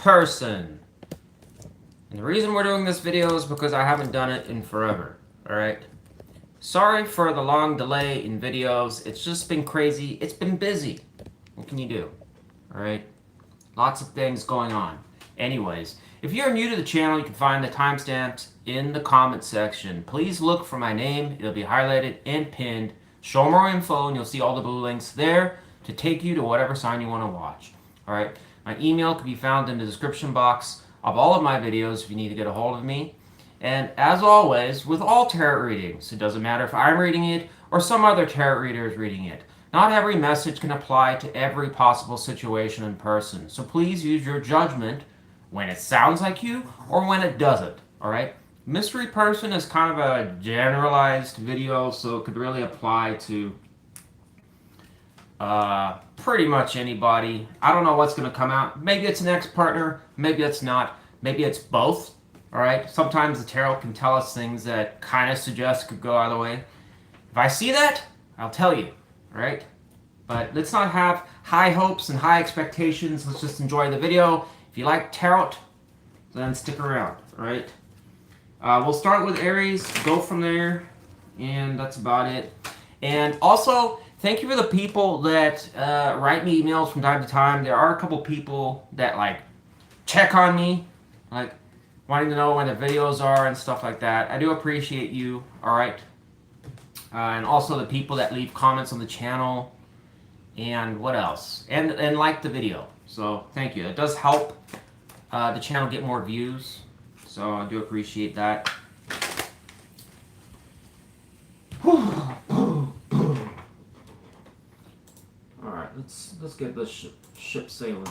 person. And the reason we're doing this video is because I haven't done it in forever, alright? Sorry for the long delay in videos. It's just been crazy. It's been busy. What can you do? Alright? Lots of things going on. Anyways, if you're new to the channel, you can find the timestamps in the comment section. Please look for my name. It'll be highlighted and pinned. Show more info and you'll see all the blue links there to take you to whatever sign you want to watch. Alright? My email can be found in the description box of all of my videos if you need to get a hold of me. And as always, with all tarot readings, it doesn't matter if I'm reading it or some other tarot reader is reading it. Not every message can apply to every possible situation and person. So please use your judgment when it sounds like you or when it doesn't. Alright? Mystery person is kind of a generalized video, so it could really apply to pretty much anybody. I don't know what's going to come out. Maybe it's an ex-partner, maybe it's not, maybe it's both. Alright, sometimes the tarot can tell us things that kind of suggest could go either way. If I see that, I'll tell you. Alright? But let's not have high hopes and high expectations. Let's just enjoy the video. If you like tarot, then stick around. Alright? We'll start with Aries, go from there, and that's about it. And also, thank you for the people that write me emails from time to time. There are a couple people that like check on me, like wanting to know when the videos are and stuff like that. I do appreciate you, alright? And also the people that leave comments on the channel, and what else? And like the video. So thank you. It does help the channel get more views. So I do appreciate that. Alright, let's get this ship sailing.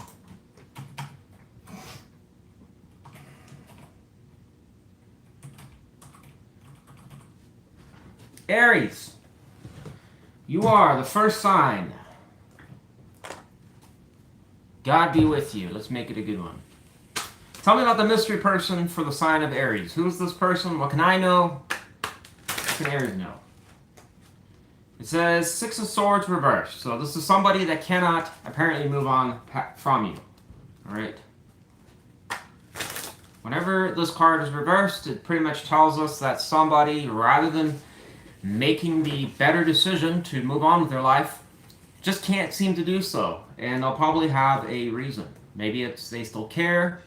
Aries, you are the first sign. God be with you. Let's make it a good one. Tell me about the mystery person for the sign of Aries. Who is this person? What can I know? What can Aries know? It says Six of Swords reversed. So this is somebody that cannot apparently move on from you. Alright? Whenever this card is reversed, it pretty much tells us that somebody, rather than making the better decision to move on with their life, just can't seem to do so. And they'll probably have a reason. Maybe it's they still care,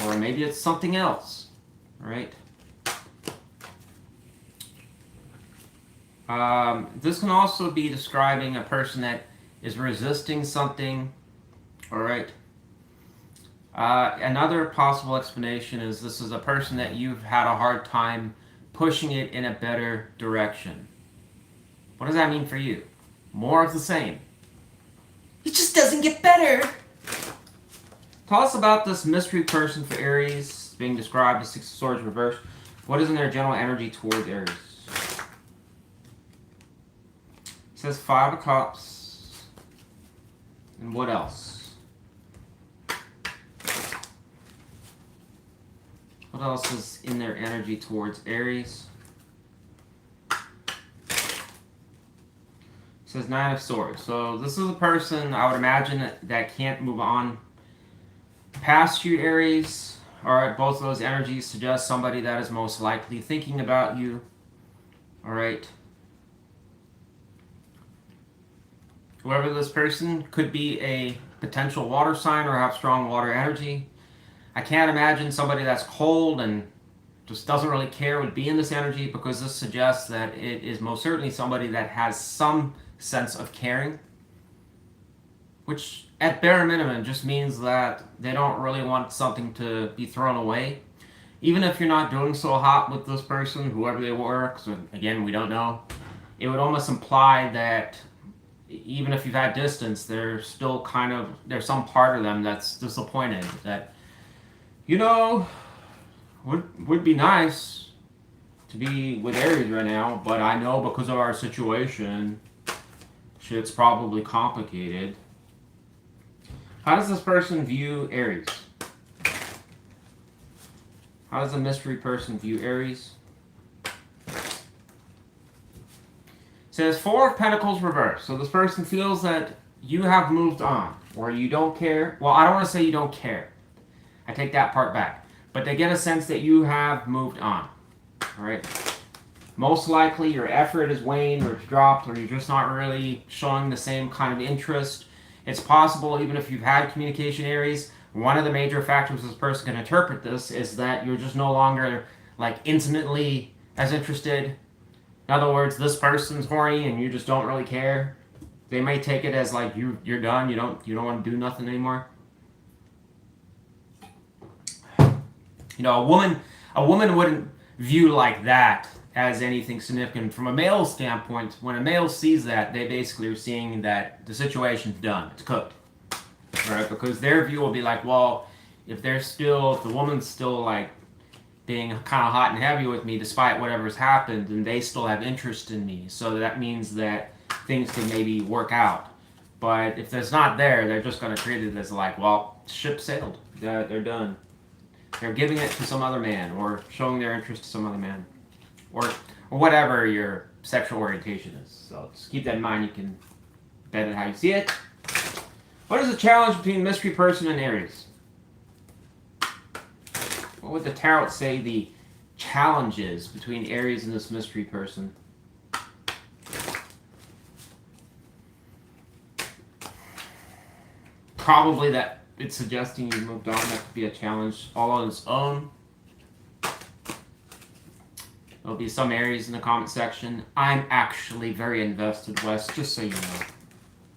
or maybe it's something else. Alright? This can also be describing a person that is resisting something. Alright? Another possible explanation is this is a person that you've had a hard time pushing it in a better direction. What does that mean for you? More of the same. It just doesn't get better. Tell us about this mystery person for Aries, being described as Six of Swords reversed. What is in their general energy towards Aries? It says Five of Cups. And what else? What else is in their energy towards Aries? It says Nine of Swords. So this is a person, I would imagine, that can't move on past you, Aries. Alright, both of those energies suggest somebody that is most likely thinking about you. Alright. Whoever this person could be a potential water sign or have strong water energy. I can't imagine somebody that's cold and just doesn't really care would be in this energy, because this suggests that it is most certainly somebody that has some sense of caring, which at bare minimum just means that they don't really want something to be thrown away. Even if you're not doing so hot with this person, whoever they were, because again, we don't know, it would almost imply that even if you've had distance, there's still kind of, there's some part of them that's disappointed that, you know, would be nice to be with Aries right now, but I know because of our situation, shit's probably complicated. How does this person view Aries? How does a mystery person view Aries? It says Four of Pentacles reversed. So this person feels that you have moved on, or you don't care. Well, I don't want to say you don't care. I take that part back. But they get a sense that you have moved on. All right. Most likely your effort is waned or dropped, or you're just not really showing the same kind of interest. It's possible, even if you've had communication Aries, one of the major factors this person can interpret this is that you're just no longer like intimately as interested. In other words, this person's horny and you just don't really care. They may take it as like you're done. You don't want to do nothing anymore. You know, a woman wouldn't view like that as anything significant. From a male standpoint, when a male sees that, they basically are seeing that the situation's done. It's cooked. Right? Because their view will be like, well, if the woman's still like being kind of hot and heavy with me despite whatever's happened, and they still have interest in me. So that means that things can maybe work out. But if it's not there, they're just going to treat it as like, well, ship sailed. They're done. They're giving it to some other man, or showing their interest to some other man, or whatever your sexual orientation is. So just keep that in mind. You can bet it how you see it. What is the challenge between mystery person and Aries? What would the tarot say the challenge is between Aries and this mystery person? Probably that it's suggesting you moved on. That could be a challenge all on its own. There'll be some Aries in the comment section. I'm actually very invested, Wes, just so you know.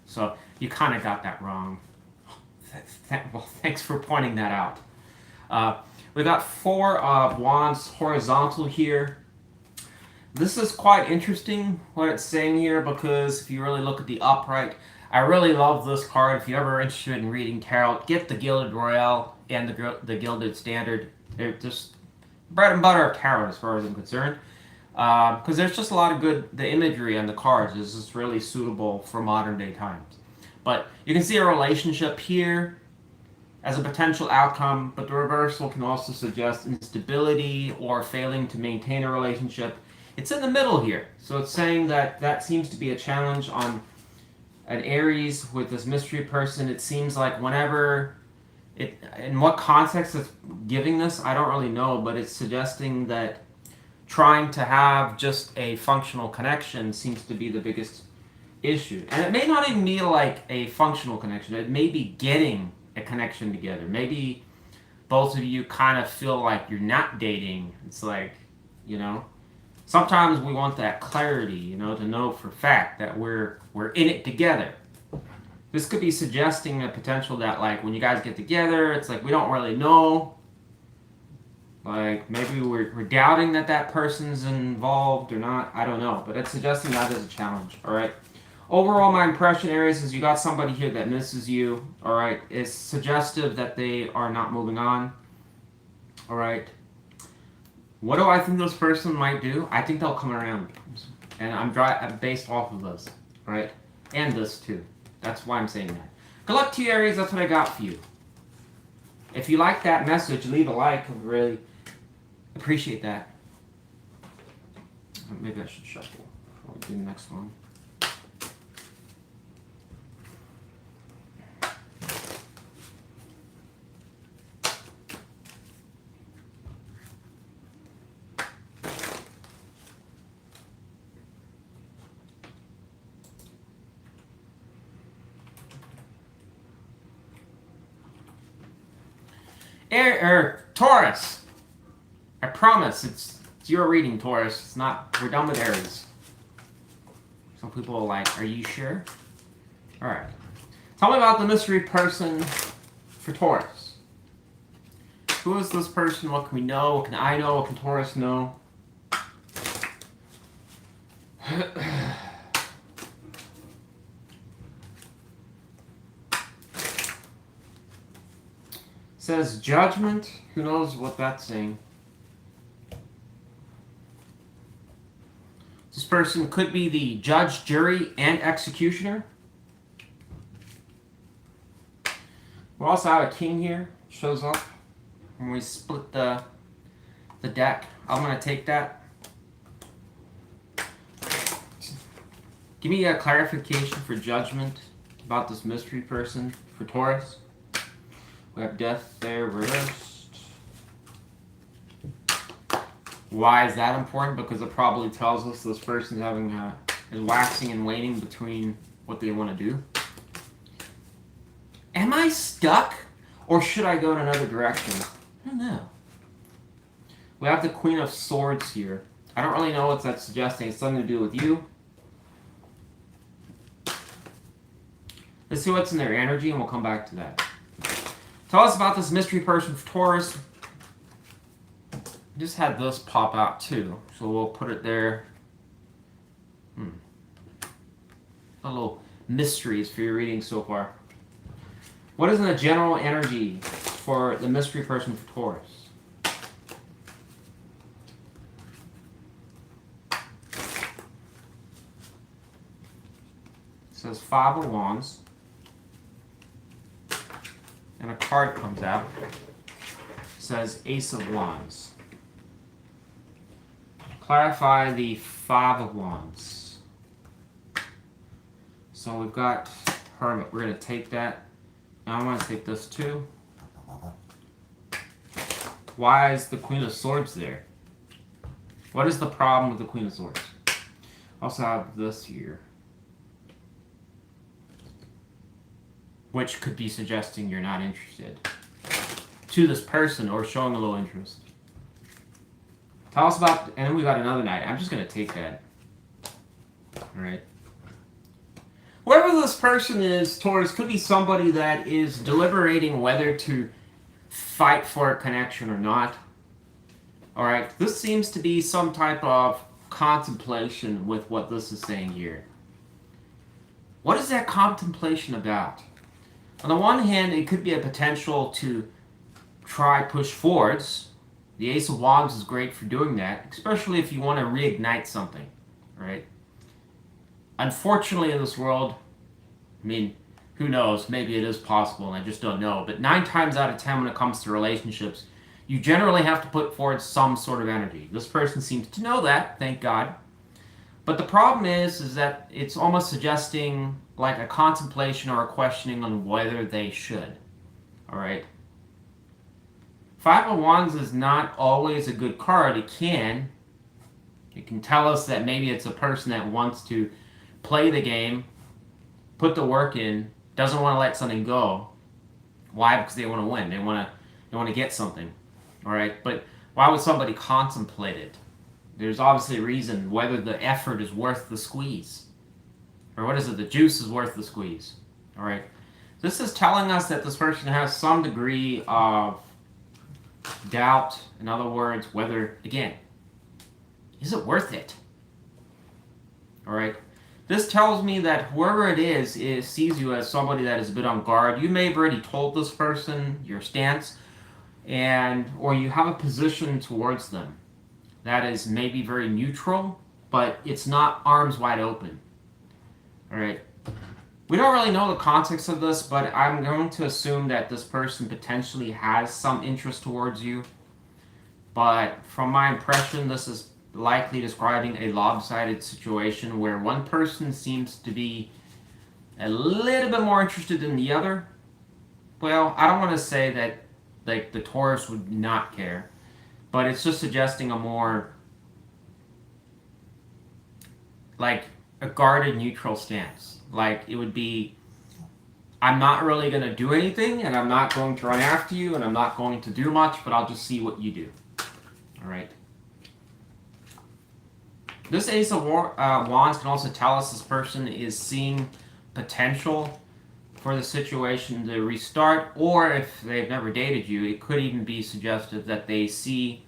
So you kind of got that wrong. Well, thanks for pointing that out. We got 4 of Wands horizontal here. This is quite interesting what it's saying here, because if you really look at the upright, I really love this card. If you're ever interested in reading tarot, get the Gilded Royale and the Gilded Standard. They're just bread and butter of tarot as far as I'm concerned. Because there's just a lot of the imagery on the cards is just really suitable for modern day times. But you can see a relationship here as a potential outcome, but the reversal can also suggest instability or failing to maintain a relationship. It's in the middle here, so it's saying that seems to be a challenge on an Aries with this mystery person. It seems like whenever in what context it's giving this, I don't really know, but it's suggesting that trying to have just a functional connection seems to be the biggest issue. And it may not even be like a functional connection. It may be getting a connection together. Maybe both of you kind of feel like you're not dating. It's like, you know, sometimes we want that clarity, you know, to know for fact that we're in it together. This could be suggesting a potential that, like, when you guys get together, it's like we don't really know. Like, maybe we're doubting that person's involved or not. I don't know. But it's suggesting that as a challenge, all right? Overall, my impression, Aries, is you got somebody here that misses you, all right? It's suggestive that they are not moving on, all right? What do I think this person might do? I think they'll come around. And I'm based off of this, all right? And this, too. That's why I'm saying that. Good luck to you, Aries. That's what I got for you. If you like that message, leave a like. I would really appreciate that. Maybe I should shuffle before we do the next one. Taurus. I promise it's your reading, Taurus. It's not. We're done with Aries. Some people are like, "Are you sure?" All right. Tell me about the mystery person for Taurus. Who is this person? What can we know? What can I know? What can Taurus know? Says judgment. Who knows what that's saying? This person could be the judge, jury, and executioner. We also have a king here. Shows up when we split the deck. I'm going to take that. Give me a clarification for judgment about this mystery person for Taurus. We have death there reversed. Why is that important? Because it probably tells us this person's having is waxing and waning between what they want to do. Am I stuck? Or should I go in another direction? I don't know. We have the Queen of Swords here. I don't really know what that's suggesting. It's something to do with you. Let's see what's in their energy and we'll come back to that. Tell us about this mystery person for Taurus. Just had this pop out too. So we'll put it there. A little mysteries for your reading so far. What is in the general energy for the mystery person for Taurus? It says 5 of Wands. And a card comes out. It says Ace of Wands. Clarify the 5 of Wands. So we've got Hermit. We're going to take that. Now I want to take this too. Why is the Queen of Swords there? What is the problem with the Queen of Swords? Also have this here, which could be suggesting you're not interested to this person or showing a little interest. Tell us about, and then we got another Knight. I'm just going to take that. Alright. Whoever this person is, Taurus, could be somebody that is deliberating whether to fight for a connection or not. Alright, this seems to be some type of contemplation with what this is saying here. What is that contemplation about? On the one hand, it could be a potential to try push forwards. The Ace of Wands is great for doing that, especially if you want to reignite something, right? Unfortunately, in this world, I mean, who knows? Maybe it is possible, and I just don't know. But 9 times out of 10 when it comes to relationships, you generally have to put forward some sort of energy. This person seems to know that, thank God. But the problem is that it's almost suggesting like a contemplation or a questioning on whether they should. All right? 5 of Wands is not always a good card. It can tell us that maybe it's a person that wants to play the game, put the work in, doesn't want to let something go. Why? Because they want to win. They want to get something. All right? But why would somebody contemplate it? There's obviously a reason whether the effort is worth the squeeze. Or what is it? The juice is worth the squeeze. All right? This is telling us that this person has some degree of doubt. In other words, whether, again, is it worth it? All right? This tells me that whoever it is sees you as somebody that is a bit on guard. You may have already told this person your stance, or you have a position towards them that is maybe very neutral, but it's not arms wide open. All right. We don't really know the context of this, but I'm going to assume that this person potentially has some interest towards you. But from my impression, this is likely describing a lopsided situation where one person seems to be a little bit more interested than the other. Well, I don't want to say that like the Taurus would not care, but it's just suggesting a more like a guarded neutral stance. Like it would be, I'm not really going to do anything, and I'm not going to run after you, and I'm not going to do much, but I'll just see what you do. All right. This Ace of Wands can also tell us this person is seeing potential for the situation to restart, or if they've never dated you, it could even be suggestive that they see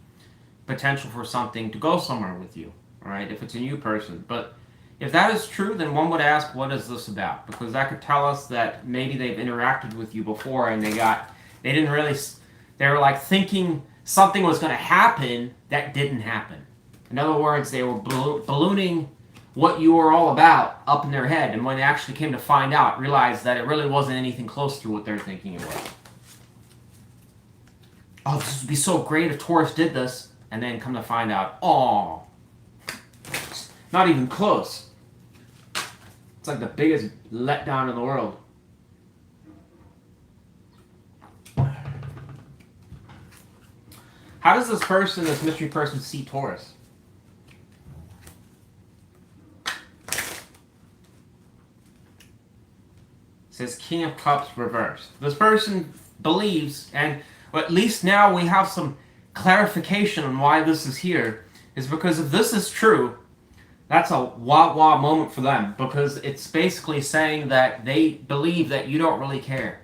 potential for something to go somewhere with you, all right, if it's a new person. But if that is true, then one would ask, what is this about? Because that could tell us that maybe they've interacted with you before and they were like thinking something was going to happen that didn't happen. In other words, they were ballooning what you were all about up in their head, and when they actually came to find out, realized that it really wasn't anything close to what they're thinking it was. Oh, this would be so great if Taurus did this, and then come to find out, oh, not even close. It's like the biggest letdown in the world. How does this person, this mystery person, see Taurus? It says King of Cups reversed. This person believes, and well, at least now we have some clarification on why this is here, is because if this is true, that's a wah-wah moment for them, because it's basically saying that they believe that you don't really care.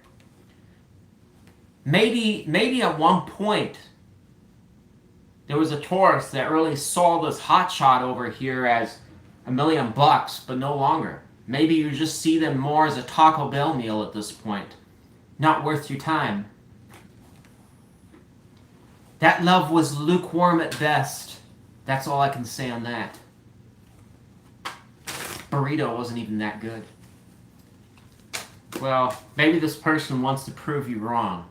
Maybe at one point there was a Taurus that really saw this hotshot over here as $1 million bucks, but no longer. Maybe you just see them more as a Taco Bell meal at this point. Not worth your time. That love was lukewarm at best. That's all I can say on that. Burrito wasn't even that good. Well, maybe this person wants to prove you wrong.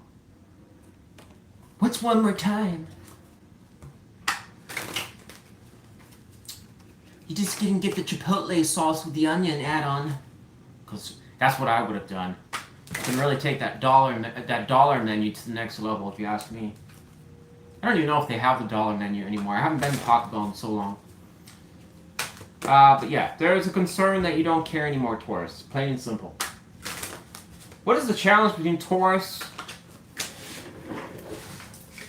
What's one more time? You just didn't get the chipotle sauce with the onion add-on. Because that's what I would have done. You can really take that dollar menu to the next level, if you ask me. I don't even know if they have the dollar menu anymore. I haven't been to Taco Bell in so long. But yeah, there is a concern that you don't care anymore, Taurus. Plain and simple. What is the challenge between Taurus?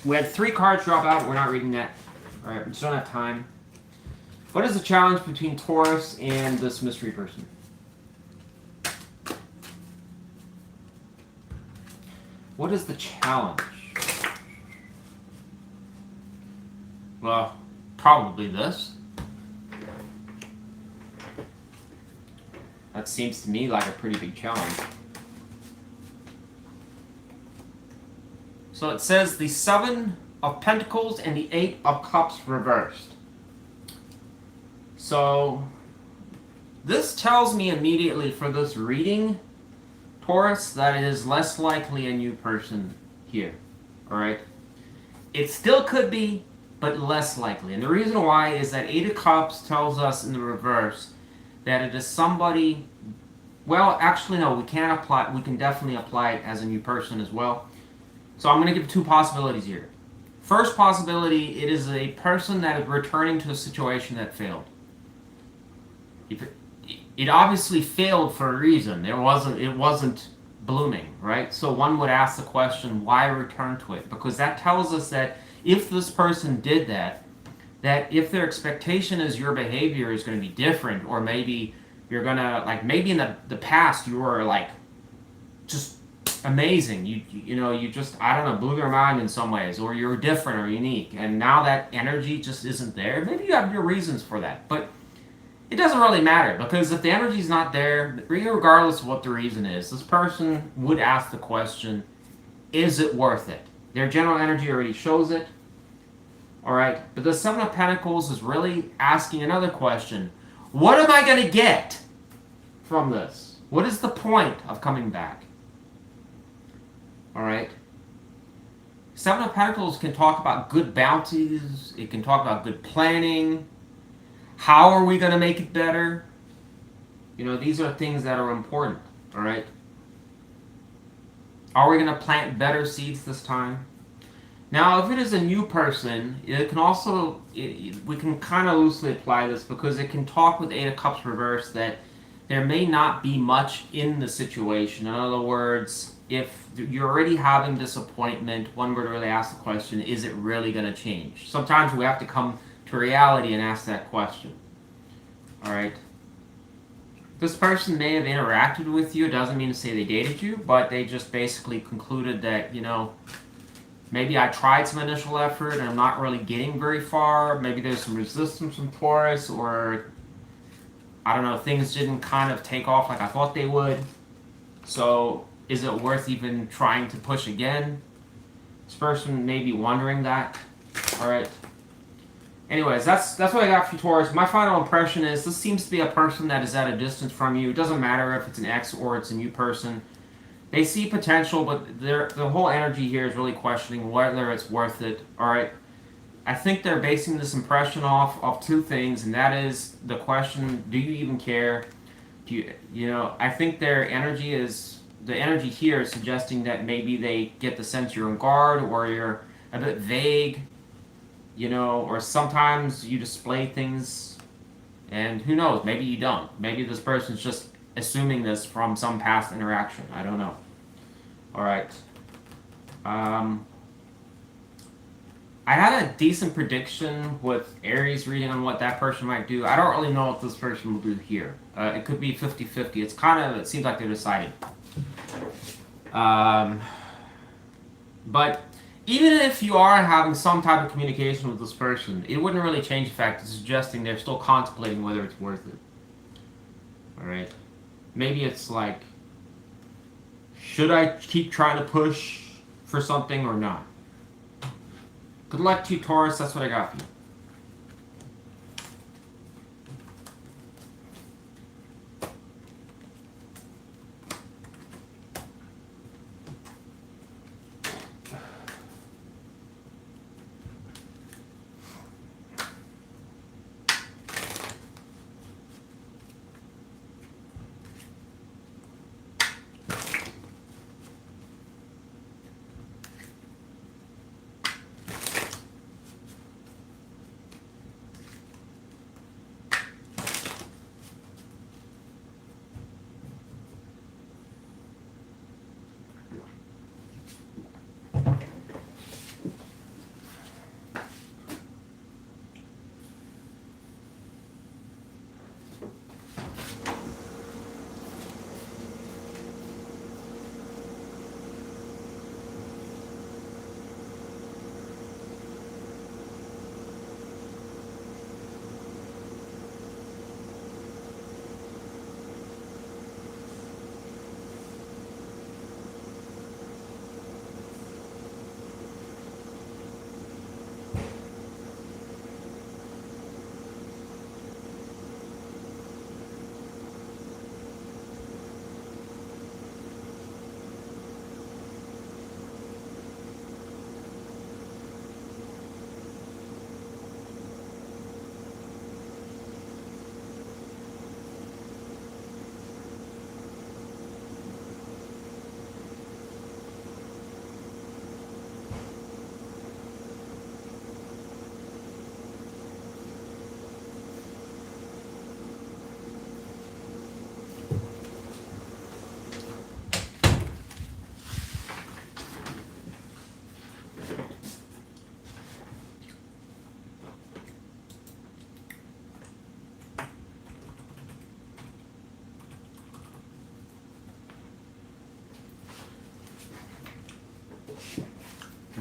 We had 3 cards drop out. We're not reading that. Alright, we just don't have time. What is the challenge between Taurus and this mystery person? What is the challenge? Well, probably this. That seems to me like a pretty big challenge. So it says the 7 of Pentacles and the 8 of Cups reversed. So this tells me immediately for this reading, Taurus, that it is less likely a new person here. Alright? It still could be, but less likely. And the reason why is that 8 of Cups tells us in the reverse that it is somebody, well, actually no, we can definitely apply it as a new person as well. So I'm going to give 2 possibilities here. First possibility, it is a person that is returning to a situation that failed. It obviously failed for a reason. It wasn't blooming, right? So one would ask the question, why return to it? Because that tells us that if this person did that if their expectation is your behavior is going to be different, or maybe you're going to, like, maybe in the past you were, like, just amazing. You just, I don't know, blew their mind in some ways, or you're different or unique, and now that energy just isn't there. Maybe you have your reasons for that, but it doesn't really matter, because if the energy's not there, regardless of what the reason is, this person would ask the question, is it worth it? Their general energy already shows it. Alright, but the 7 of Pentacles is really asking another question. What am I going to get from this? What is the point of coming back? Alright. 7 of Pentacles can talk about good bounties. It can talk about good planning. How are we going to make it better? You know, these are things that are important. Alright. Are we going to plant better seeds this time? Now, if it is a new person, it can also, we can kind of loosely apply this, because it can talk with 8 of Cups reversed that there may not be much in the situation. In other words, if you're already having disappointment, one were to really ask the question, is it really going to change? Sometimes we have to come to reality and ask that question. Alright? This person may have interacted with you. It doesn't mean to say they dated you, but they just basically concluded that, you know, maybe I tried some initial effort and I'm not really getting very far. Maybe there's some resistance from Taurus, or I don't know, things didn't kind of take off like I thought they would. So is it worth even trying to push again? This person may be wondering that. Alright. Anyways, that's what I got for you, Taurus. My final impression is this seems to be a person that is at a distance from you. It doesn't matter if it's an ex or it's a new person. They see potential, but the whole energy here is really questioning whether it's worth it. Alright? I think they're basing this impression off of 2 things, and that is the question, do you even care? You know, I think their energy is, the energy here is suggesting that maybe they get the sense you're on guard, or you're a bit vague. you know, or sometimes you display things, and who knows, maybe you don't. Maybe this person's just assuming this from some past interaction. I don't know. All right. I had a decent prediction with Aries reading on what that person might do. I don't really know what this person will do here. It could be 50-50. It's kind of, it seems like they're deciding. But even if you are having some type of communication with this person, it wouldn't really change the fact it's suggesting they're still contemplating whether it's worth it. Alright? Maybe it's like, should I keep trying to push for something or not? Good luck to you, Taurus. That's what I got for you.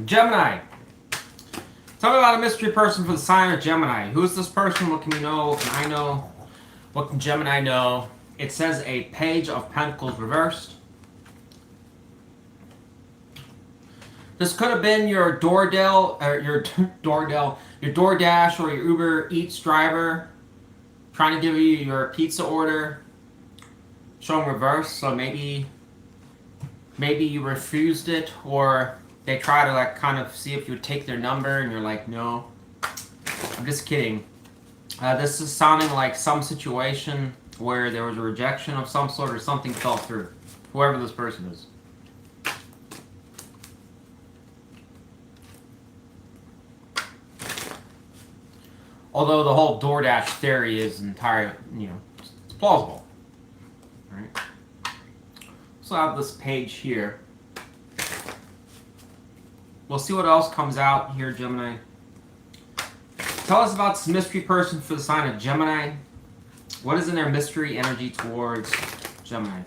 Gemini. Tell me about a mystery person for the sign of Gemini. Who is this person? What can we know? What can I know? What can Gemini know? It says a Page of Pentacles reversed. This could have been your DoorDash or your Uber Eats driver trying to give you your pizza order, showing reverse. So maybe you refused it, or they try to like kind of see if you would take their number, and you're like, no. I'm just kidding. This is sounding like some situation where there was a rejection of some sort or something fell through. Whoever this person is. Although the whole DoorDash theory is entirely, it's plausible. All right. So I have this page here. We'll see what else comes out here, Gemini. Tell us about this mystery person for the sign of Gemini. What is in their mystery energy towards Gemini?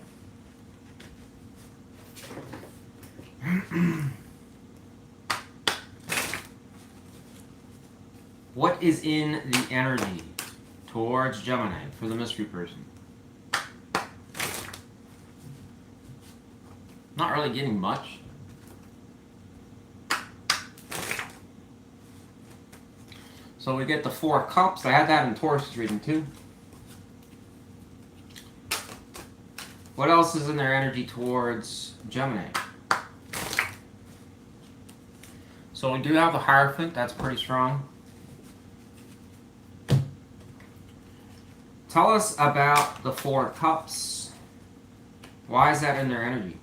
What is in the energy towards Gemini for the mystery person? Not really getting much. So we get the Four of Cups. I had that in Taurus reading too. What else is in their energy towards Gemini? So we do have the Hierophant. That's pretty strong. Tell us about the Four of Cups. Why is that in their energy?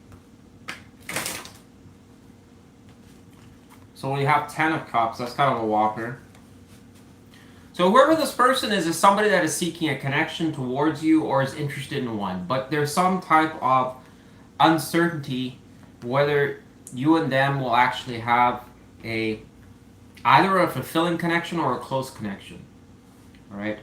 So we have Ten of Cups. That's kind of a whopper. So whoever this person is somebody that is seeking a connection towards you or is interested in one. But there's some type of uncertainty whether you and them will actually have either a fulfilling connection or a close connection. Alright?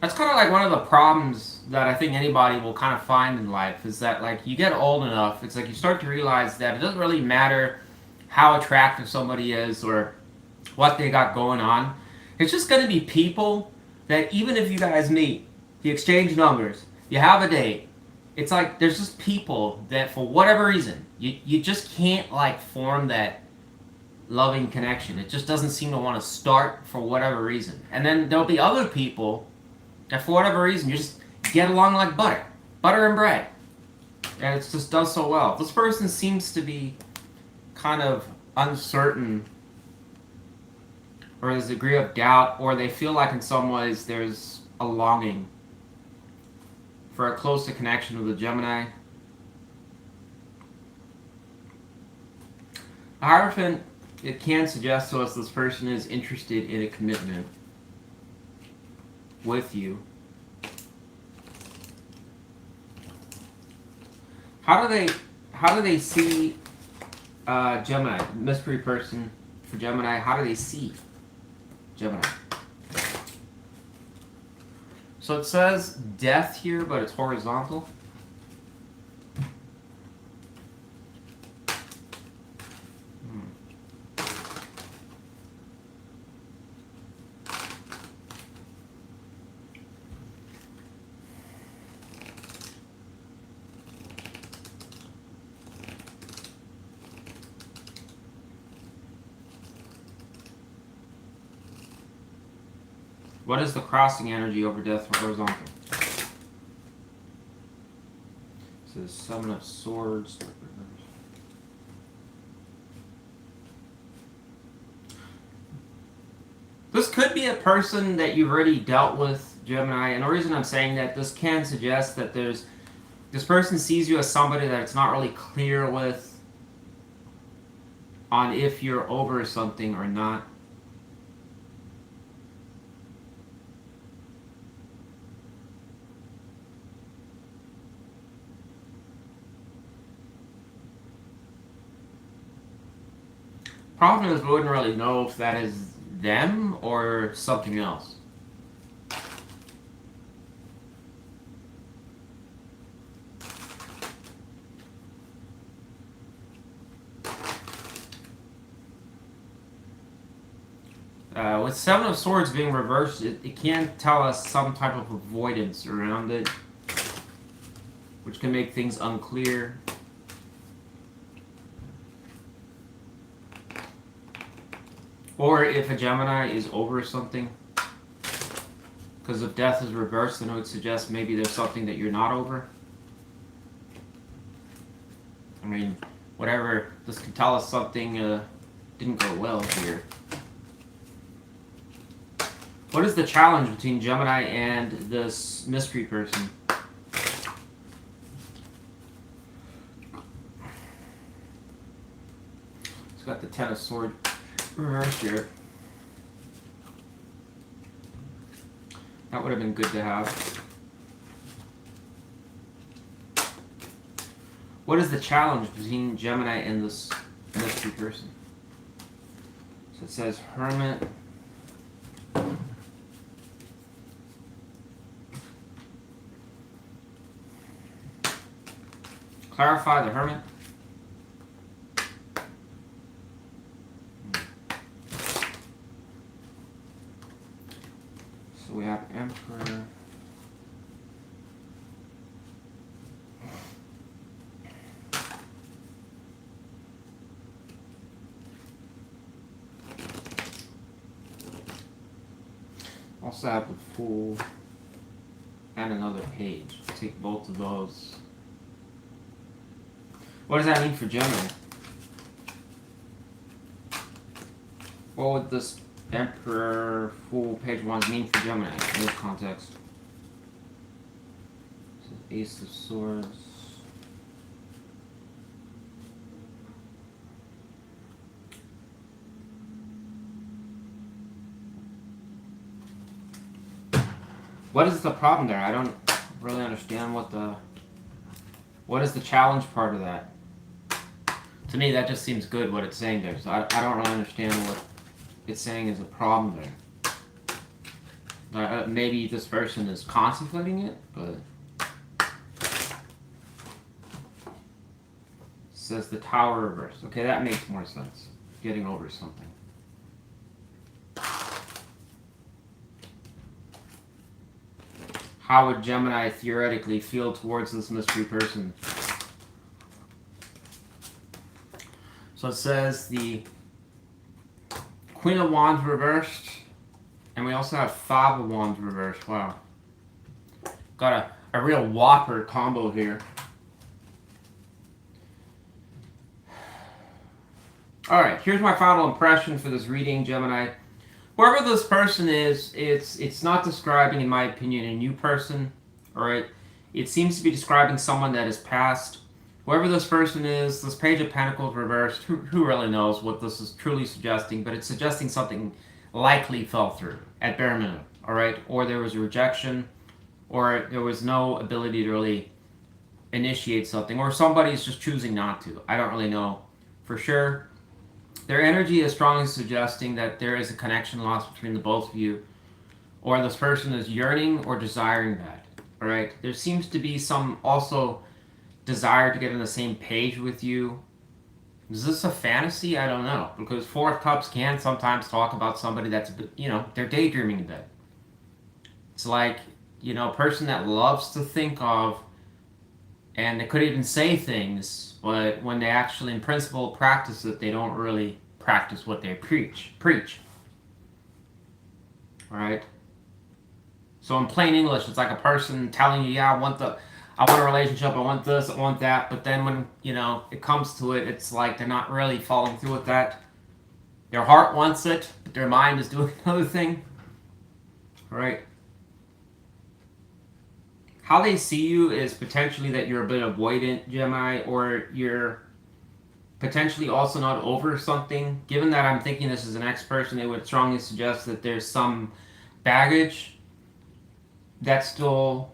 That's kind of like one of the problems that I think anybody will kind of find in life, is that like you get old enough, it's like you start to realize that it doesn't really matter how attractive somebody is or what they got going on. It's just going to be people that even if you guys meet, you exchange numbers, you have a date, it's like there's just people that for whatever reason, you just can't like form that loving connection. It just doesn't seem to want to start for whatever reason. And then there'll be other people that for whatever reason you just get along like butter and bread, and it just does so well. This person seems to be kind of uncertain, or there's a degree of doubt, or they feel like in some ways there's a longing for a closer connection with the Gemini. However, it can suggest to us this person is interested in a commitment with you. How do they see Gemini? Mystery person for Gemini. How do they see Gemini? So it says death here, but it's horizontal. What is the crossing energy over death horizontal? It says Seven of Swords. This could be a person that you've already dealt with, Gemini, and the reason I'm saying that, this can suggest that this person sees you as somebody that it's not really clear with on if you're over something or not. Problem is, we wouldn't really know if that is them or something else. With Seven of Swords being reversed, it can tell us some type of avoidance around it, which can make things unclear. Or if a Gemini is over something, because if death is reversed, then it would suggest maybe there's something that you're not over. I mean, whatever, this could tell us something didn't go well here. What is the challenge between Gemini and this mystery person? It's got the Ten of Swords reversed here. That would have been good to have. What is the challenge between Gemini and this mystery person? So it says Hermit. Clarify the Hermit. So we have Emperor. Also have the Fool and another page. Take both of those. What does that mean for Gemini? What would this Emperor, Fool, Page 1 mean for Gemini in this context? So Ace of Swords. What is the problem there? I don't really understand what is the challenge part of that. To me, that just seems good what it's saying there. So I don't really understand what it's saying is a problem there. Maybe this person is contemplating it, but says the Tower reversed. Okay, that makes more sense. Getting over something. How would Gemini theoretically feel towards this mystery person? So it says the Queen of Wands reversed, and we also have Five of Wands reversed. Wow. Got a real whopper combo here. Alright, here's my final impression for this reading, Gemini. Whoever this person is, it's not describing, in my opinion, a new person. Alright? It seems to be describing someone that is past. Whoever this person is, this Page of Pentacles reversed, who really knows what this is truly suggesting, but it's suggesting something likely fell through, at bare minimum. Alright? Or there was a rejection, or there was no ability to really initiate something, or somebody's just choosing not to. I don't really know for sure. Their energy is strongly suggesting that there is a connection lost between the both of you, or this person is yearning or desiring that. All right. There seems to be some also desire to get on the same page with you. Is this a fantasy? I don't know, because Four of Cups can sometimes talk about somebody that's, they're daydreaming a bit. It's like, a person that loves to think of, and they could even say things, but when they actually, in principle, practice it, they don't really practice what they preach. All right? So in plain English, it's like a person telling you, yeah, I want a relationship, I want this, I want that, but then when, it comes to it, it's like they're not really following through with that. Their heart wants it, but their mind is doing another thing. All right? How they see you is potentially that you're a bit avoidant, Gemini, or you're potentially also not over something. Given that I'm thinking this is an ex-person, it would strongly suggest that there's some baggage that's still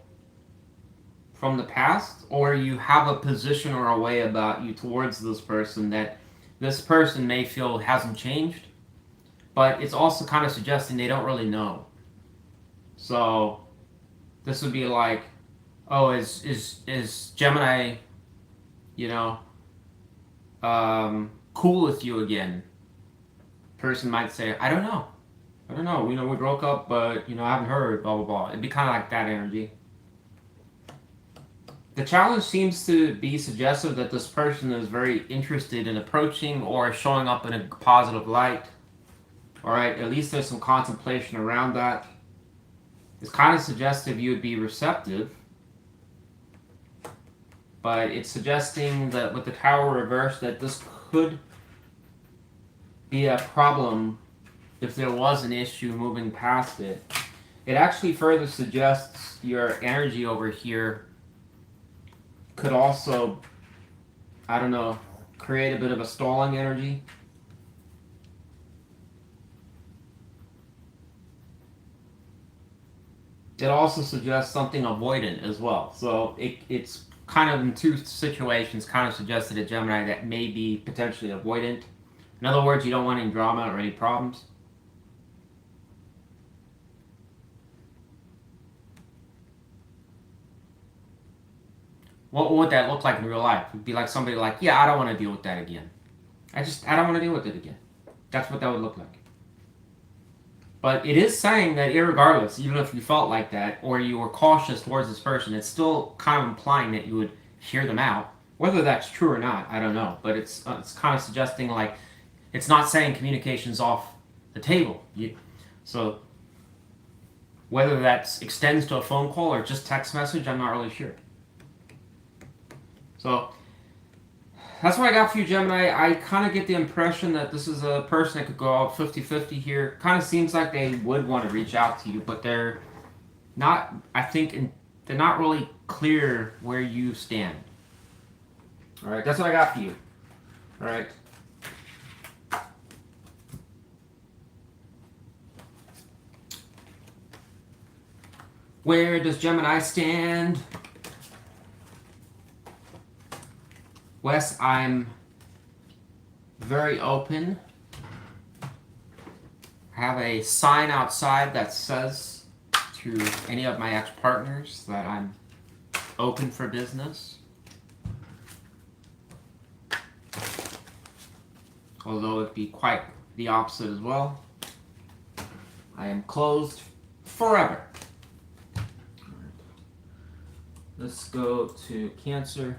from the past, or you have a position or a way about you towards this person that this person may feel hasn't changed, but it's also kind of suggesting they don't really know. So this would be like, oh, is Gemini, cool with you again? Person might say, I don't know. We broke up, but, I haven't heard, blah, blah, blah. It'd be kind of like that energy. The challenge seems to be suggestive that this person is very interested in approaching or showing up in a positive light. All right, at least there's some contemplation around that. It's kind of suggestive you would be receptive. But it's suggesting that with the Tower reversed that this could be a problem if there was an issue moving past it. It actually further suggests your energy over here could also, create a bit of a stalling energy. It also suggests something avoidant as well. So it's kind of in two situations kind of suggested a Gemini that may be potentially avoidant. In other words, you don't want any drama or any problems. What would that look like in real life? It would be like somebody like, yeah, I don't want to deal with that again. I don't want to deal with it again. That's what that would look like. But it is saying that irregardless, even if you felt like that, or you were cautious towards this person, it's still kind of implying that you would hear them out. Whether that's true or not, I don't know. But it's kind of suggesting, like, it's not saying communication's off the table. So whether that extends to a phone call or just text message, I'm not really sure. So that's what I got for you, Gemini. I kind of get the impression that this is a person that could go out 50-50 here. Kind of seems like they would want to reach out to you, but they're not, they're not really clear where you stand. All right, that's what I got for you. All right. Where does Gemini stand? Wes, I'm very open. I have a sign outside that says to any of my ex-partners that I'm open for business. Although it'd be quite the opposite as well. I am closed forever. Let's go to Cancer.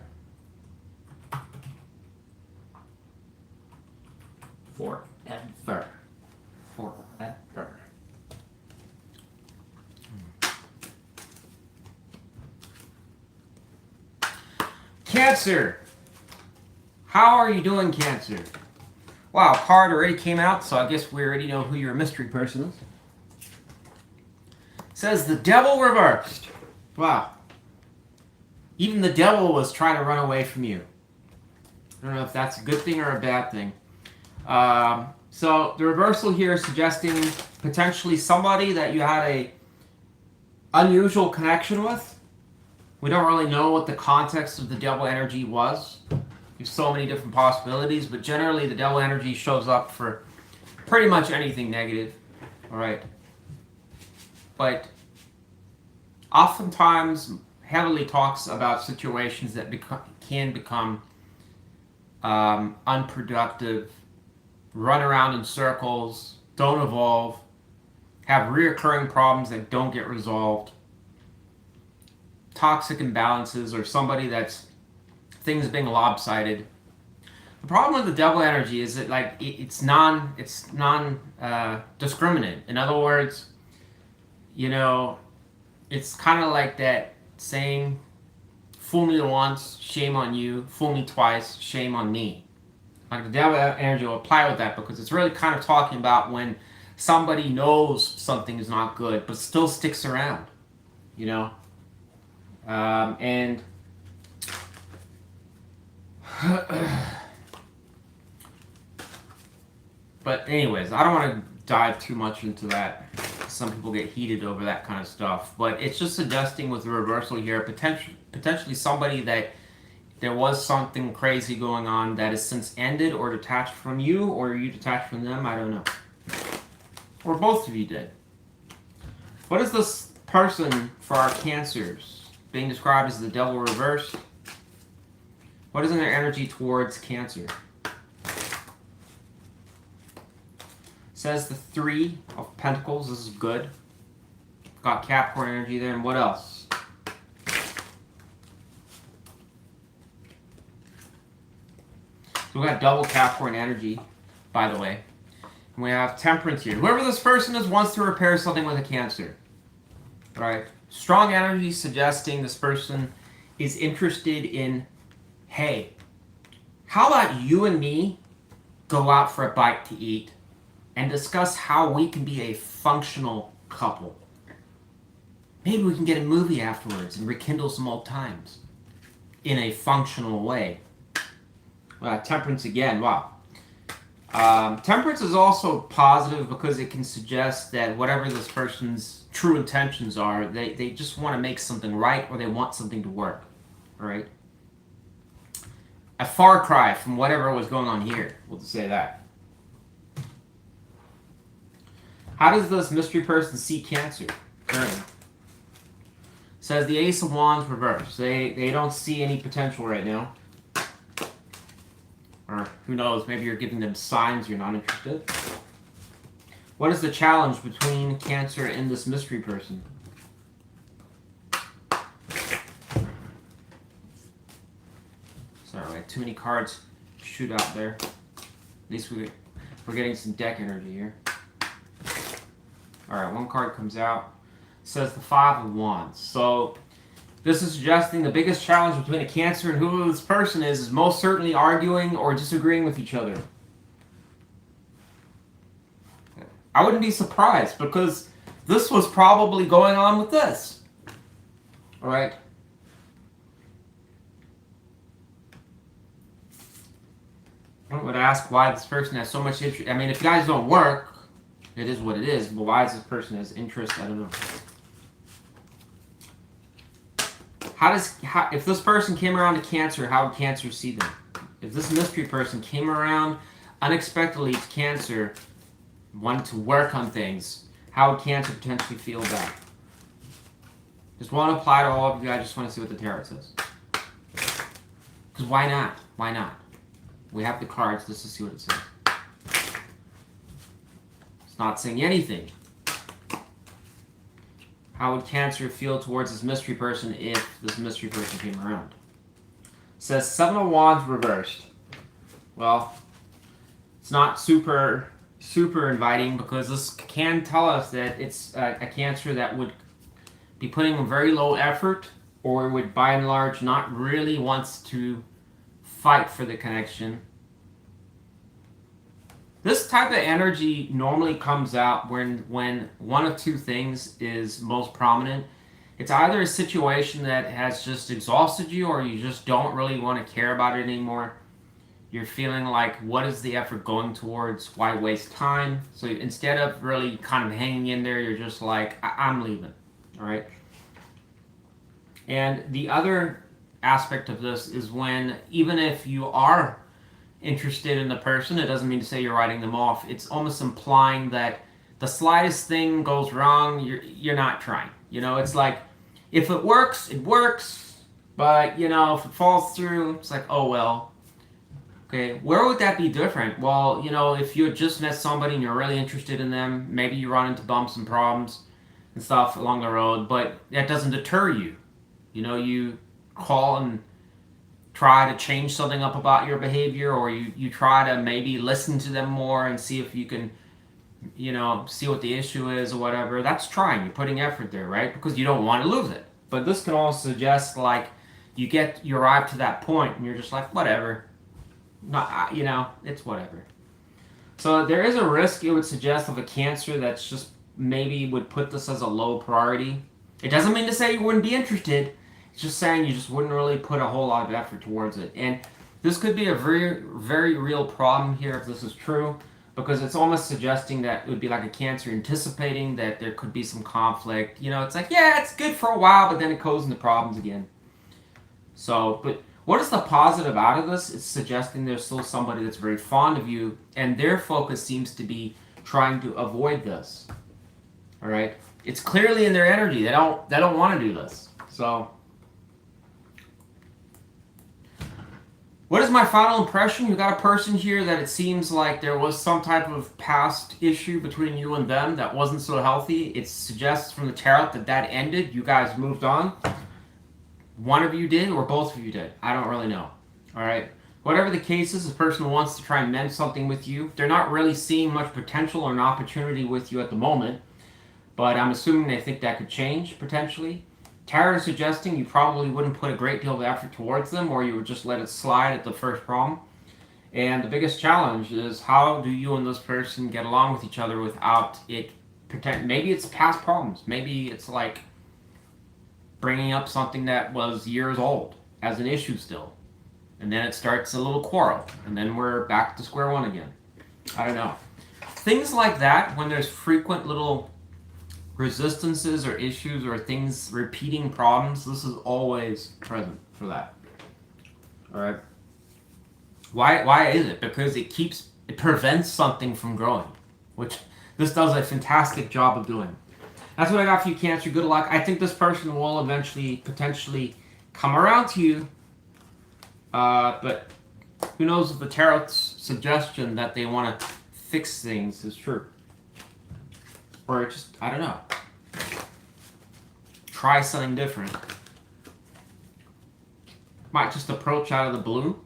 Forever. Forever. Cancer. How are you doing, Cancer? Wow, card already came out, so I guess we already know who your mystery person is. It says the devil reversed. Wow. Even the devil was trying to run away from you. I don't know if that's a good thing or a bad thing. So the reversal here is suggesting potentially somebody that you had a unusual connection with. We don't really know what the context of the devil energy was. There's so many different possibilities, but generally the devil energy shows up for pretty much anything negative. All right. But oftentimes heavily talks about situations that can become unproductive, run around in circles, don't evolve, have reoccurring problems that don't get resolved, toxic imbalances, or somebody that's things being lopsided. The problem with the devil energy is that it's non discriminate. In other words, you know, it's kind of like that saying, fool me once, shame on you, fool me twice, shame on me. Like the devil energy will apply with that because it's really kind of talking about when somebody knows something is not good but still sticks around, you know? And but anyways, I don't want to dive too much into that. Some people get heated over that kind of stuff, but it's just suggesting with the reversal here, potentially somebody that there was something crazy going on that has since ended or detached from you, or you detached from them, I don't know. Or both of you did. What is this person for our Cancers being described as the devil reversed? What is in their energy towards Cancer? Says the Three of Pentacles. This is good. Got Capricorn energy there. And what else? So we got double Capricorn energy, by the way. And we have Temperance here. Whoever this person is wants to repair something with a Cancer. Right? Strong energy suggesting this person is interested in, hey, how about you and me go out for a bite to eat and discuss how we can be a functional couple? Maybe we can get a movie afterwards and rekindle some old times in a functional way. Temperance again, wow. Temperance is also positive because it can suggest that whatever this person's true intentions are, they just want to make something right or they want something to work, all right? A far cry from whatever was going on here, we'll just say that. How does this mystery person see Cancer currently? Says the Ace of Wands reversed. They don't see any potential right now. Or who knows, maybe you're giving them signs you're not interested. What is the challenge between Cancer and this mystery person? Sorry, I had too many cards shoot out there. At least we're getting some deck energy here. Alright, one card comes out. It says the Five of Wands. So this is suggesting the biggest challenge between a Cancer and who this person is most certainly arguing or disagreeing with each other. I wouldn't be surprised because this was probably going on with this. Alright? I would ask why this person has so much interest. I mean, if you guys don't work, it is what it is. But why is this person has interest? I don't know. if this person came around to Cancer, how would Cancer see them? If this mystery person came around unexpectedly to Cancer, wanted to work on things, how would Cancer potentially feel about it? Just want to apply to all of you. I just want to see what the tarot says. Because why not? Why not? We have the cards just to see what it says. It's not saying anything. How would Cancer feel towards this mystery person if this mystery person came around? It says 7 of Wands reversed. Well, it's not super inviting, because this can tell us that it's a Cancer that would be putting a very low effort, or would by and large not really wants to fight for the connection. This type of energy normally comes out when one of two things is most prominent. It's either a situation that has just exhausted you, or you just don't really want to care about it anymore. You're feeling like, what is the effort going towards? Why waste time? So instead of really kind of hanging in there, you're just like, I'm leaving. All right. And the other aspect of this is when, even if you are interested in the person, it doesn't mean to say you're writing them off. It's almost implying that the slightest thing goes wrong, you're not trying. You know, it's like, if it works, it works. But, you know, if it falls through, it's like, oh well. Okay, where would that be different? Well, you know, if you had just met somebody and you're really interested in them, maybe you run into bumps and problems and stuff along the road, but that doesn't deter you. You know, you call and try to change something up about your behavior, or you try to maybe listen to them more and see if you can, you know, see what the issue is or whatever. That's trying. You're putting effort there, right? Because you don't want to lose it. But this can also suggest, like, you arrive to that point and you're just like, whatever. Not, you know, it's whatever. So there is a risk, it would suggest, of a Cancer that's just maybe would put this as a low priority. It doesn't mean to say you wouldn't be interested. It's just saying you just wouldn't really put a whole lot of effort towards it. And this could be a very, very real problem here if this is true, because it's almost suggesting that it would be like a Cancer anticipating that there could be some conflict. You know, it's like, yeah, it's good for a while, but then it goes into problems again. So, but what is the positive out of this? It's suggesting there's still somebody that's very fond of you, and their focus seems to be trying to avoid this. All right? It's clearly in their energy. They don't want to do this. So, what is my final impression? You got a person here that it seems like there was some type of past issue between you and them that wasn't so healthy. It suggests from the tarot that ended. You guys moved on. One of you did, or both of you did. I don't really know. All right. Whatever the case is, this person wants to try and mend something with you. They're not really seeing much potential or an opportunity with you at the moment, but I'm assuming they think that could change potentially. Tarot is suggesting you probably wouldn't put a great deal of effort towards them, or you would just let it slide at the first problem. And the biggest challenge is, how do you and this person get along with each other without it maybe it's past problems. Maybe it's like bringing up something that was years old as an issue still. And then it starts a little quarrel. And then we're back to square one again. I don't know. Things like that, when there's frequent little resistances or issues or things, repeating problems, this is always present for that. All right. Why is it? Because it prevents something from growing, which this does a fantastic job of doing. That's what I got for you, Cancer. Good luck. I think this person will eventually, potentially come around to you. But who knows if the tarot's suggestion that they want to fix things is true. Or just, I don't know. Try something different. Might just approach out of the blue.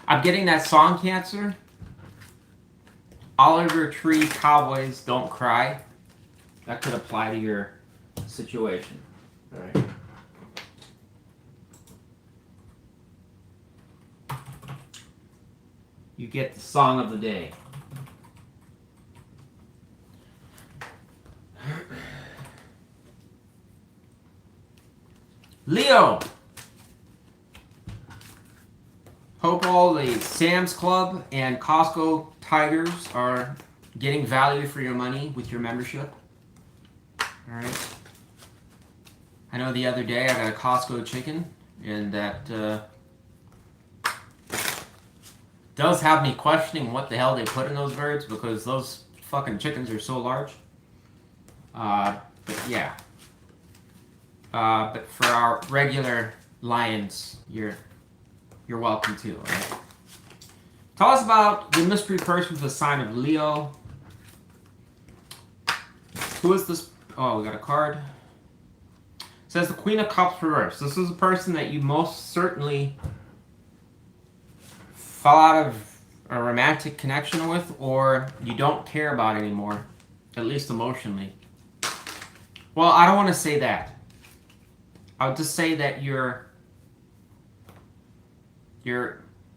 I'm getting that song, Cancer. Oliver Tree, Cowboys Don't Cry. That could apply to your situation. All right. You get the song of the day. Leo. Hope all the Sam's Club and Costco Tigers are getting value for your money with your membership. Alright. I know the other day I got a Costco chicken, and that does have me questioning what the hell they put in those birds, because those fucking chickens are so large. But yeah. But for our regular lions, you're welcome too, right? Tell us about the mystery person with the sign of Leo. Who is this? Oh, we got a card. It says the Queen of Cups reversed. This is a person that you most certainly fall out of a romantic connection with, or you don't care about anymore, at least emotionally. Well, I don't want to say that. I'll just say that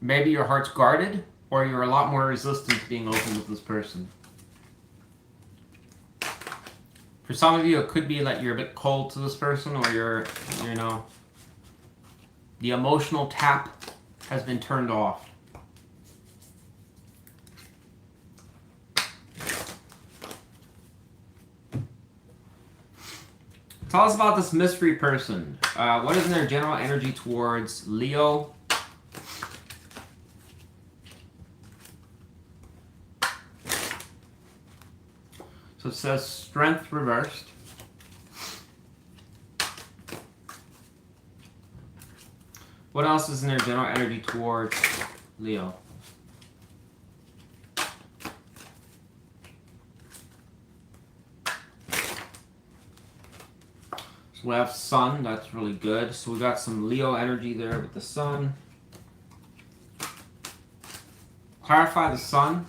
maybe your heart's guarded, or you're a lot more resistant to being open with this person. For some of you, it could be that you're a bit cold to this person, or you know, the emotional tap has been turned off. Tell us about this mystery person. What is their general energy towards Leo? So it says strength reversed. What else is in their general energy towards Leo? So we have sun, that's really good. So we got some Leo energy there with the sun. Clarify the sun.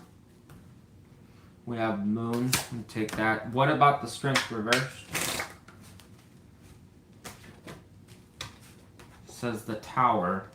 We have moon, we'll take that. What about the strength reversed? It says the tower.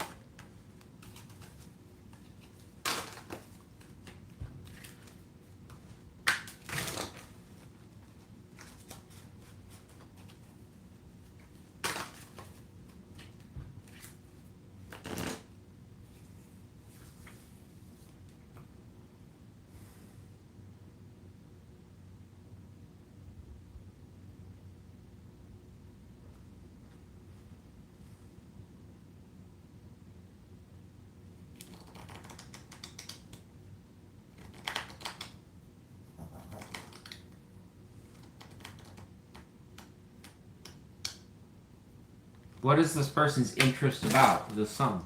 What is this person's interest about, the sun,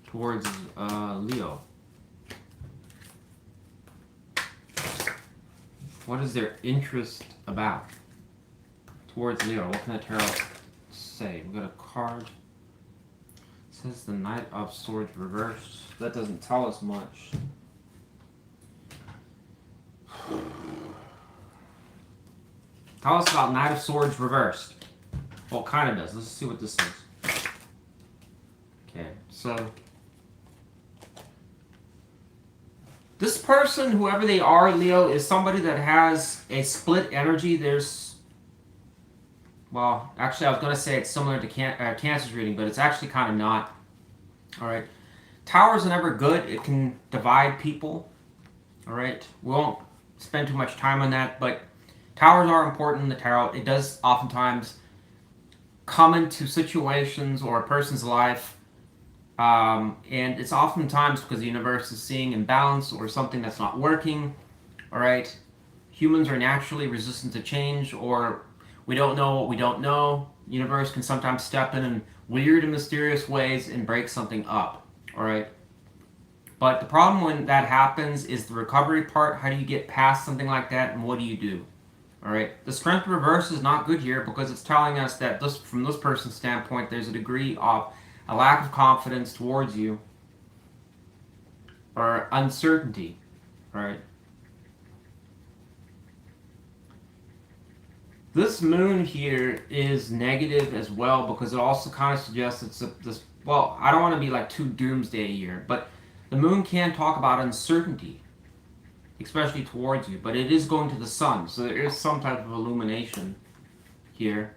towards Leo? What is their interest about towards Leo? What can the tarot say? We got a card. It says the Knight of Swords reversed. That doesn't tell us much. Tell us about Knight of Swords reversed. Well, it kind of does. Let's see what this is. Okay, so this person, whoever they are, Leo, is somebody that has a split energy. There's, well, actually, I was going to say it's similar to Cancer's reading, but it's actually kind of not. All right, towers are never good. It can divide people. All right, we won't spend too much time on that, but towers are important in the tarot. It does oftentimes come into situations or a person's life, and it's oftentimes because the universe is seeing imbalance or something that's not working. All right, humans are naturally resistant to change, or we don't know what we don't know. The universe can sometimes step in weird and mysterious ways and break something up. All right, but the problem when that happens is the recovery part. How do you get past something like that, and what do you do? Alright, the strength reverse is not good here because it's telling us that from this person's standpoint, there's a degree of a lack of confidence towards you or uncertainty. Alright. This moon here is negative as well because it also kind of suggests it's this, well, I don't want to be like too doomsday here, but the moon can talk about uncertainty, especially towards you, but it is going to the sun, so there is some type of illumination here.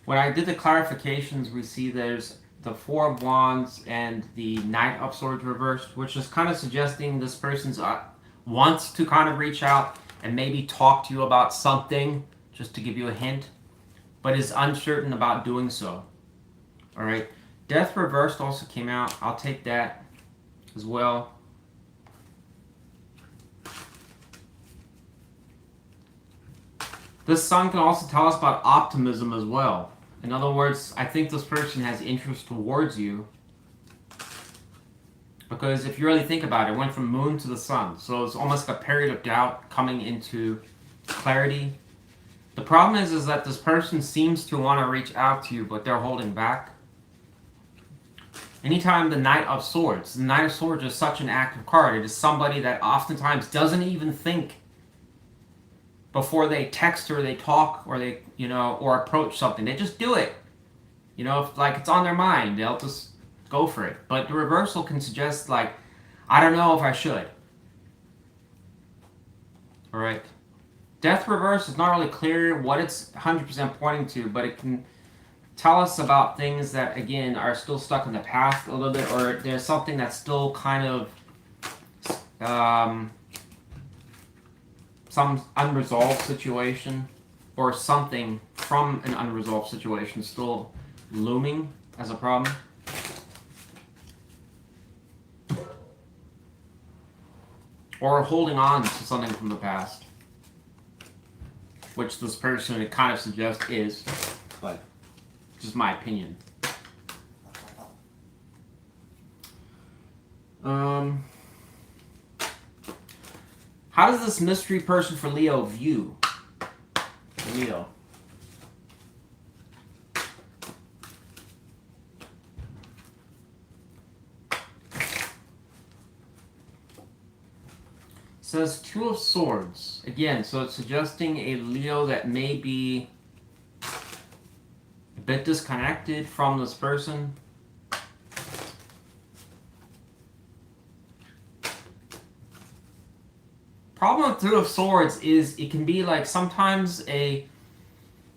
When I did the clarifications, we see there's the Four of Wands and the Knight of Swords reversed, which is kind of suggesting this person's wants to kind of reach out and maybe talk to you about something, just to give you a hint, but is uncertain about doing so. All right. Death reversed also came out. I'll take that as well. This Sun can also tell us about optimism as well. In other words, I think this person has interest towards you. Because if you really think about it, it went from Moon to the Sun. So it's almost like a period of doubt coming into clarity. The problem is that this person seems to want to reach out to you, but they're holding back. Anytime the Knight of Swords is such an active card. It is somebody that oftentimes doesn't even think before they text or they talk or they, or approach something. They just do it. If like it's on their mind, they'll just go for it. But the reversal can suggest like, I don't know if I should. All right. Death reverse is not really clear what it's 100% pointing to, but it can tell us about things that, again, are still stuck in the past a little bit, or there's something that's still kind of some unresolved situation, or something from an unresolved situation still looming as a problem. Or holding on to something from the past, which this person, it kind of suggests is, but just my opinion. How does this mystery person for Leo view Leo? Says Two of Swords. Again, so it's suggesting a Leo that may be a bit disconnected from this person. Problem with Two of Swords is it can be like sometimes a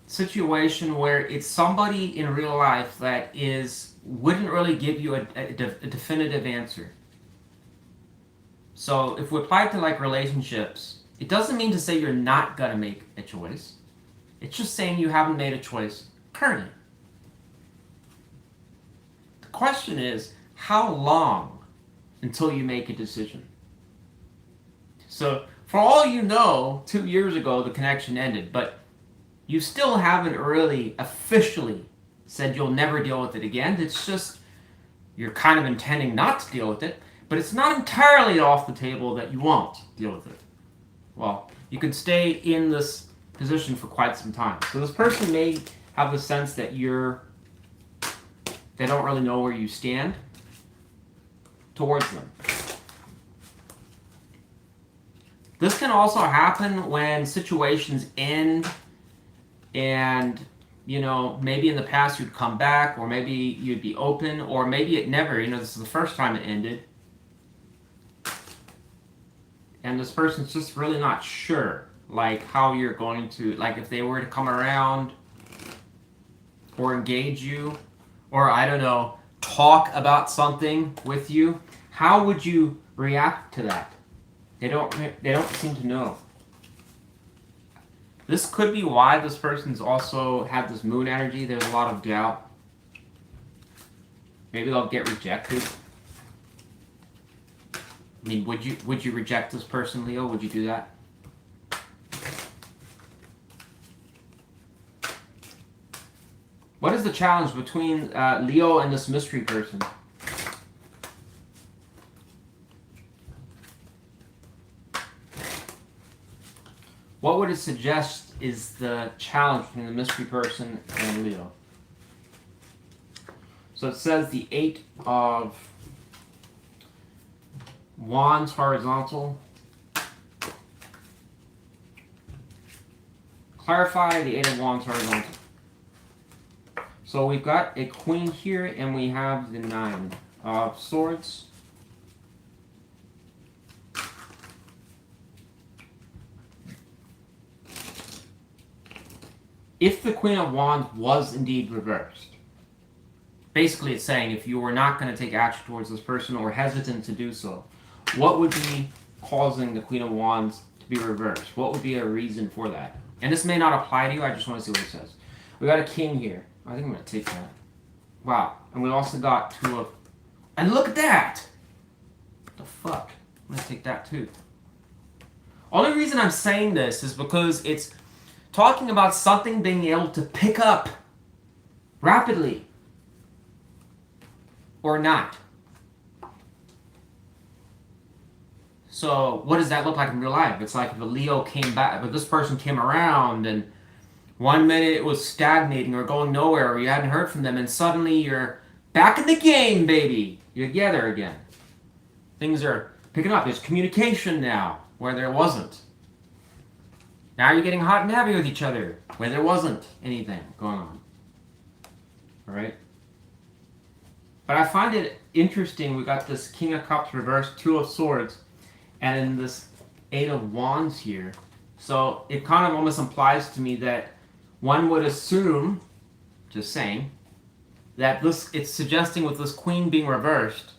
situation where it's somebody in real life that wouldn't really give you a definitive answer. So if we apply it to like relationships, it doesn't mean to say you're not gonna make a choice. It's just saying you haven't made a choice currently. The question is, how long until you make a decision? So for all you know, 2 years ago the connection ended, but you still haven't really officially said you'll never deal with it again. It's just you're kind of intending not to deal with it. But it's not entirely off the table that you won't deal with it. Well, you can stay in this position for quite some time. So this person may have the sense that they don't really know where you stand towards them. This can also happen when situations end and, maybe in the past you'd come back, or maybe you'd be open, or maybe it never, this is the first time it ended. And this person's just really not sure, like, how you're going to, like, if they were to come around or engage you, or, I don't know, talk about something with you, how would you react to that? They don't seem to know. This could be why this person's also had this moon energy. There's a lot of doubt. Maybe they'll get rejected. I mean, would you reject this person, Leo? Would you do that? What is the challenge between Leo and this mystery person? What would it suggest is the challenge between the mystery person and Leo? So it says the Eight of Wands horizontal. Clarify the Eight of Wands horizontal. So we've got a Queen here, and we have the Nine of Swords. If the Queen of Wands was indeed reversed, basically it's saying if you were not going to take action towards this person or hesitant to do so, what would be causing the Queen of Wands to be reversed? What would be a reason for that? And this may not apply to you. I just want to see what it says. We got a king here. I think I'm going to take that. Wow. And we also got two of... And look at that! What the fuck? I'm going to take that too. Only reason I'm saying this is because it's talking about something being able to pick up rapidly or not. So what does that look like in real life? It's like if a Leo came back, but this person came around and one minute it was stagnating or going nowhere or you hadn't heard from them and suddenly you're back in the game, baby. You're together again. Things are picking up. There's communication now where there wasn't. Now you're getting hot and heavy with each other where there wasn't anything going on. All right? But I find it interesting. We got this King of Cups reversed, Two of Swords, and then this Eight of Wands here. So it kind of almost implies to me that one would assume, just saying, that this, it's suggesting with this Queen being reversed,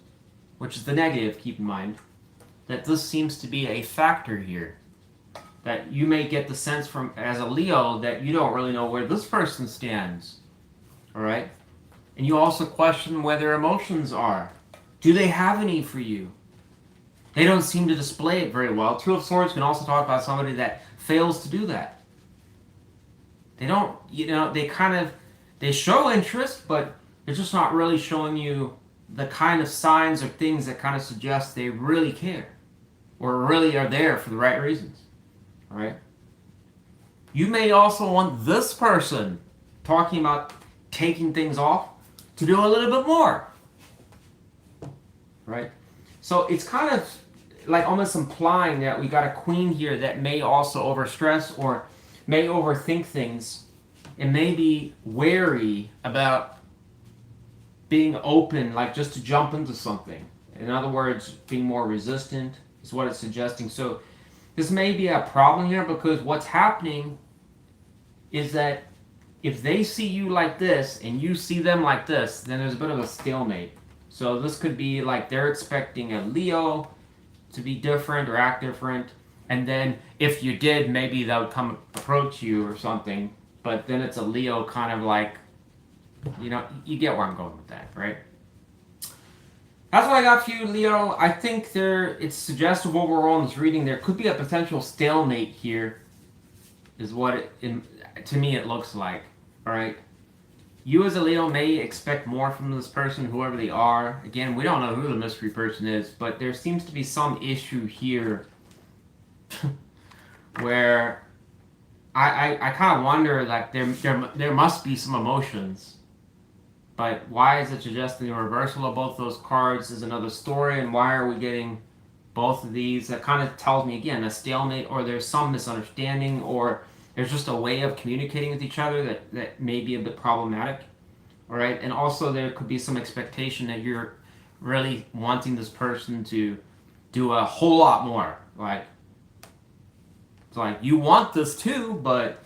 which is the negative, keep in mind, that this seems to be a factor here. That you may get the sense from, as a Leo, that you don't really know where this person stands. All right? And you also question where their emotions are. Do they have any for you? They don't seem to display it very well. Two of Swords can also talk about somebody that fails to do that. They don't, you know, they kind of, they show interest, but they're just not really showing you the kind of signs or things that kind of suggest they really care. Or really are there for the right reasons. All right? You may also want this person talking about taking things off to do a little bit more. Right? So it's kind of like almost implying that we got a queen here that may also overstress or may overthink things and may be wary about being open, like just to jump into something. In other words, being more resistant is what it's suggesting. So this may be a problem here because what's happening is that if they see you like this and you see them like this, then there's a bit of a stalemate. So this could be like they're expecting a Leo to be different or act different. And then if you did, maybe they would come approach you or something. But then it's a Leo kind of like, you know, you get where I'm going with that, right? That's what I got for you, Leo. I think it's suggestive overall in this reading. There could be a potential stalemate here, is what to me it looks like. All right. You as a Leo may expect more from this person, whoever they are. Again, we don't know who the mystery person is, but there seems to be some issue here where I kind of wonder, like, there must be some emotions. But why is it suggesting the reversal of both those cards is another story, and why are we getting both of these? That kind of tells me, again, a stalemate, or there's some misunderstanding, or there's just a way of communicating with each other that may be a bit problematic. All right? And also there could be some expectation that you're really wanting this person to do a whole lot more. Like, it's like, you want this too, but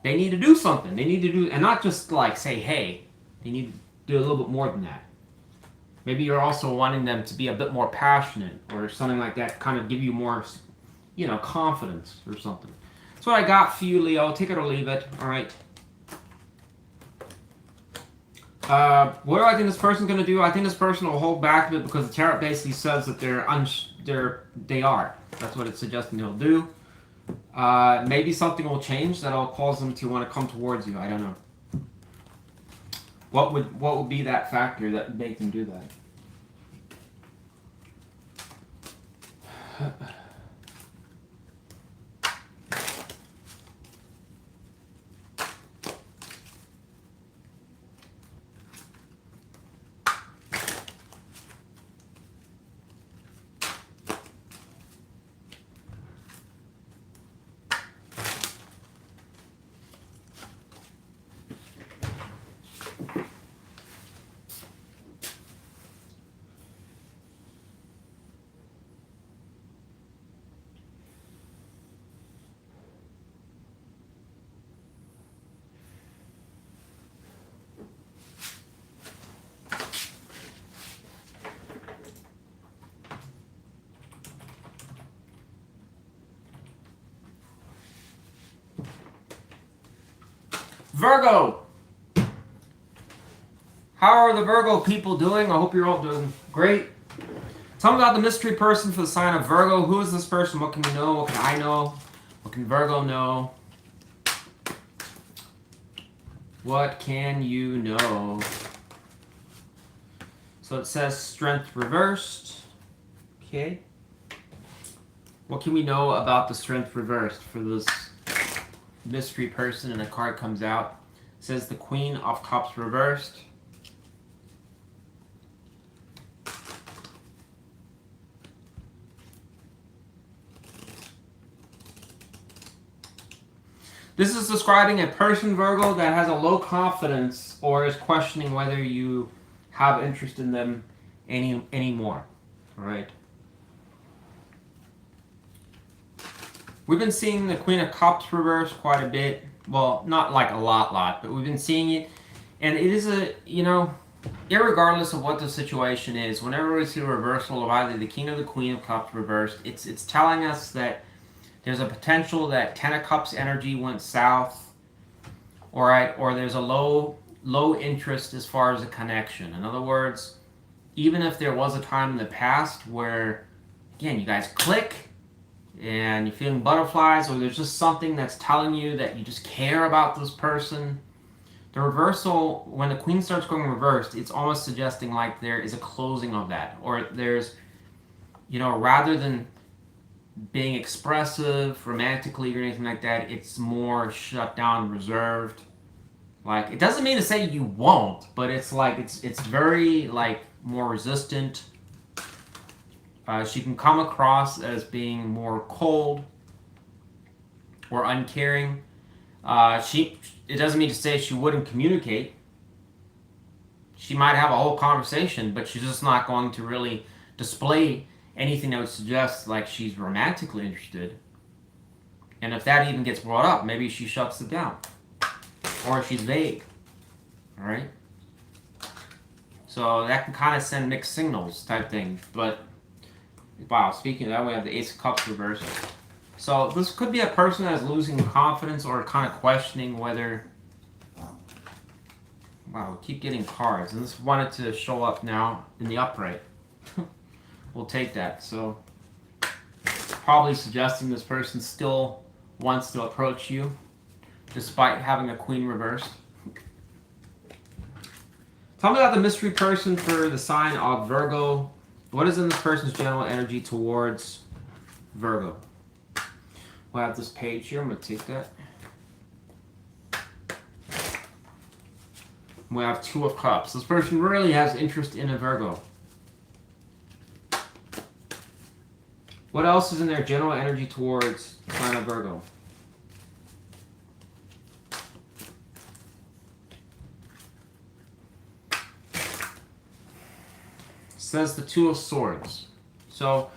they need to do something. They need to do, and not just like say, hey, they need to do a little bit more than that. Maybe you're also wanting them to be a bit more passionate or something like that, kind of give you more, you know, confidence or something. That's what I got for you, Leo. Take it or leave it. All right. What do I think this person's going to do? I think this person will hold back a bit because the tarot basically says that they are. That's what it's suggesting they'll do. Maybe something will change that'll cause them to want to come towards you. I don't know. What would be that factor that would make them do that? Virgo! How are the Virgo people doing? I hope you're all doing great. Tell me about the mystery person for the sign of Virgo. Who is this person? What can we know? What can I know? What can Virgo know? What can you know? So it says strength reversed. Okay. What can we know about the strength reversed for this mystery person? And a card comes out. It says the Queen of Cups reversed. This is describing a person, Virgo, that has a low confidence or is questioning whether you have interest in them anymore. All right. We've been seeing the Queen of Cups reverse quite a bit. Well, not like a lot, but we've been seeing it. And it is a, irregardless of what the situation is, whenever we see a reversal of either the King or the Queen of Cups reversed, it's telling us that there's a potential that Ten of Cups energy went south, all right, or there's a low interest as far as a connection. In other words, even if there was a time in the past where, again, you guys click and you're feeling butterflies, or there's just something that's telling you that you just care about this person, the reversal, when the Queen starts going reversed, it's almost suggesting like there is a closing of that, or there's, rather than being expressive romantically or anything like that, it's more shut down, reserved. Like, it doesn't mean to say you won't, but it's like it's very like more resistant. She can come across as being more cold or uncaring. It doesn't mean to say she wouldn't communicate. She might have a whole conversation, but she's just not going to really display anything that would suggest like she's romantically interested. And if that even gets brought up, maybe she shuts it down. Or she's vague. Alright? So that can kind of send mixed signals type thing. But, wow, speaking of that, we have the Ace of Cups reversed. So this could be a person that's losing confidence or kind of questioning whether... Wow, we keep getting cards. And this wanted to show up now in the upright. We'll take that. So, probably suggesting this person still wants to approach you, despite having a Queen reversed. Tell me about the mystery person for the sign of Virgo. What is in this person's general energy towards Virgo? We'll have this page here. I'm going to take that. We have Two of Cups. This person really has interest in a Virgo. What else is in their general energy towards the sign of Virgo? It says the Two of Swords. So,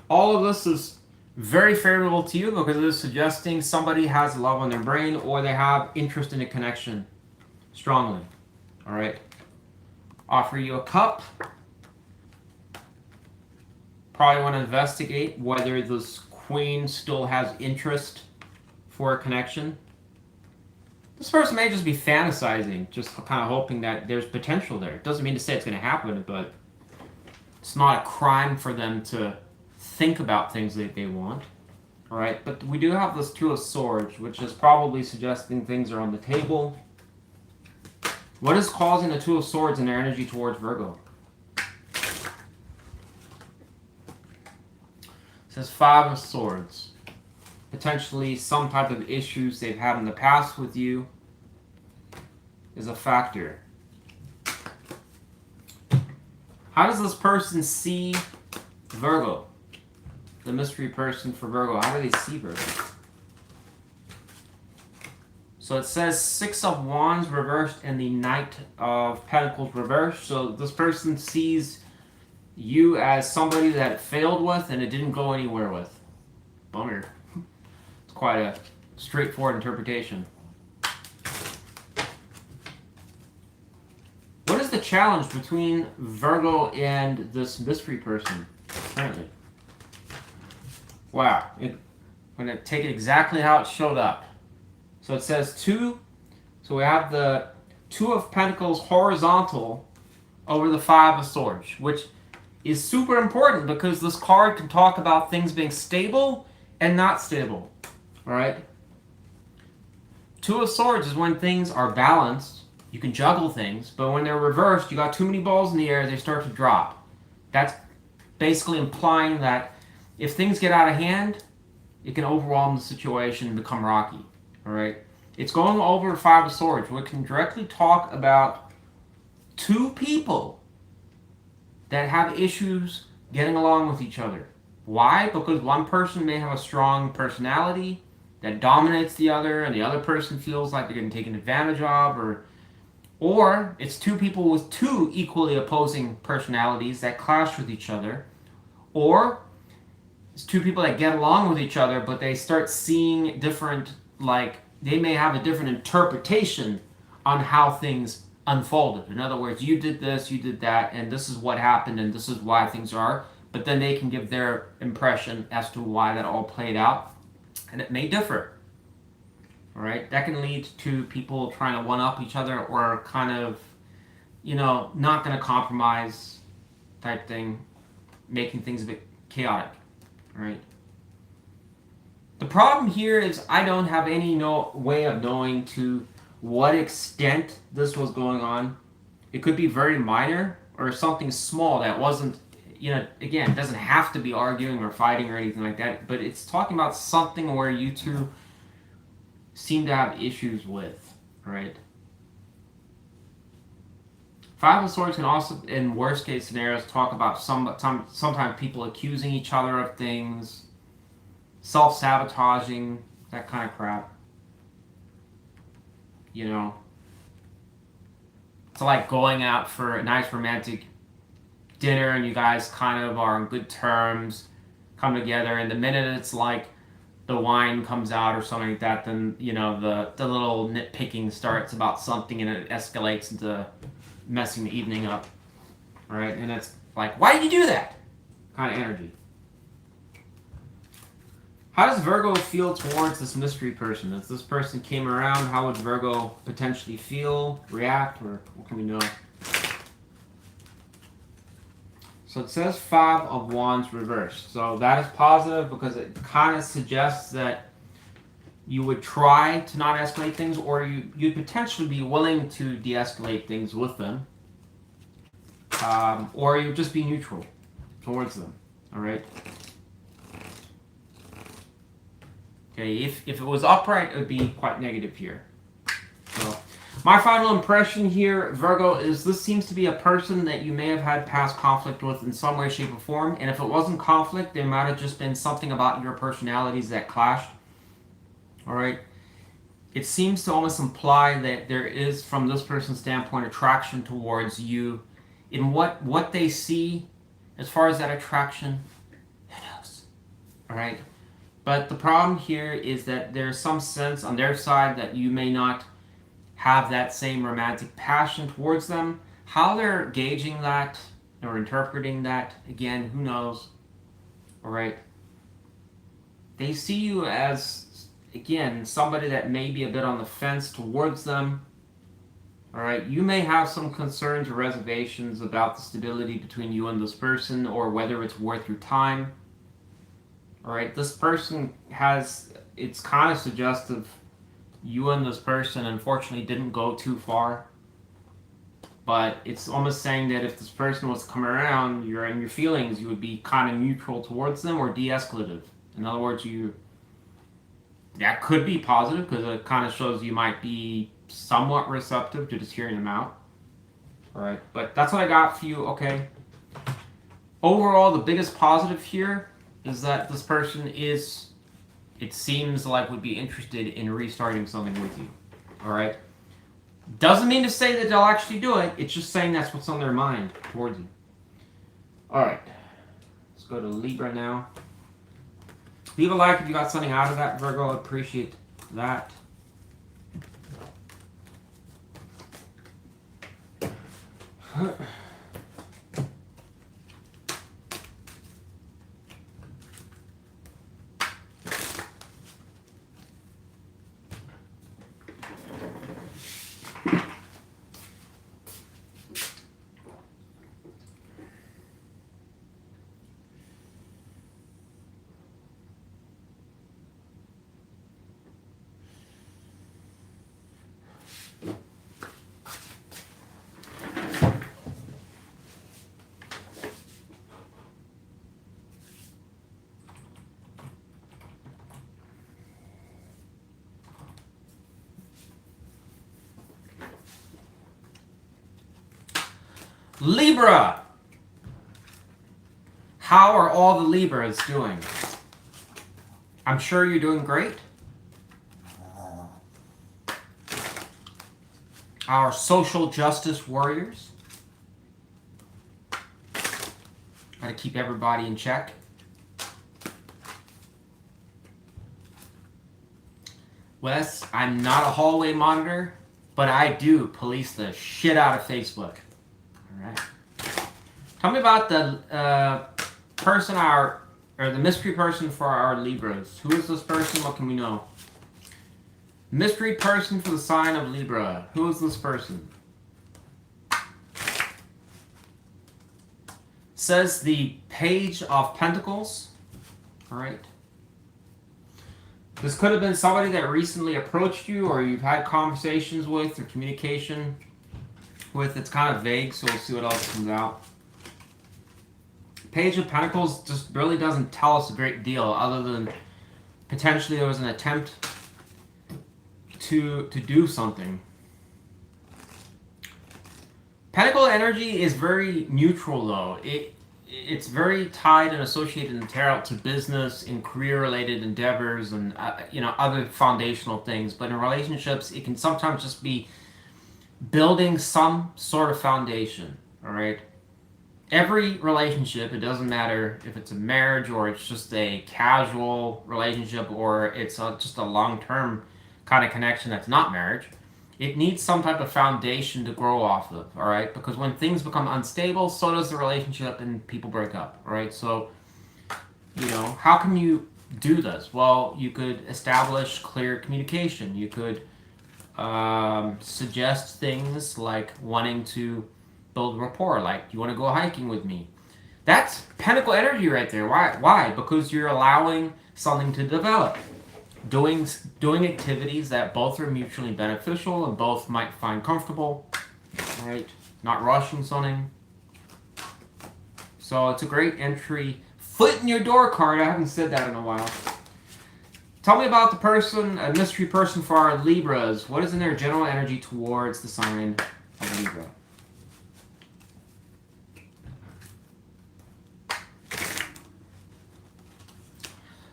all of this is very favorable to you because it is suggesting somebody has love on their brain or they have interest in a connection strongly. All right. Offer you a cup. Probably want to investigate whether this Queen still has interest for a connection. This person may just be fantasizing, just kind of hoping that there's potential there. It doesn't mean to say it's going to happen, but it's not a crime for them to think about things that they want. All right, but we do have this Two of Swords, which is probably suggesting things are on the table. What is causing the Two of Swords in their energy towards Virgo? It says Five of Swords. Potentially some type of issues they've had in the past with you is a factor. How does this person see Virgo? The mystery person for Virgo. How do they see Virgo? So it says Six of Wands reversed and the Knight of Pentacles reversed. So this person sees you as somebody that it failed with and it didn't go anywhere with. Bummer. It's quite a straightforward interpretation. What is the challenge between Virgo and this mystery person currently? Wow. I'm going to take it exactly how it showed up. So it says 2. So we have the 2 of Pentacles horizontal over the 5 of Swords, which is super important because this card can talk about things being stable and not stable. All right? 2 of Swords is when things are balanced. You can juggle things, but when they're reversed, you got too many balls in the air, they start to drop. That's basically implying that if things get out of hand, it can overwhelm the situation and become rocky. All right? It's going over 5 of Swords, which can directly talk about 2 people that have issues getting along with each other. Why? Because one person may have a strong personality that dominates the other, and the other person feels like they're getting taken advantage of, or it's 2 people with 2 equally opposing personalities that clash with each other, or it's 2 people that get along with each other, but they start seeing different, like, they may have a different interpretation on how things unfolded. In other words, you did this, you did that, and this is what happened, and this is why things are, but then they can give their impression as to why that all played out, and it may differ. All right, that can lead to people trying to one-up each other, or kind of, not going to compromise type thing, making things a bit chaotic. All right. The problem here is I don't have any way of knowing to what extent this was going on. It could be very minor or something small that wasn't, again, it doesn't have to be arguing or fighting or anything like that, but it's talking about something where you two seem to have issues with, right? 5 of Swords can also, in worst case scenarios, talk about sometimes people accusing each other of things, self-sabotaging, that kind of crap. It's like going out for a nice romantic dinner and you guys kind of are on good terms, come together, and the minute it's like the wine comes out or something like that, then the little nitpicking starts about something and it escalates into messing the evening up, right? And it's like, why did you do that? Kind of energy. How does Virgo feel towards this mystery person? If this person came around, how would Virgo potentially feel, react, or what can we know? So it says 5 of Wands reversed. So that is positive because it kind of suggests that you would try to not escalate things, or you'd potentially be willing to de-escalate things with them. Or you'd just be neutral towards them. All right? Okay, if it was upright, it would be quite negative here. So, my final impression here, Virgo, is this seems to be a person that you may have had past conflict with in some way, shape, or form. And if it wasn't conflict, there might have just been something about your personalities that clashed. All right? It seems to almost imply that there is, from this person's standpoint, attraction towards you. In what they see, as far as that attraction, who knows? All right? But the problem here is that there's some sense on their side that you may not have that same romantic passion towards them. How they're gauging that or interpreting that, again, who knows? All right. They see you as, again, somebody that may be a bit on the fence towards them. All right. You may have some concerns or reservations about the stability between you and this person, or whether it's worth your time. All right, this person it's kind of suggestive you and this person unfortunately didn't go too far. But it's almost saying that if this person was to come around, you're in your feelings, you would be kind of neutral towards them or de-escalative. In other words, that could be positive because it kind of shows you might be somewhat receptive to just hearing them out. All right, but that's what I got for you, okay? Overall, the biggest positive here is that this person it seems like, would be interested in restarting something with you. All right? Doesn't mean to say that they'll actually do it. It's just saying that's what's on their mind towards you. All right. Let's go to Libra now. Leave a like if you got something out of that, Virgo. I appreciate that. Libra! How are all the Libras doing? I'm sure you're doing great. Our social justice warriors. Gotta keep everybody in check. Wes, I'm not a hallway monitor, but I do police the shit out of Facebook. Alright. Tell me about the person, or the mystery person for our Libras. Who is this person? What can we know? Mystery person for the sign of Libra. Who is this person? Says the Page of Pentacles. Alright. This could have been somebody that recently approached you, or you've had conversations with, or communication with. It's kind of vague, so we'll see what else comes out. Page of Pentacles just really doesn't tell us a great deal, other than potentially there was an attempt to do something. Pentacle energy is very neutral, though. It's very tied and associated in the tarot to business and career-related endeavors and other foundational things. But in relationships, it can sometimes just be building some sort of foundation. All right. Every relationship, it doesn't matter if it's a marriage or it's just a casual relationship or it's just a long-term kind of connection that's not marriage. It needs some type of foundation to grow off of, all right? Because when things become unstable, so does the relationship and people break up, all right? So, how can you do this? Well, you could establish clear communication. You could suggest things like wanting to build rapport, like, you want to go hiking with me? That's Pentacle energy right there. Why? Because you're allowing something to develop. Doing activities that both are mutually beneficial and both might find comfortable, right? Not rushing something. So it's a great entry. Foot in your door card. I haven't said that in a while. Tell me about the person, a mystery person for our Libras. What is in their general energy towards the sign of Libra?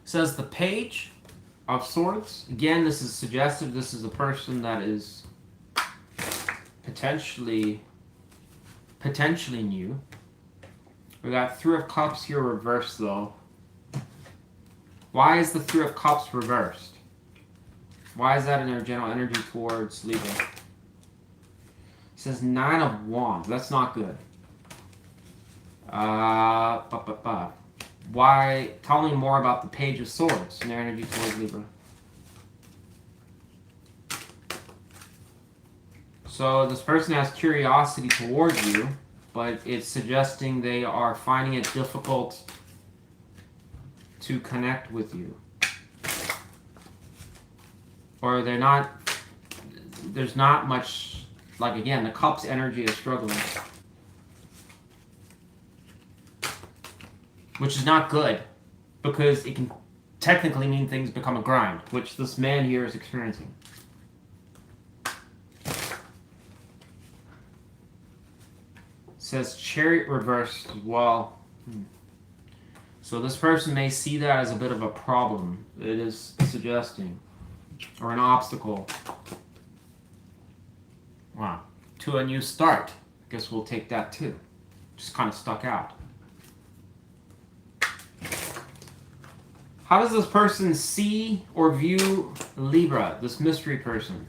Says the Page of Swords. Again, this is suggestive. This is a person that is potentially new. We got Three of Cups here reversed, though. Why is the Three of Cups reversed? Why is that in their general energy towards Libra? It says Nine of Wands. That's not good. Why? Tell me more about the Page of Swords and their energy towards Libra. So this person has curiosity towards you, but it's suggesting they are finding it difficult to connect with you. Or there's not much, like, again, the Cup's energy is struggling. Which is not good, because it can technically mean things become a grind, which this man here is experiencing. Says Chariot reversed as well. So this person may see that as a bit of a problem. It is suggesting. Or an obstacle. Wow. To a new start. I guess we'll take that too. Just kind of stuck out. How does this person see or view Libra, this mystery person?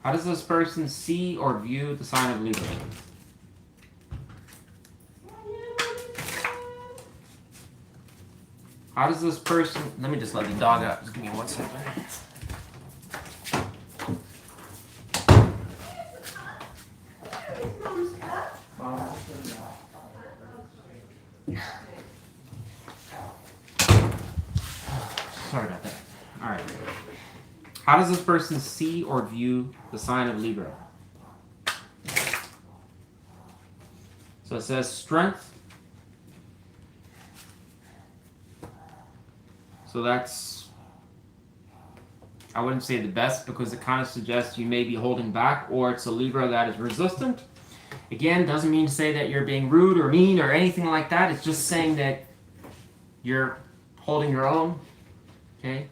How does this person see or view the sign of Libra? How does this person... Let me just let the dog out. Just give me 1 second. Sorry about that. All right. How does this person see or view the sign of Libra? So it says strength. So that's, I wouldn't say the best, because it kind of suggests you may be holding back, or it's a Libra that is resistant. Again, doesn't mean to say that you're being rude or mean or anything like that. It's just saying that you're holding your own. Okay?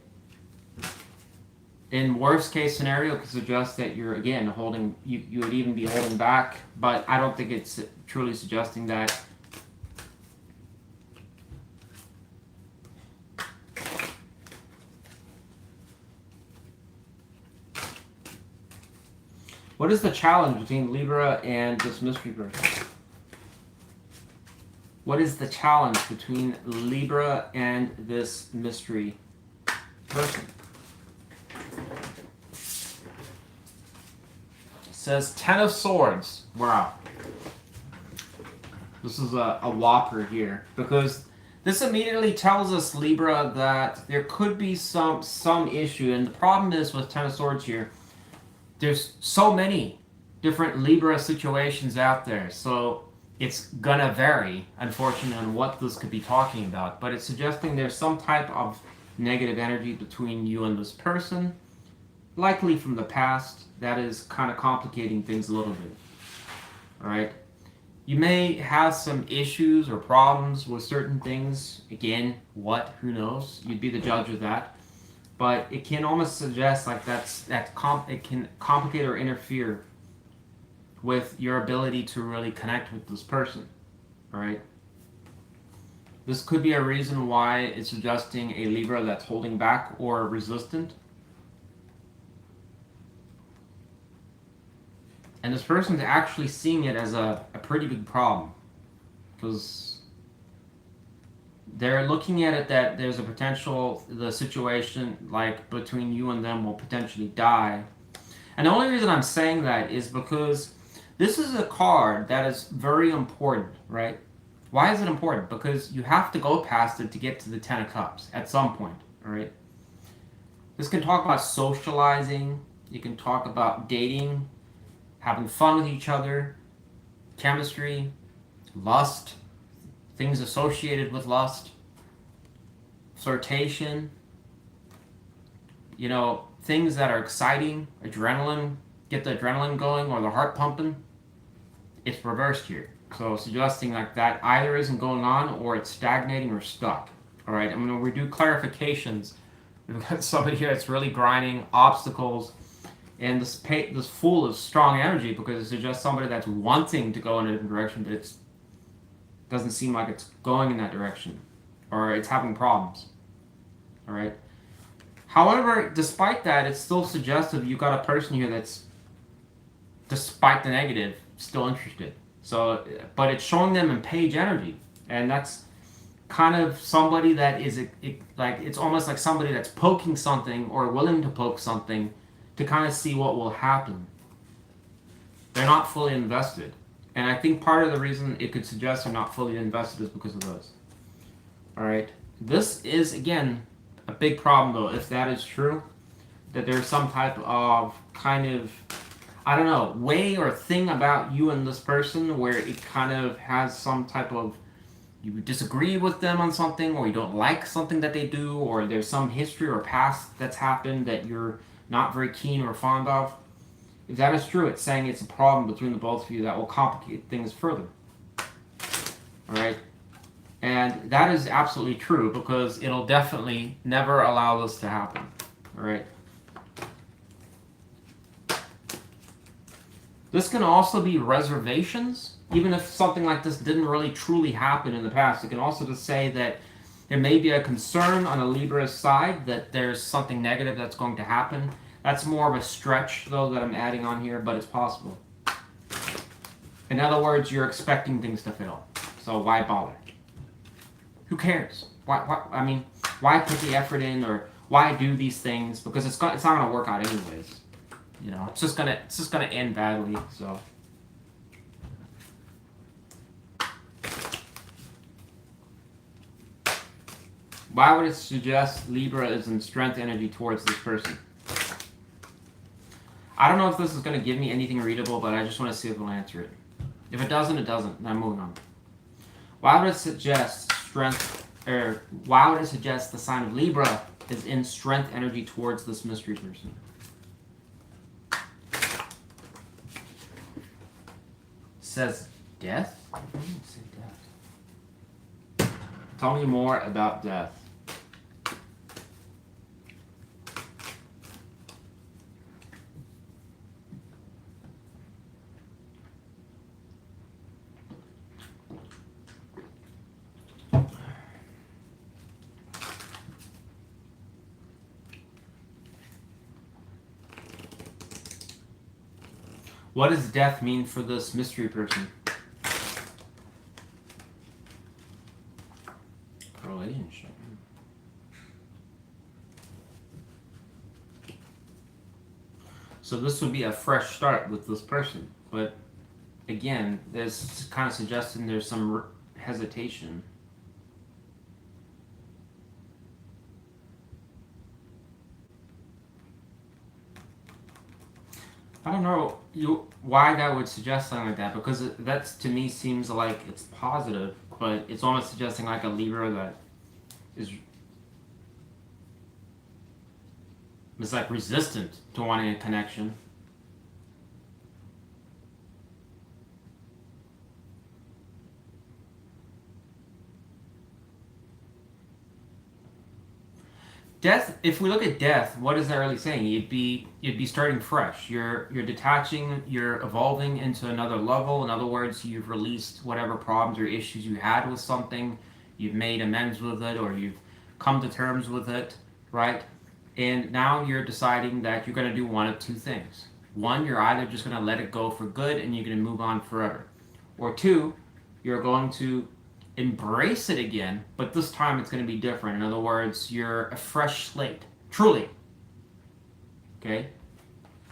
In worst case scenario, it could suggest that you're, again, holding, you would even be holding back, but I don't think it's truly suggesting that. What is the challenge between Libra and this mystery person? What is the challenge between Libra and this mystery person? It says 10 of Swords. Wow. This is a whopper here, because this immediately tells us, Libra, that there could be some issue. And the problem is with 10 of Swords here, there's so many different Libra situations out there, so it's gonna vary, unfortunately, on what this could be talking about. But it's suggesting there's some type of negative energy between you and this person, likely from the past, that is kind of complicating things a little bit. All right? You may have some issues or problems with certain things. Again, what? Who knows? You'd be the judge of that. But it can almost suggest like it can complicate or interfere with your ability to really connect with this person. All right? This could be a reason why it's suggesting a Libra that's holding back or resistant. And this person's actually seeing it as a pretty big problem, because they're looking at it that there's a potential, the situation like between you and them will potentially die. And the only reason I'm saying that is because this is a card that is very important, right? Why is it important? Because you have to go past it to get to the 10 of Cups at some point, all right? This can talk about socializing. You can talk about dating, having fun with each other, chemistry, lust, things associated with lust, flirtation, you know, things that are exciting, adrenaline, get the adrenaline going or the heart pumping. It's reversed here. So suggesting like that either isn't going on or it's stagnating or stuck. All right, I'm going to redo clarifications. We've got somebody here that's really grinding, obstacles, and this Fool is strong energy because it suggests somebody that's wanting to go in a different direction, but it doesn't seem like it's going in that direction, or it's having problems. All right. However, despite that, it's still suggestive you've got a person here that's, despite the negative, still interested. So, but it's showing them in page energy, and that's kind of somebody that is like, it's almost like somebody that's poking something or willing to poke something to kind of see what will happen. They're not fully invested. And I think part of the reason it could suggest they're not fully invested is because of those. All right. This is, again, a big problem, though, if that is true, that there's some type of kind of, I don't know, way or thing about you and this person where it kind of has some type of, you disagree with them on something, or you don't like something that they do, or there's some history or past that's happened that you're not very keen or fond of. If that is true, it's saying it's a problem between the both of you that will complicate things further. Alright? And that is absolutely true, because it'll definitely never allow this to happen. Alright? This can also be reservations. Even if something like this didn't really truly happen in the past, it can also just say that there may be a concern on a Libra's side that there's something negative that's going to happen. That's more of a stretch, though, that I'm adding on here, but it's possible. In other words, you're expecting things to fail. So why bother? Who cares? Why put the effort in, or why do these things? Because it's not going to work out anyways. You know, it's just gonna end badly. So. Why would it suggest Libra is in strength energy towards this person? I don't know if this is going to give me anything readable, but I just want to see if it'll answer it. If it doesn't, it doesn't. I'm moving on. Why would it suggest strength, or why would it suggest the sign of Libra is in strength energy towards this mystery person. Says death? I didn't say death. Tell me more about death. What does death mean for this mystery person? Relationship. So this would be a fresh start with this person, but again, there's kind of suggesting there's some hesitation. I don't know why that would suggest something like that, because that to me seems like it's positive, but it's almost suggesting like a Libra that is like resistant to wanting a connection. Death, if we look at death, what is that really saying? You'd be starting fresh. You're detaching, you're evolving into another level. In other words, you've released whatever problems or issues you had with something. You've made amends with it, or you've come to terms with it, right? And now you're deciding that you're going to do one of two things. One, you're either just going to let it go for good and you're going to move on forever. Or two, you're going to embrace it again, but this time it's going to be different. In other words, you're a fresh slate. Truly. Okay?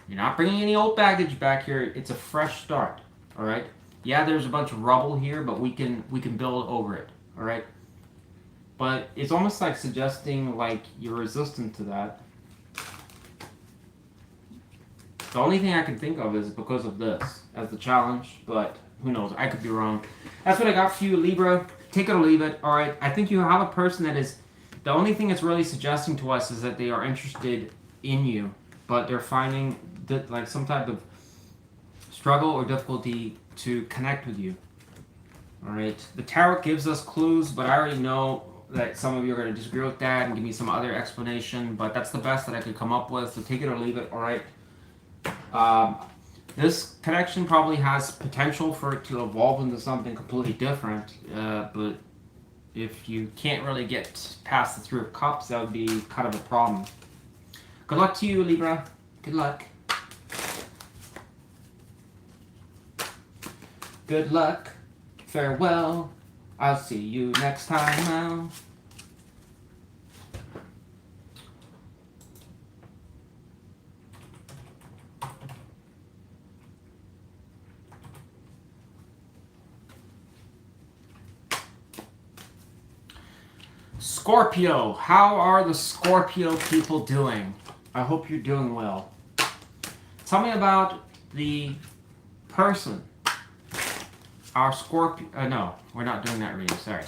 You're not bringing any old baggage back here. It's a fresh start. All right? Yeah, there's a bunch of rubble here, but we can build over it. All right? But it's almost like suggesting like you're resistant to that. The only thing I can think of is because of this as the challenge, but who knows? I could be wrong. That's what I got for you, Libra. Take it or leave it. All right. I think you have a person that is... The only thing it's really suggesting to us is that they are interested in you, but they're finding that like some type of struggle or difficulty to connect with you. All right. The tarot gives us clues, but I already know that some of you are going to disagree with that and give me some other explanation, but that's the best that I could come up with. So take it or leave it. All right. This connection probably has potential for it to evolve into something completely different, but if you can't really get past the Three of Cups, that would be kind of a problem. Good luck to you, Libra. Good luck. Good luck. Farewell. I'll see you next time now. Scorpio, how are the Scorpio people doing? I hope you're doing well. Tell me about the person. Our Scorpio, no, we're not doing that reading, sorry.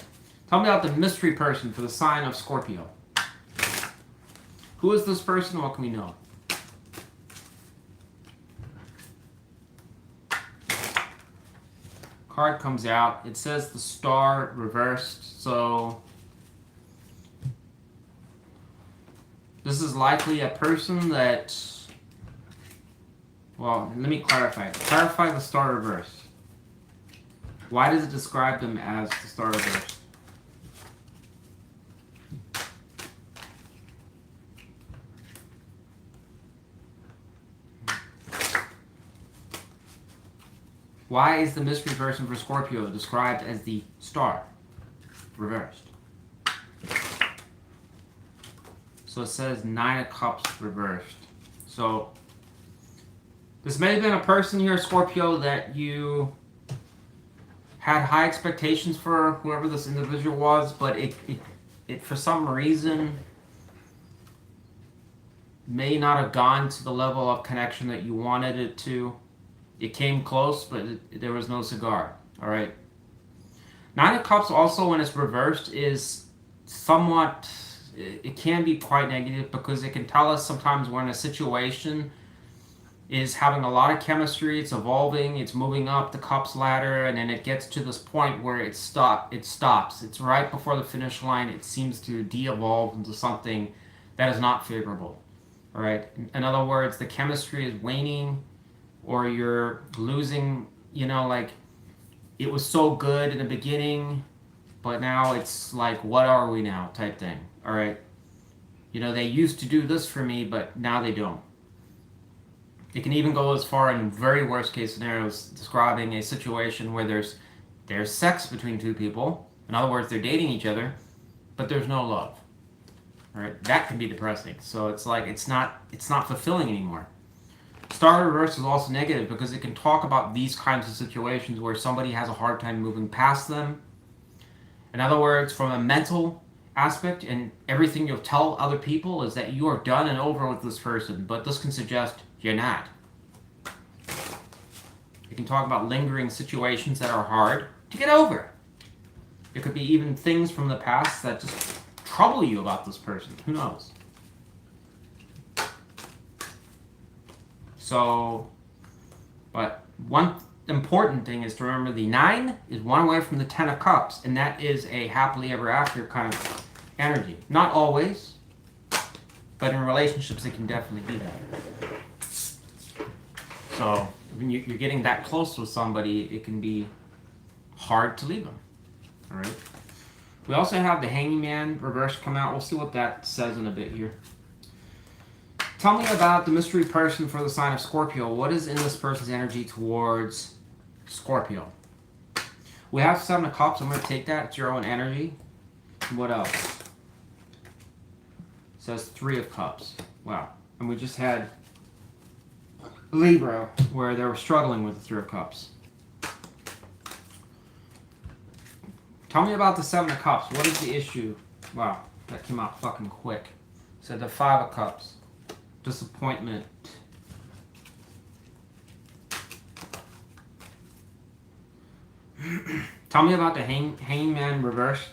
Tell me about the mystery person for the sign of Scorpio. Who is this person? What can we know? Card comes out. It says the Star reversed, so this is likely a person that, well, let me clarify. Clarify the Star reversed. Why does it describe them as the Star reversed? Why is the mystery person for Scorpio described as the Star reversed? So it says Nine of Cups reversed. So this may have been a person here, Scorpio, that you had high expectations for, whoever this individual was, but it for some reason may not have gone to the level of connection that you wanted it to. It came close, but there was no cigar. All right. Nine of Cups also, when it's reversed, is somewhat it can be quite negative because it can tell us sometimes when a situation is having a lot of chemistry, it's evolving, it's moving up the cups ladder, and then it gets to this point where it stops. It's right before the finish line. It seems to de-evolve into something that is not favorable. All right. In other words, the chemistry is waning, or you're losing. Like it was so good in the beginning, but now it's like, what are we now? Type thing. All right. They used to do this for me, but now they don't. It can even go as far in very worst case scenarios, describing a situation where there's sex between two people. In other words, they're dating each other, but there's no love. All right, that can be depressing. So it's like it's not fulfilling anymore. Star reverse is also negative because it can talk about these kinds of situations where somebody has a hard time moving past them. In other words, from a mental aspect, and everything you'll tell other people is that you are done and over with this person, but this can suggest you're not. You can talk about lingering situations that are hard to get over. It could be even things from the past that just trouble you about this person. Who knows? So, but one important thing is to remember the 9 is one away from the 10 of Cups, and that is a happily ever after kind of energy. Not always, but in relationships it can definitely be that. So when you're getting that close with somebody, it can be hard to leave them. All right. We also have the Hanging Man reverse come out. We'll see what that says in a bit here. Tell me about the mystery person for the sign of Scorpio. What is in this person's energy towards Scorpio? We have 7 of Cups. I'm going to take that. It's your own energy. What else? It says 3 of Cups. Wow. And we just had Libra, where they were struggling with the 3 of Cups. Tell me about the 7 of Cups. What is the issue? Wow, that came out fucking quick. So the 5 of Cups. Disappointment. Tell me about the Hangman reversed.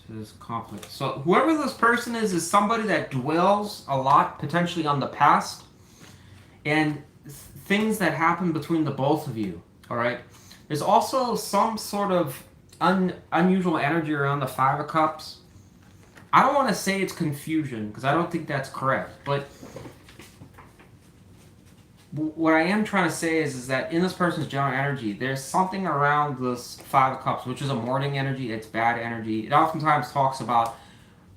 This is conflict. So whoever this person is somebody that dwells a lot potentially on the past and things that happen between the both of you. All right. There's also some sort of unusual energy around the 5 of Cups. I don't want to say it's confusion because I don't think that's correct. But what I am trying to say is that in this person's general energy, there's something around this 5 of Cups, which is a morning energy. It's bad energy. It oftentimes talks about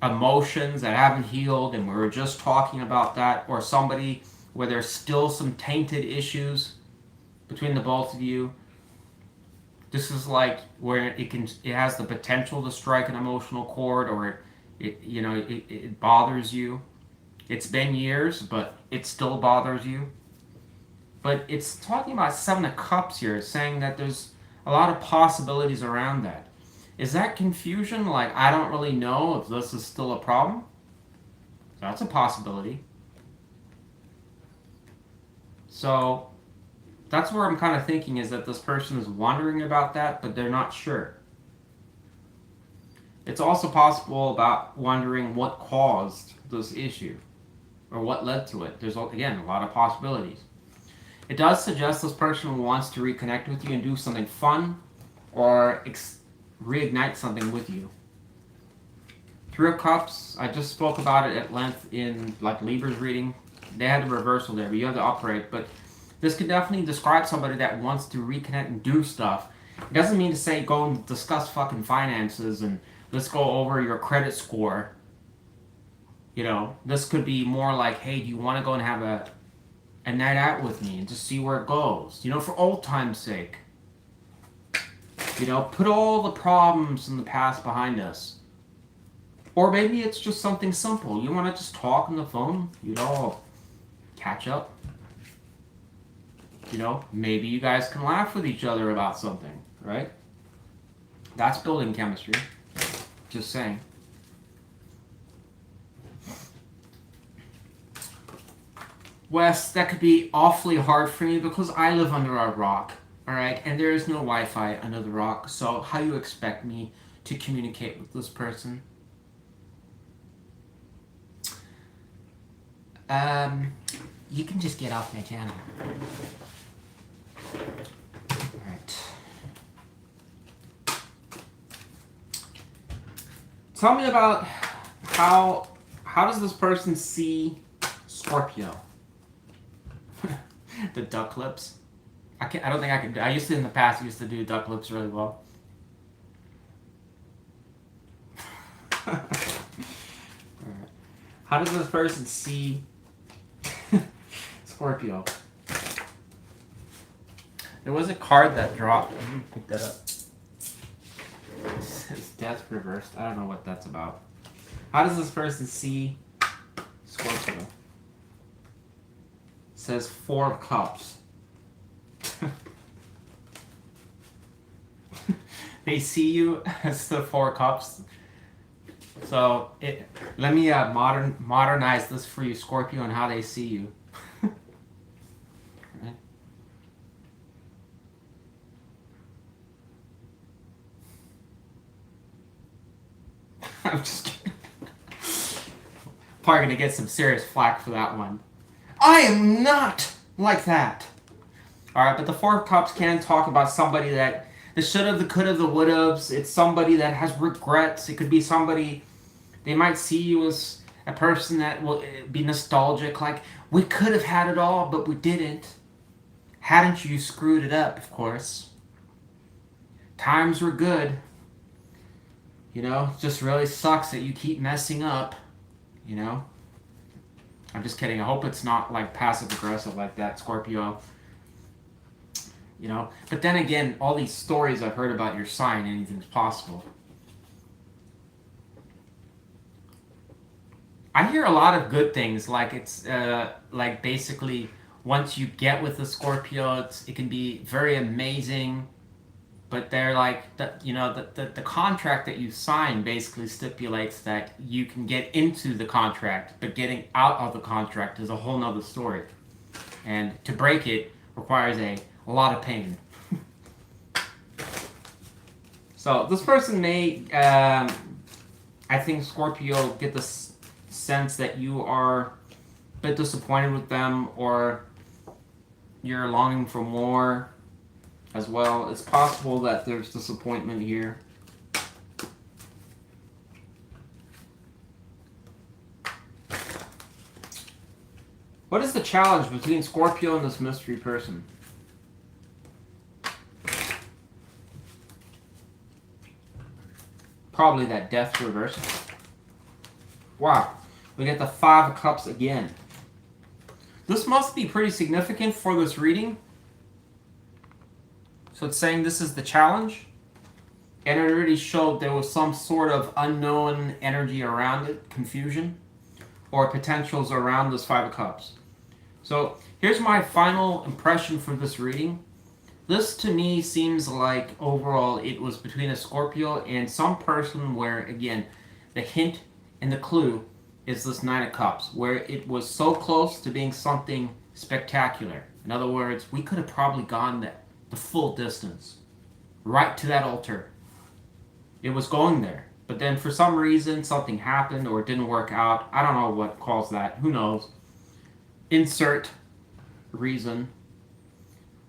emotions that haven't healed, and we were just talking about that. Or somebody where there's still some tainted issues between the both of you. This is like where it has the potential to strike an emotional chord, or it bothers you. It's been years, but it still bothers you. But it's talking about 7 of Cups here, saying that there's a lot of possibilities around that. Is that confusion? Like, I don't really know if this is still a problem? That's a possibility. So that's where I'm kind of thinking is that this person is wondering about that, but they're not sure. It's also possible about wondering what caused this issue or what led to it. There's, again, a lot of possibilities. It does suggest this person wants to reconnect with you and do something fun or reignite something with you. 3 of Cups, I just spoke about it at length in like Libra's reading. They had the reversal there, but you have the upright. But this could definitely describe somebody that wants to reconnect and do stuff. It doesn't mean to say go and discuss fucking finances and let's go over your credit score. This could be more like, hey, do you want to go and have a night out with me and just see where it goes? For old time's sake. Put all the problems in the past behind us. Or maybe it's just something simple. You want to just talk on the phone? Catch up. Maybe you guys can laugh with each other about something, right? That's building chemistry. Just saying. Wes, that could be awfully hard for me because I live under a rock, all right? And there is no Wi-Fi under the rock, so how do you expect me to communicate with this person. You can just get off my channel. Alright. Tell me about how does this person see Scorpio? The duck lips. I don't think I can do. I used to in the past. I used to do duck lips really well. How does this person see Scorpio? There was a card that dropped. Let me pick that up. It says death reversed. I don't know what that's about. How does this person see Scorpio? It says 4 of Cups. They see you as the 4 Cups. So let me modernize this for you, Scorpio, and how they see you. I'm just kidding. Probably gonna get some serious flack for that one. I am not like that. Alright, but the 4 of Cups can talk about somebody that the should've, the could've, the would've's. It's somebody that has regrets. It could be somebody, they might see you as a person that will be nostalgic, like, we could have had it all, but we didn't. Hadn't you screwed it up, of course. Times were good. You know, it just really sucks that you keep messing up, you know? I'm just kidding. I hope it's not, like, passive-aggressive like that, Scorpio. You know? But then again, all these stories I've heard about your sign, anything's possible. I hear a lot of good things, like it's, like, basically, once you get with the Scorpio, it can be very amazing. But they're like, you know, the contract that you sign basically stipulates that you can get into the contract, but getting out of the contract is a whole nother story. And to break it requires a lot of pain. So this person may, I think Scorpio, get the sense that you are a bit disappointed with them, or you're longing for more. As well, it's possible that there's disappointment here. What is the challenge between Scorpio and this mystery person? Probably that death reversal. Wow, we get the 5 of Cups again. This must be pretty significant for this reading. So it's saying this is the challenge, and it already showed there was some sort of unknown energy around it, confusion, or potentials around this 5 of Cups. So here's my final impression for this reading. This to me seems like overall it was between a Scorpio and some person where, again, the hint and the clue is this 9 of Cups, where it was so close to being something spectacular. In other words, we could have probably gone the full distance, right to that altar. It was going there, but then for some reason something happened or it didn't work out. I don't know what caused that. Who knows? Insert reason.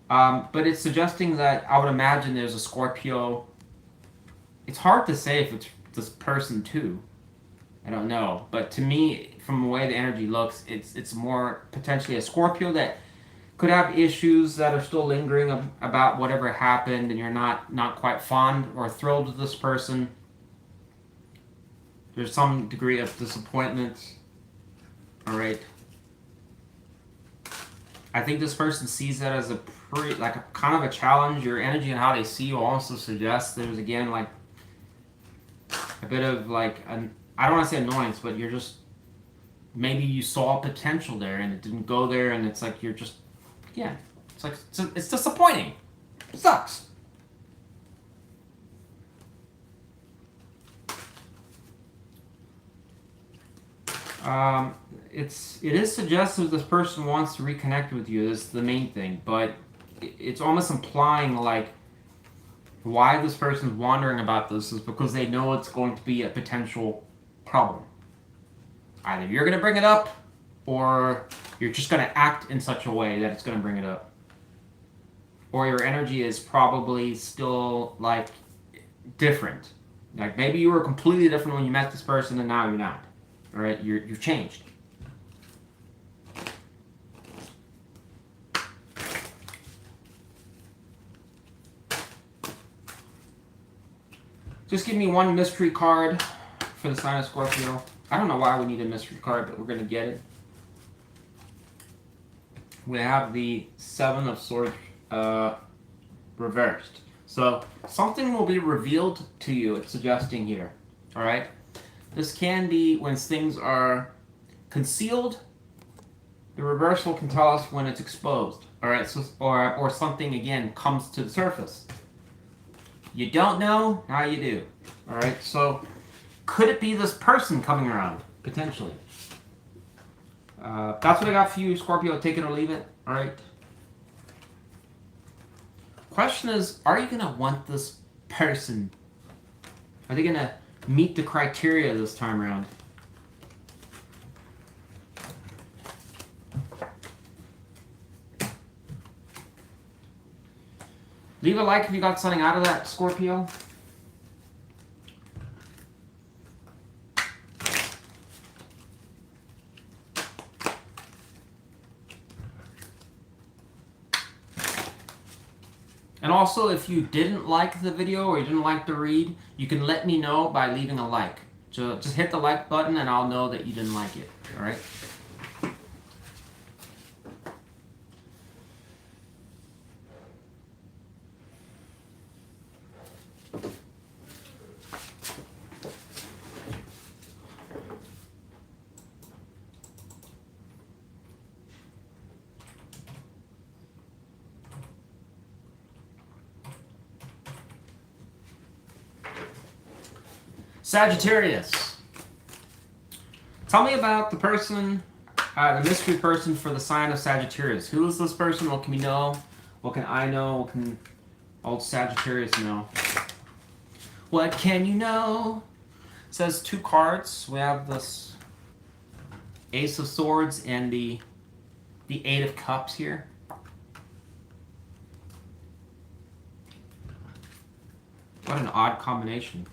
But it's suggesting that I would imagine there's a Scorpio. It's hard to say if it's this person too. I don't know, but to me, from the way the energy looks, it's more potentially a Scorpio that could have issues that are still lingering about whatever happened, and you're not quite fond or thrilled with this person. There's some degree of disappointment. All right. I think this person sees that as a kind of a challenge. Your energy and how they see you also suggests there's, again, like a bit of like I don't want to say annoyance, but you're just, maybe you saw potential there and it didn't go there, and it's like you're just, yeah, it's like it's disappointing. It sucks. It is suggestive this person wants to reconnect with you. That's the main thing, but it's almost implying like why this person's wondering about this is because they know it's going to be a potential problem. Either you're going to bring it up, or you're just going to act in such a way that it's going to bring it up. Or your energy is probably still, like, different. Like, maybe you were completely different when you met this person and now you're not. Alright? You've changed. Just give me one mystery card for the sign of Scorpio. I don't know why we need a mystery card, but we're going to get it. We have the Seven of Swords reversed. So something will be revealed to you, it's suggesting here. Alright? This can be when things are concealed. The reversal can tell us when it's exposed. Alright? So, or something, again, comes to the surface. You don't know, now you do. Alright? So could it be this person coming around? Potentially. That's what I got for you, Scorpio. Take it or leave it. Alright? Question is, are you going to want this person? Are they going to meet the criteria this time around? Leave a like if you got something out of that, Scorpio. And also, if you didn't like the video or you didn't like the read, you can let me know by leaving a like. So just hit the like button and I'll know that you didn't like it. Alright? Sagittarius. Tell me about the person, the mystery person for the sign of Sagittarius. Who is this person? What can we know? What can I know? What can old Sagittarius know? What can you know? It says 2 cards. We have this Ace of Swords and the 8 of Cups here. What an odd combination.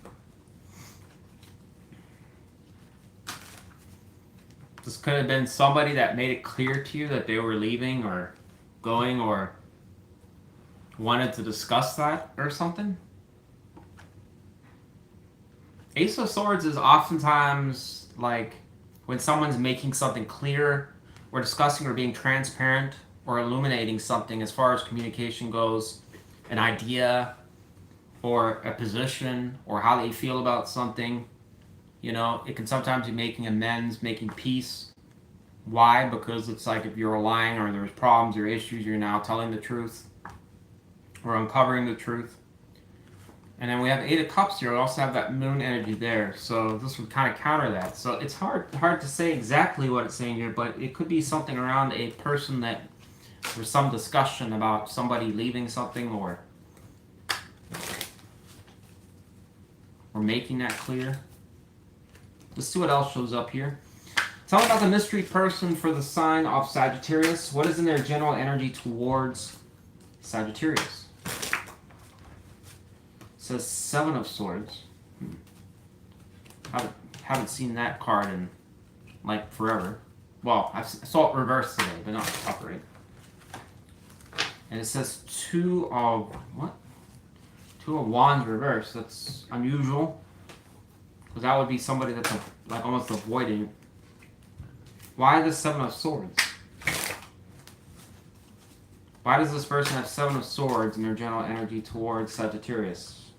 This could have been somebody that made it clear to you that they were leaving or going or wanted to discuss that or something. Ace of Swords is oftentimes like when someone's making something clear or discussing or being transparent or illuminating something as far as communication goes, an idea or a position or how they feel about something. You know, it can sometimes be making amends, making peace. Why? Because it's like if you're lying or there's problems or issues, you're now telling the truth or uncovering the truth. And then we have 8 of Cups here. We also have that moon energy there. So this would kind of counter that. So it's hard to say exactly what it's saying here, but it could be something around a person that there's some discussion about somebody leaving something or making that clear. Let's see what else shows up here. Tell me about the mystery person for the sign of Sagittarius. What is in their general energy towards Sagittarius? It says 7 of Swords. Haven't seen that card in like forever. Well, I saw it reversed today, but not upright. And it says 2 of what? 2 of Wands reversed. That's unusual. Because that would be somebody that's like almost avoiding. Why the 7 of Swords? Why does this person have 7 of Swords in their general energy towards Sagittarius?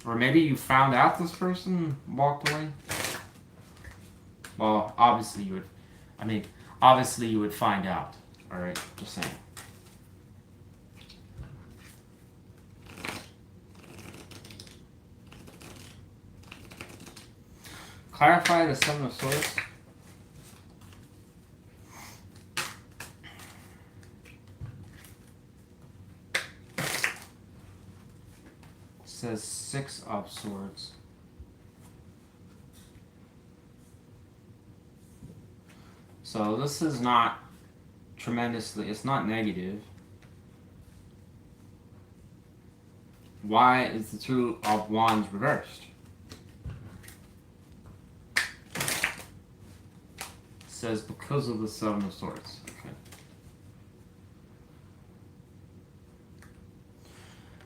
Or maybe you found out this person walked away? Well, obviously you would. I mean, obviously you would find out. Alright, just saying. Clarify the 7 of Swords. says Six of Swords. So this is not tremendously, it's not negative. Why is the Two of Wands reversed? It says because of the Seven of Swords. Okay.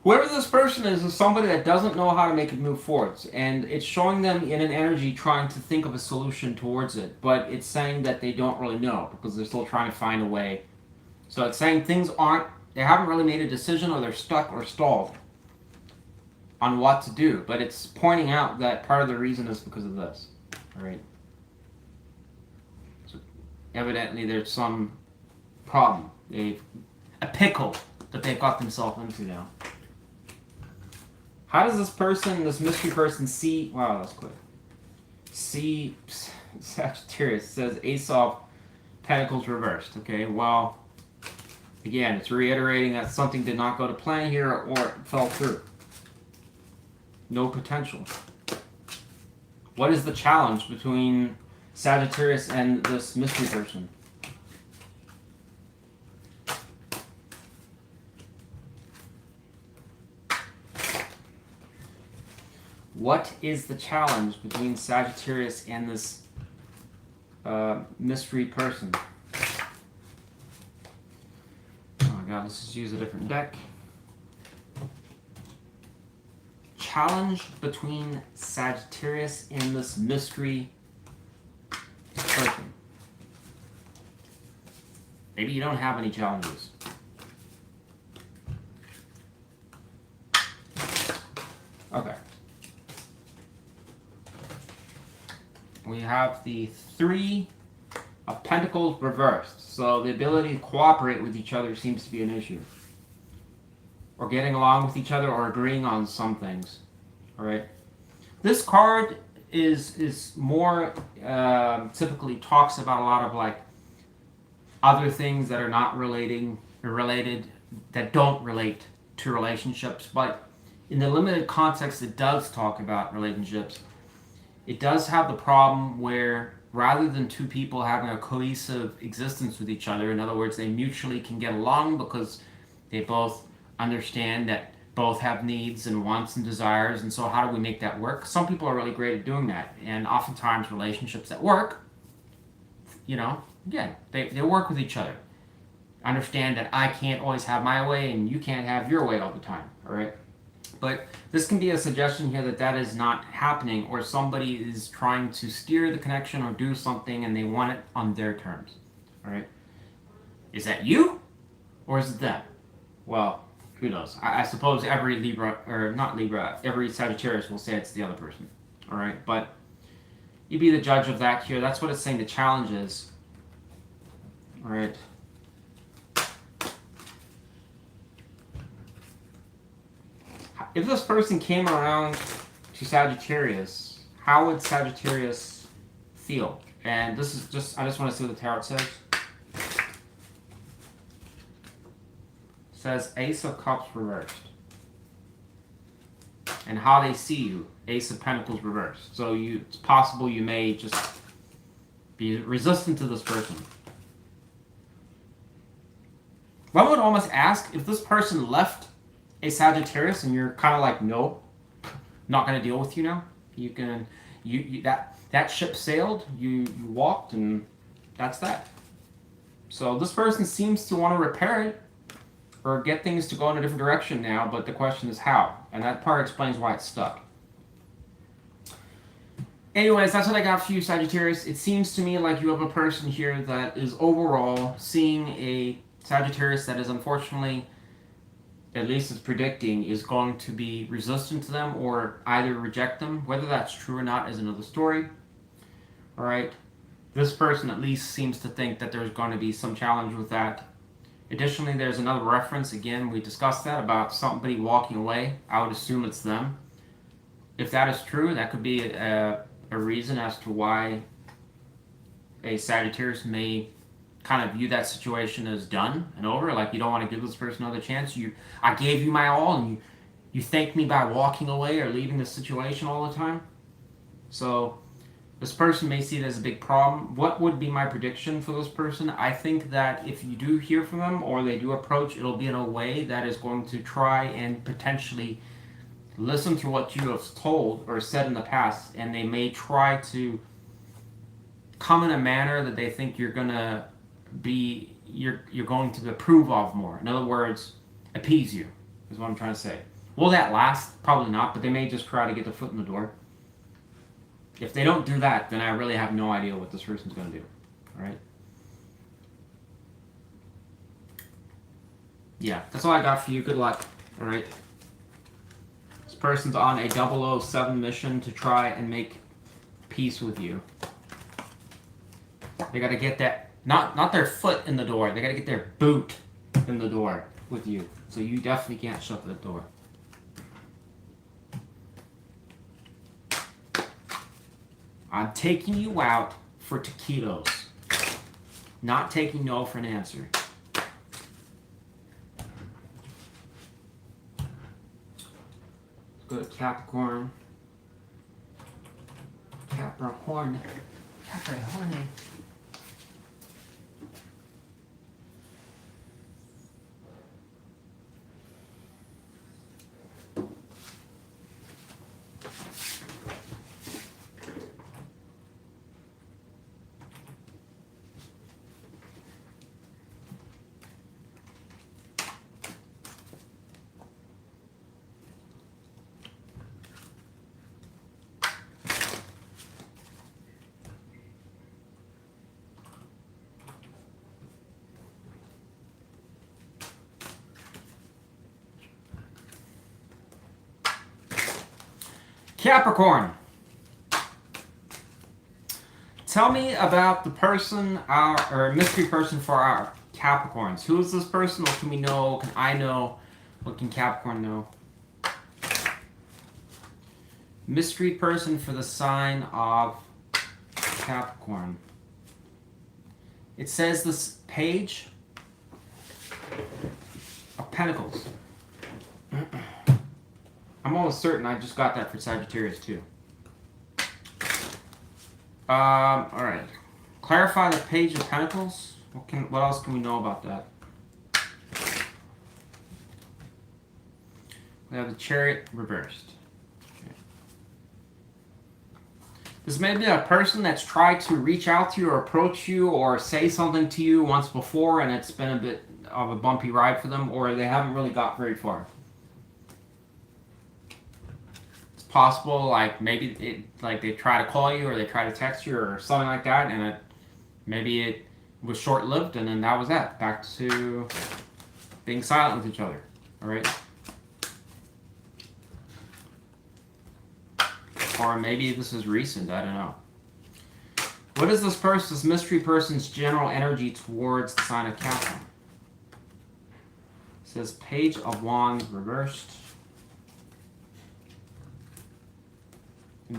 Whoever this person is somebody that doesn't know how to make it move forwards, and it's showing them in an energy trying to think of a solution towards it, but it's saying that they don't really know because they're still trying to find a way. So it's saying they haven't really made a decision, or they're stuck or stalled on what to do, but it's pointing out that part of the reason is because of this. All right. So evidently there's some problem, a pickle that they've got themselves into now. How does this mystery person see? Wow, that's quick. See Sagittarius. It says Ace of Pentacles reversed. Okay, well, again, it's reiterating that something did not go to plan here, or it fell through. No potential. What is the challenge between Sagittarius and this mystery person? What is the challenge between Sagittarius and this mystery person? Oh my god, let's just use a different deck. Challenge between Sagittarius and this mystery person. Maybe you don't have any challenges. Okay. We have the Three of Pentacles reversed. So the ability to cooperate with each other seems to be an issue. Or getting along with each other, or agreeing on some things. Alright. This card is more typically talks about a lot of like other things that are not related, that don't relate to relationships, but in the limited context it does talk about relationships. It does have the problem where rather than two people having a cohesive existence with each other, in other words, they mutually can get along because they both understand that both have needs and wants and desires, and so how do we make that work? Some people are really great at doing that, and oftentimes relationships that work, you know, again, they work with each other. Understand that I can't always have my way and you can't have your way all the time, all right? But this can be a suggestion here that is not happening, or somebody is trying to steer the connection or do something and they want it on their terms, all right? Is that you, or is it them? Well, who knows? I suppose every Libra, or not Libra, every Sagittarius will say it's the other person. All right, but you be the judge of that here. That's what it's saying the challenge is. All right. If this person came around to Sagittarius, how would Sagittarius feel? And this is just, I just want to see what the tarot says. Says Ace of Cups reversed. And how they see you, Ace of Pentacles reversed. So it's possible you may just be resistant to this person. One would almost ask if this person left a Sagittarius and you're kind of like, no, not going to deal with you now. You can, that ship sailed, you walked, and that's that. So this person seems to want to repair it, or get things to go in a different direction now, but the question is how. And that part explains why it's stuck. Anyways, that's what I got for you, Sagittarius. It seems to me like you have a person here that is overall seeing a Sagittarius that is unfortunately, at least it's predicting, is going to be resistant to them or either reject them. Whether that's true or not is another story. All right. This person at least seems to think that there's going to be some challenge with that. Additionally, there's another reference, again, we discussed that, about somebody walking away. I would assume it's them. If that is true, that could be a reason as to why a Sagittarius may kind of view that situation as done and over. Like, you don't want to give this person another chance. I gave you my all, and you thank me by walking away or leaving the situation all the time. So this person may see it as a big problem. What would be my prediction for this person? I think that if you do hear from them or they do approach, it'll be in a way that is going to try and potentially listen to what you have told or said in the past, and they may try to come in a manner that they think you're going to approve of more. In other words, appease you is what I'm trying to say. Will that last? Probably not, but they may just try to get their foot in the door. If they don't do that, then I really have no idea what this person's going to do. All right? Yeah, that's all I got for you. Good luck. All right? This person's on a 007 mission to try and make peace with you. They got to get that, not their foot in the door. They got to get their boot in the door with you. So you definitely can't shut the door. I'm taking you out for taquitos. Not taking no for an answer. Let's go to Capricorn. Capricorn. Capricorn. Capricorn. Tell me about the person, or mystery person for our Capricorns. Who is this person? What can we know? Can I know? What can Capricorn know? Mystery person for the sign of Capricorn. It says this Page of Pentacles. I'm almost certain I just got that for Sagittarius too. Alright. Clarify the Page of Pentacles. What else can we know about that? We have the Chariot reversed. Okay. This may be a person that's tried to reach out to you or approach you or say something to you once before, and it's been a bit of a bumpy ride for them, or they haven't really got very far. Possible, like maybe they try to call you or they try to text you or something like that, and maybe it was short-lived, and then that was that. Back to being silent with each other. All right. Or maybe this is recent. I don't know. What is this mystery person's general energy towards the sign of Capricorn? It says Page of Wands reversed.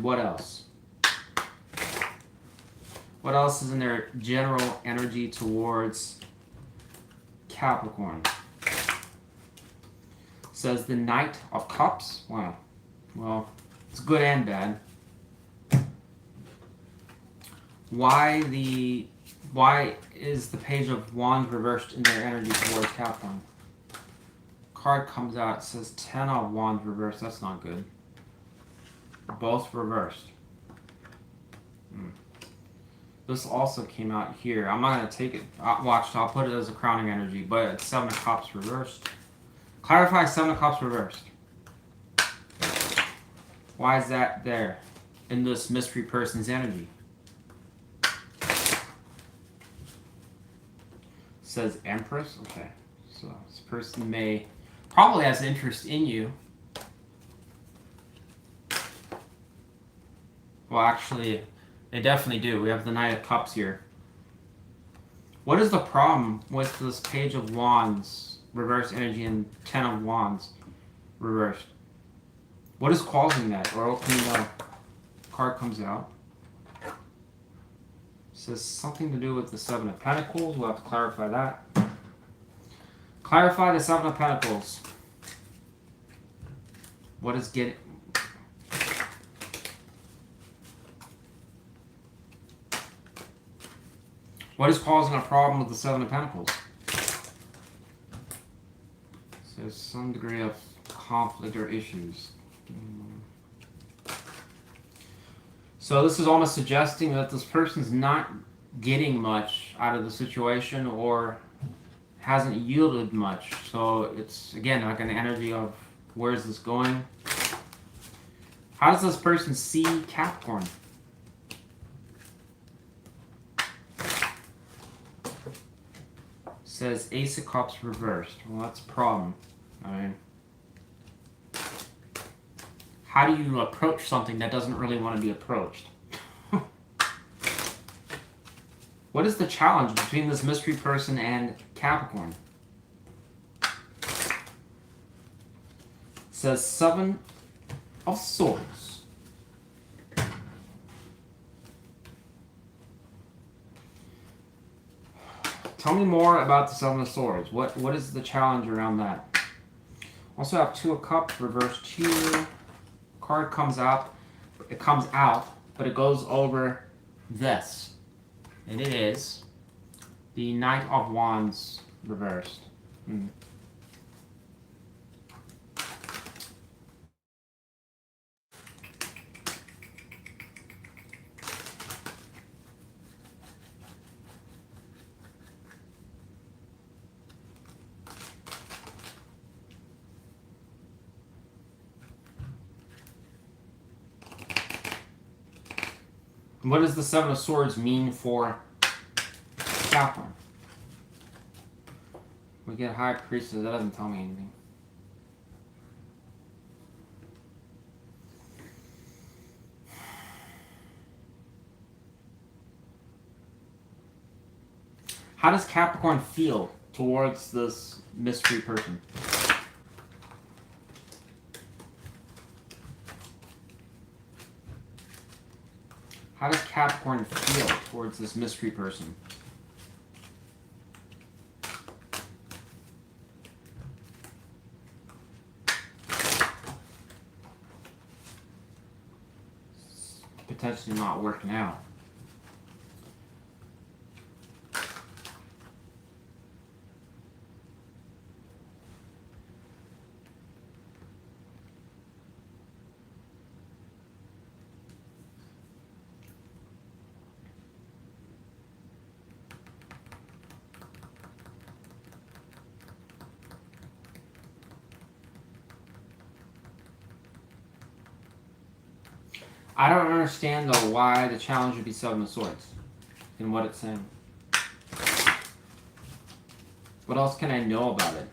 What else? What else is in their general energy towards Capricorn? Says the Knight of Cups. Wow. Well, it's good and bad. Why is the Page of Wands reversed in their energy towards Capricorn? Card comes out, it says 10 of Wands reversed. That's not good. Both reversed. This also came out here. I'm not going to take it. I'll put it as a crowning energy, but it's 7 of Cups reversed. Clarify 7 of Cups reversed. Why is that there in this mystery person's energy? It says Empress. Okay. So this person probably has interest in you. Well, actually, they definitely do. We have the Knight of Cups here. What is the problem with this Page of Wands reverse energy and 10 of Wands reversed? What is causing that? Or what can you know? Card comes out. It says something to do with the 7 of Pentacles. We'll have to clarify that. Clarify the 7 of Pentacles. What is getting... What is causing a problem with the Seven of Pentacles? So there's some degree of conflict or issues. So this is almost suggesting that this person's not getting much out of the situation or hasn't yielded much. So it's, again, like an energy of where is this going? How does this person see Capricorn? Says Ace of Cups reversed. Well, that's a problem. I mean, how do you approach something that doesn't really want to be approached? What is the challenge between this mystery person and Capricorn? It says Seven of Swords. Tell me more about the Seven of Swords. What is the challenge around that? Also have Two of Cups reversed here. Card comes out. It comes out, but it goes over this. And it is the Knight of Wands reversed. What does the Seven of Swords mean for Capricorn? We get High Priestess. That doesn't tell me anything. How does Capricorn feel towards this mystery person? How does Capricorn feel towards this mystery person? It's potentially not working out. I don't understand, though, why the challenge would be Seven of Swords and what it's saying. What else can I know about it?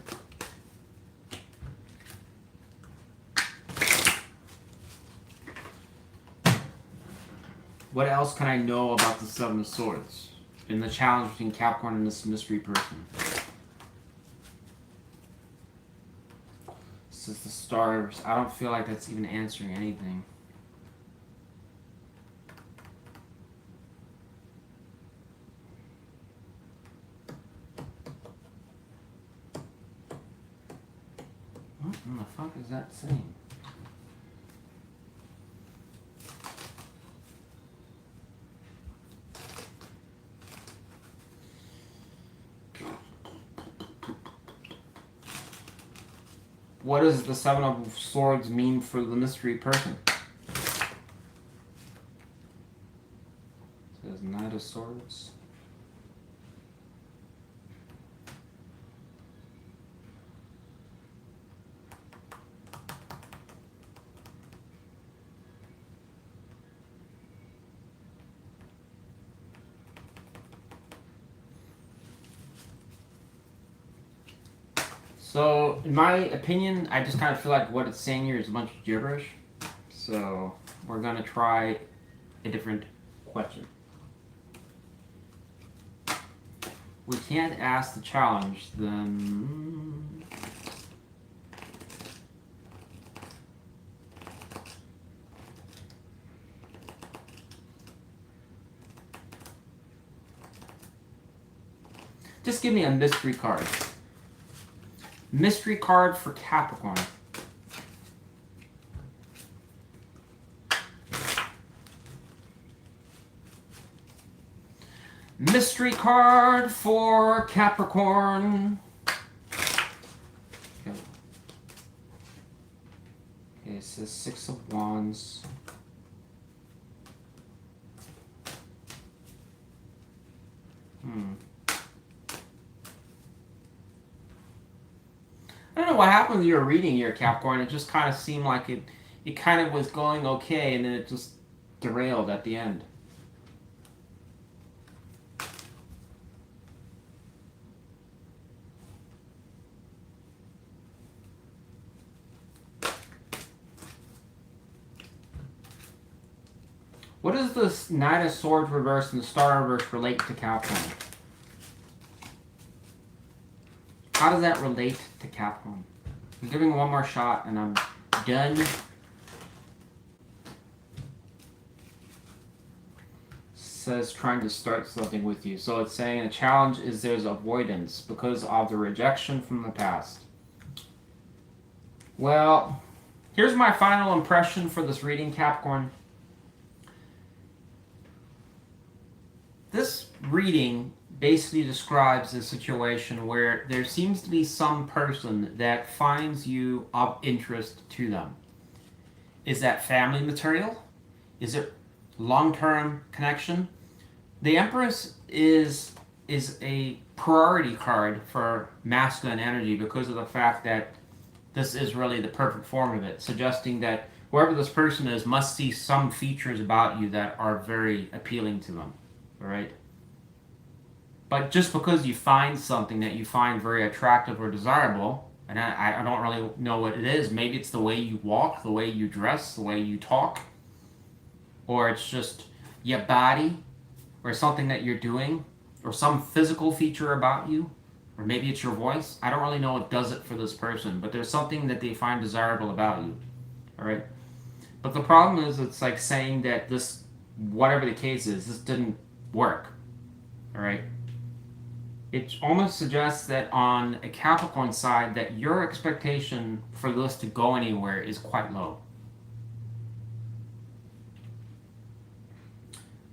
What else can I know about the Seven of Swords and the challenge between Capricorn and this mystery person? This is the stars. I don't feel like that's even answering anything. What in the fuck is that saying? What does the Seven of Swords mean for the mystery person? It says Knight of Swords. So, in my opinion, I just kind of feel like what it's saying here is a bunch of gibberish. So, we're going to try a different question. We can't ask the challenge, then... Just give me a mystery card. Mystery card for Capricorn. Mystery card for Capricorn. Okay, it says Six of Wands. I don't know what happened with your reading here, Capricorn. It just kind of seemed like it kind of was going okay, and then it just derailed at the end. What does this Knight of Swords reverse and the Star reverse relate to Capricorn? How does that relate to Capricorn? I'm giving one more shot and I'm done. Says trying to start something with you. So it's saying a challenge is there's avoidance because of the rejection from the past. Well, here's my final impression for this reading, Capricorn. This reading basically describes a situation where there seems to be some person that finds you of interest to them. Is that family material? Is it long-term connection? The Empress is a priority card for masculine energy because of the fact that this is really the perfect form of it, suggesting that whoever this person is must see some features about you that are very appealing to them. All right? But just because you find something that you find very attractive or desirable, and I don't really know what it is, maybe it's the way you walk, the way you dress, the way you talk, or it's just your body, or something that you're doing, or some physical feature about you, or maybe it's your voice. I don't really know what does it for this person, but there's something that they find desirable about you. All right? But the problem is it's like saying that this, whatever the case is, this didn't work. All right? It almost suggests that on a Capricorn side that your expectation for this to go anywhere is quite low.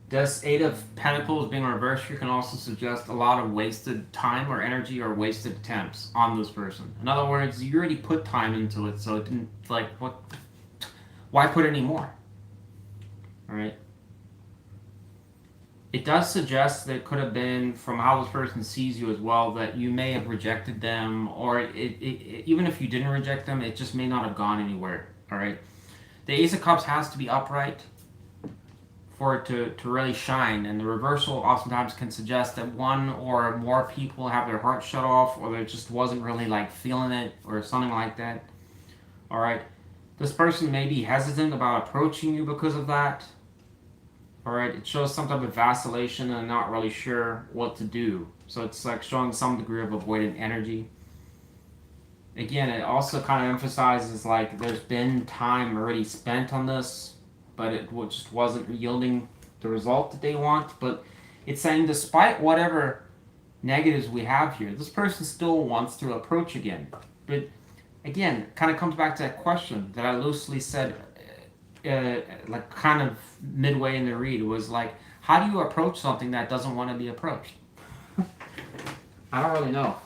This Eight of Pentacles being reversed here can also suggest a lot of wasted time or energy or wasted attempts on this person. In other words, you already put time into it, so it didn't, like, what? Why put any more? All right? It does suggest that it could have been, from how this person sees you as well, that you may have rejected them, or even if you didn't reject them, it just may not have gone anywhere, all right? The Ace of Cups has to be upright for it to really shine, and the reversal oftentimes can suggest that one or more people have their heart shut off, or they just wasn't really like feeling it, or something like that, all right? This person may be hesitant about approaching you because of that. Alright, it shows some type of vacillation and not really sure what to do. So it's like showing some degree of avoidant energy. Again, it also kind of emphasizes like there's been time already spent on this, but it just wasn't yielding the result that they want. But it's saying despite whatever negatives we have here, this person still wants to approach again. But again, it kind of comes back to that question that I loosely said like kind of midway in the read, was like, how do you approach something that doesn't want to be approached? I don't really know.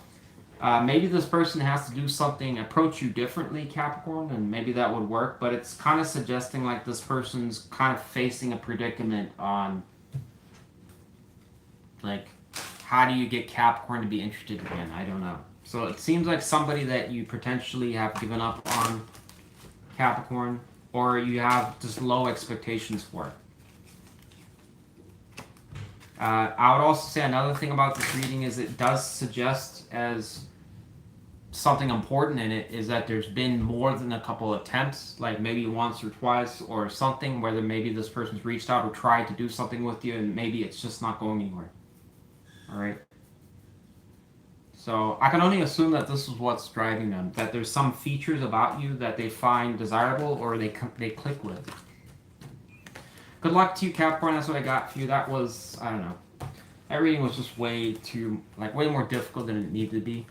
Maybe this person has to do something, approach you differently, Capricorn, and maybe that would work, but it's kind of suggesting like this person's kind of facing a predicament on like, how do you get Capricorn to be interested again? I don't know. So it seems like somebody that you potentially have given up on, Capricorn, or you have just low expectations for it. I would also say another thing about this reading is it does suggest as something important in it is that there's been more than a couple attempts, like maybe once or twice or something, whether maybe this person's reached out or tried to do something with you and maybe it's just not going anywhere. All right. So I can only assume that this is what's driving them, that there's some features about you that they find desirable or they click with. Good luck to you, Capricorn. That's what I got for you. That was, I don't know. That reading was just way more difficult than it needed to be.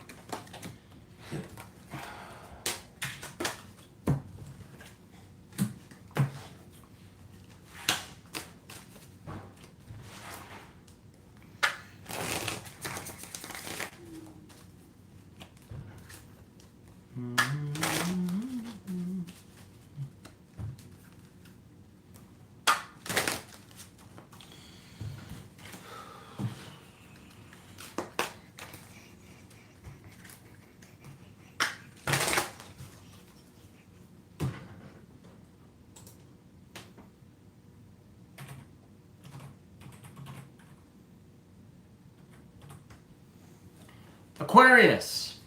Aquarius.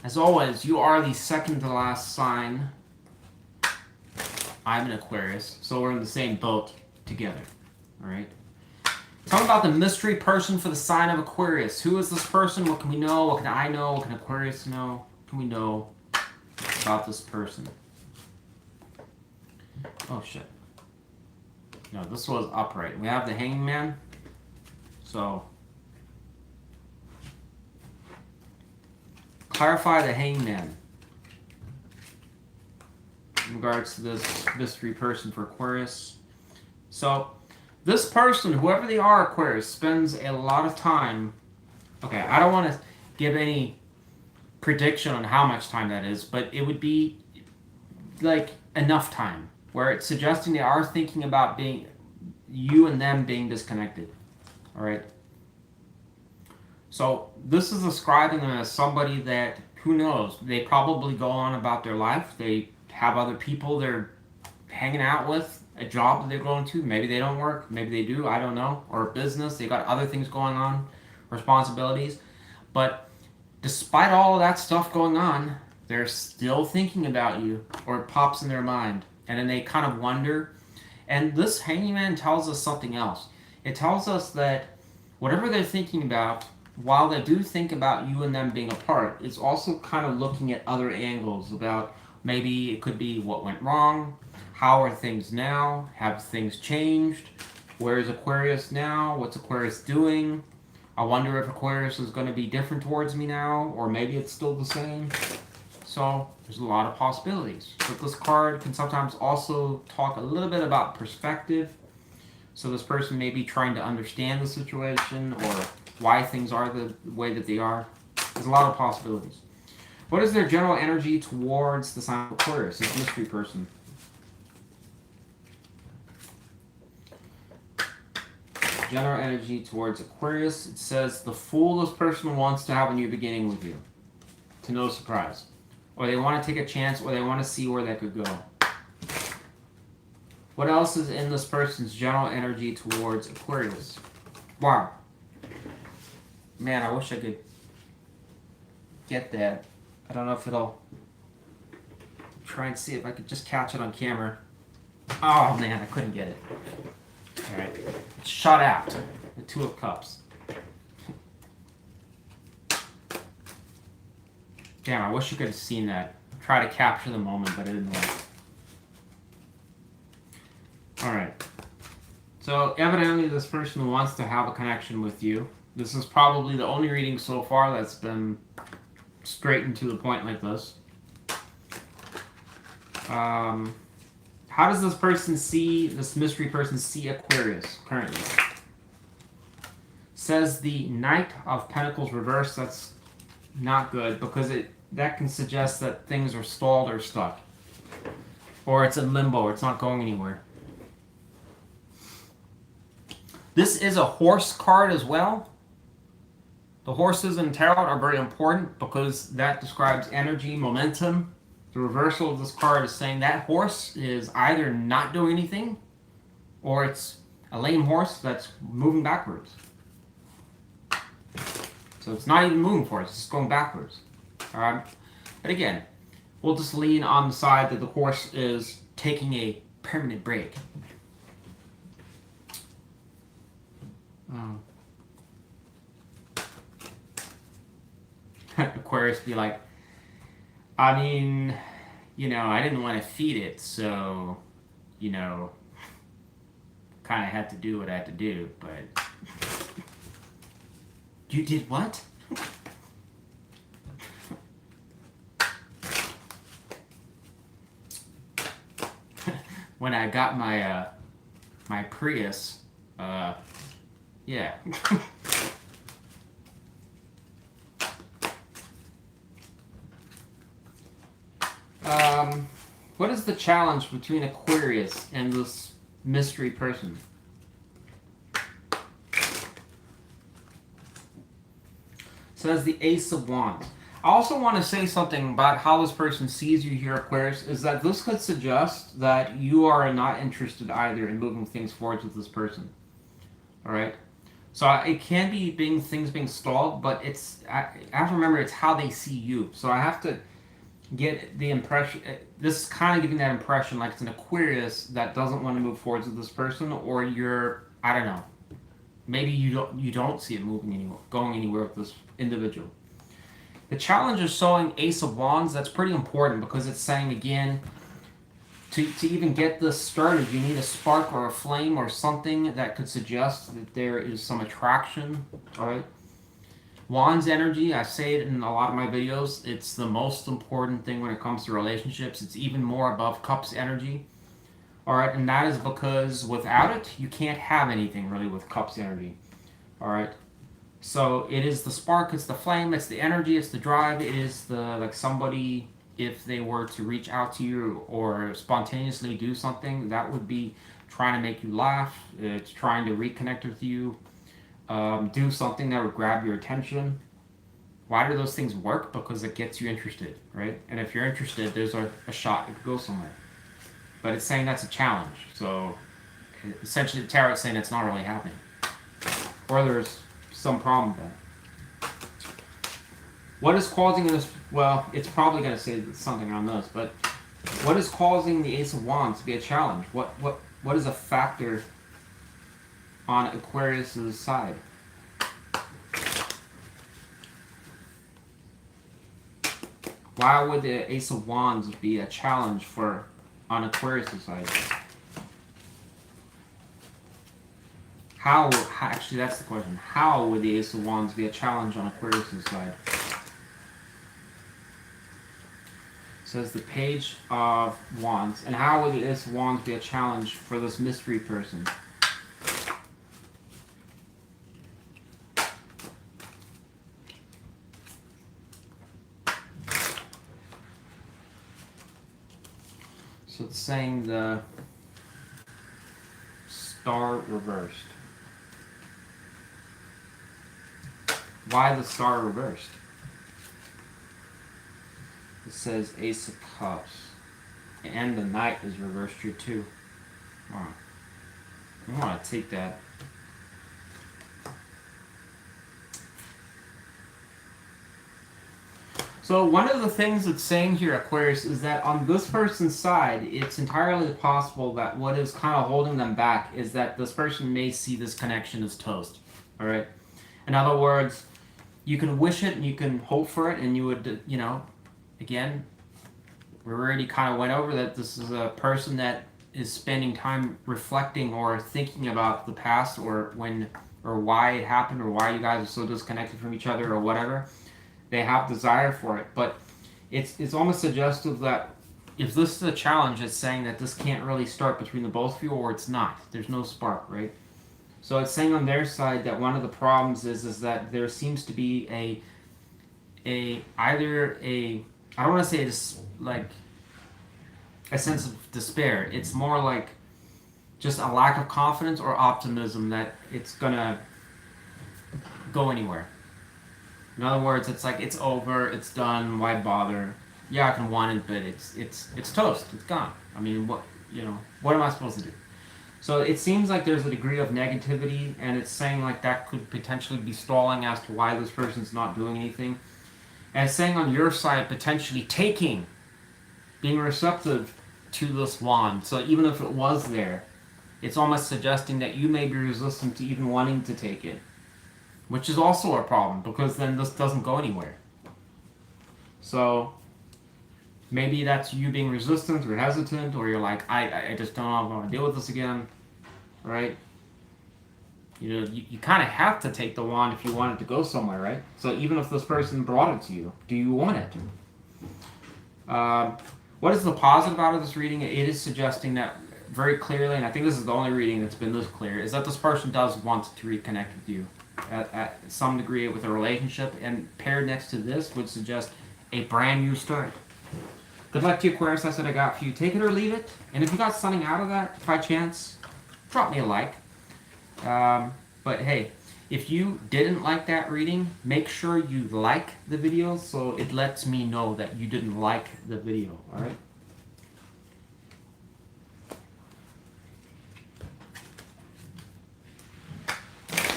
As always, you are the second to last sign. I'm an Aquarius, so we're in the same boat together. All right. Talk about the mystery person for the sign of Aquarius. Who is this person? What can we know? What can I know? What can Aquarius know? What can we know about this person? Oh, shit. No, this was upright. We have the Hangman. So, clarify the Hangman in regards to this mystery person for Aquarius. So, this person, whoever they are, Aquarius, spends a lot of time. Okay, I don't want to give any prediction on how much time that is, but it would be like enough time where it's suggesting they are thinking about being you and them being disconnected. All right. So this is describing them as somebody that, who knows, they probably go on about their life. They have other people they're hanging out with, a job that they're going to. Maybe they don't work. Maybe they do. I don't know. Or a business. They got other things going on, responsibilities. But despite all of that stuff going on, they're still thinking about you, or it pops in their mind. And then they kind of wonder. And this Hangman tells us something else. It tells us that whatever they're thinking about, while they do think about you and them being apart, it's also kind of looking at other angles about maybe it could be what went wrong, how are things now, have things changed, where is Aquarius now, what's Aquarius doing, I wonder if Aquarius is going to be different towards me now, or maybe it's still the same. So there's a lot of possibilities. But this card can sometimes also talk a little bit about perspective. So this person may be trying to understand the situation or why things are the way that they are. There's a lot of possibilities. What is their general energy towards the sign of Aquarius, this mystery person? General energy towards Aquarius. It says, the fool this person wants to have a new beginning with you. To no surprise. Or they want to take a chance, or they want to see where that could go. What else is in this person's general energy towards Aquarius? Wow. Man, I wish I could get that. I don't know if it'll... Try and see if I could just catch it on camera. Oh man, I couldn't get it. Alright. It's shot out. The Two of Cups. Damn, I wish you could have seen that. Try to capture the moment, but it didn't work. Alright. So, evidently this person wants to have a connection with you. This is probably the only reading so far that's been straight and to the point like this. How does this person see, this mystery person see Aquarius currently? Says the Knight of Pentacles reversed. That's not good because that can suggest that things are stalled or stuck. Or it's in limbo, or it's not going anywhere. This is a horse card as well. The horses in tarot are very important because that describes energy, momentum. The reversal of this card is saying that horse is either not doing anything or it's a lame horse that's moving backwards. So it's not even moving forward, it's just going backwards. Alright? But again, we'll just lean on the side that the horse is taking a permanent break. Aquarius be like, I mean, you know, I didn't want to feed it, so, you know, kind of had to do what I had to do, but... You did what? When I got my, my Prius, yeah. What is the challenge between Aquarius and this mystery person? Says the Ace of Wands. I also want to say something about how this person sees you here, Aquarius, is that this could suggest that you are not interested either in moving things forward with this person. Alright? So it can be things being stalled, but I have to remember it's how they see you. So I have to get the impression. This is kind of giving that impression like it's an Aquarius that doesn't want to move forwards with this person, or you're, I don't know. Maybe you don't see it moving anywhere, going anywhere with this individual. The challenge is showing Ace of Wands. That's pretty important because it's saying again, to even get this started, you need a spark or a flame or something that could suggest that there is some attraction. All right. Wands energy, I say it in a lot of my videos, it's the most important thing when it comes to relationships. It's even more above Cups energy. All right, and that is because without it, you can't have anything really with Cups energy. All right. So it is the spark, it's the flame, it's the energy, it's the drive, it is the, like, somebody, if they were to reach out to you or spontaneously do something, that would be trying to make you laugh. It's trying to reconnect with you, do something that would grab your attention. Why do those things work? Because it gets you interested, right? And if you're interested, there's a shot it could go somewhere. But it's saying that's a challenge. So essentially the tarot is saying it's not really happening. Or there's some problem with that. What is causing this? Well, it's probably going to say something on this, but what is causing the Ace of Wands to be a challenge? What is a factor on Aquarius's side? Why would the Ace of Wands be a challenge on Aquarius's side? Actually, that's the question. How would the Ace of Wands be a challenge on Aquarius's side? It says the Page of Wands. And how would the Ace of Wands be a challenge for this mystery person? So it's saying the Star reversed. Why the Star reversed? It says Ace of Cups. And the Knight is reversed here too. Wow. I want to take that. So one of the things it's saying here, Aquarius, is that on this person's side, it's entirely possible that what is kind of holding them back is that this person may see this connection as toast. All right? In other words, you can wish it and you can hope for it, and you would, again, we already kind of went over that this is a person that is spending time reflecting or thinking about the past or why it happened or why you guys are so disconnected from each other or whatever. They have desire for it, but it's almost suggestive that if this is a challenge, it's saying that this can't really start between the both of you, or it's not. There's no spark, right? So it's saying on their side that one of the problems is that there seems to be either I don't want to say it's like a sense of despair. It's more like just a lack of confidence or optimism that it's gonna go anywhere. In other words, it's like it's over, it's done, why bother? Yeah, I can want it, but it's toast, it's gone. I mean, what am I supposed to do? So it seems like there's a degree of negativity, and it's saying like that could potentially be stalling as to why this person's not doing anything. And it's saying on your side, potentially being receptive to this wand. So even if it was there, it's almost suggesting that you may be resistant to even wanting to take it. Which is also a problem, because then this doesn't go anywhere. So maybe that's you being resistant or hesitant, or you're like, I just don't know if I want to deal with this again, right? You kind of have to take the wand if you want it to go somewhere, right? So even if this person brought it to you, do you want it? What is the positive out of this reading? It is suggesting that very clearly, and I think this is the only reading that's been this clear, is that this person does want to reconnect with you at some degree with a relationship, and paired next to this would suggest a brand new start. Good luck to you, Aquarius. That's what I got for you. Take it or leave it. And if you got something out of that, by chance, drop me a like. But hey, if you didn't like that reading, make sure you like the video so it lets me know that you didn't like the video, alright?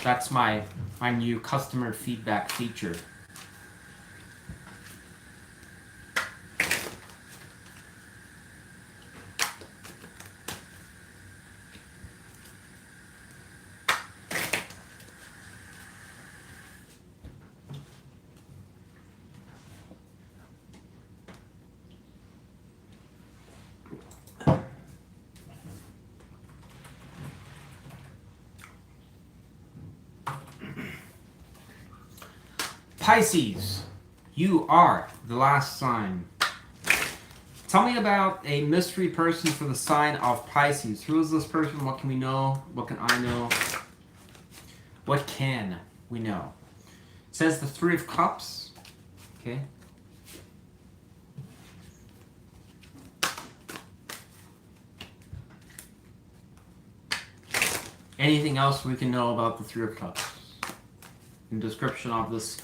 That's my new customer feedback feature. Pisces, you are the last sign. Tell me about a mystery person for the sign of Pisces. Who is this person? What can we know? What can I know? What can we know? It says the Three of Cups. Okay. Anything else we can know about the Three of Cups? In description of this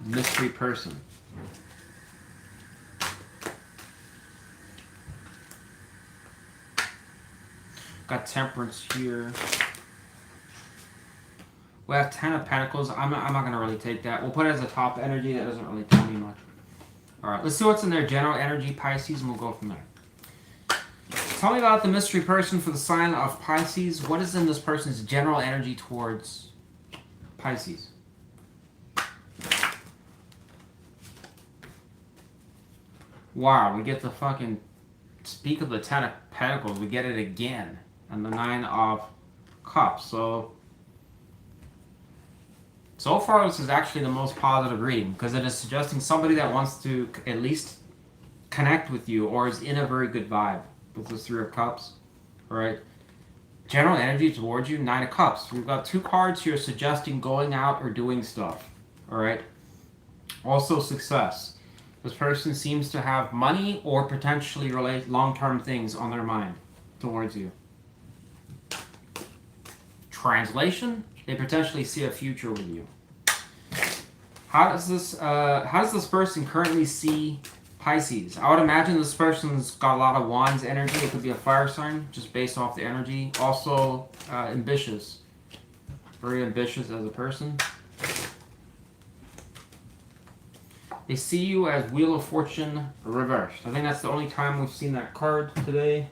mystery person. Got Temperance here. We have Ten of Pentacles. I'm not going to really take that. We'll put it as a top energy. That doesn't really tell me much. Alright, let's see what's in their general energy, Pisces, and we'll go from there. Tell me about the mystery person for the sign of Pisces. What is in this person's general energy towards Pisces? Wow, we get the fucking... Speak of the Ten of Pentacles, we get it again. And the Nine of Cups. So far this is actually the most positive reading, because it is suggesting somebody that wants to at least connect with you or is in a very good vibe with this Three of Cups. Alright? General energy towards you, Nine of Cups. We've got two cards here suggesting going out or doing stuff. Alright? Also success. This person seems to have money or potentially long-term things on their mind towards you. Translation, they potentially see a future with you. How does this person currently see Pisces? I would imagine this person's got a lot of Wands energy. It could be a fire sign, just based off the energy. Also, ambitious. Very ambitious as a person. They see you as Wheel of Fortune reversed. I think that's the only time we've seen that card today.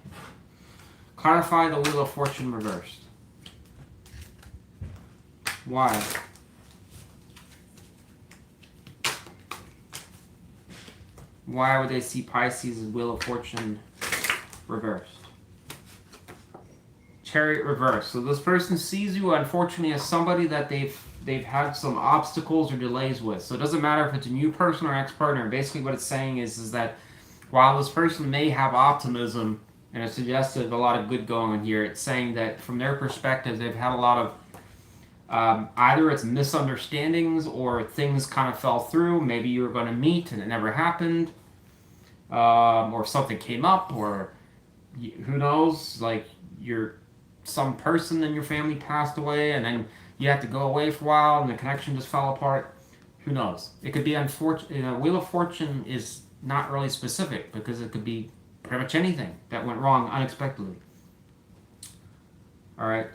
Clarify the Wheel of Fortune reversed. Why? Why would they see Pisces as Wheel of Fortune reversed? Chariot reversed. So this person sees you, unfortunately, as somebody that they've had some obstacles or delays with. So it doesn't matter if it's a new person or ex-partner. Basically what it's saying is that while this person may have optimism and it suggested a lot of good going on here, it's saying that from their perspective they've had a lot of either it's misunderstandings or things kind of fell through. Maybe you were going to meet and it never happened, or something came up, or who knows, like some person in your family passed away and then you have to go away for a while and the connection just fell apart. Who knows? It could be unfortunate. Wheel of Fortune is not really specific because it could be pretty much anything that went wrong unexpectedly. Alright.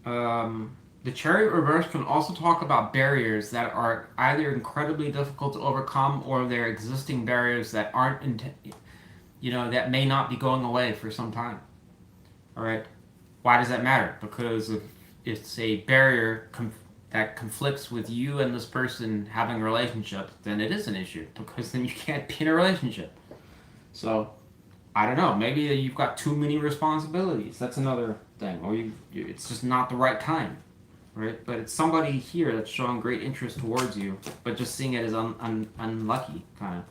The Chariot reverse can also talk about barriers that are either incredibly difficult to overcome or they're existing barriers that aren't, that may not be going away for some time. Alright. Why does that matter? Because if it's a barrier that conflicts with you and this person having a relationship, then it is an issue, because then you can't be in a relationship. So, I don't know, maybe you've got too many responsibilities. That's another thing. Or it's just not the right time, right? But it's somebody here that's showing great interest towards you, but just seeing it as unlucky, kind of.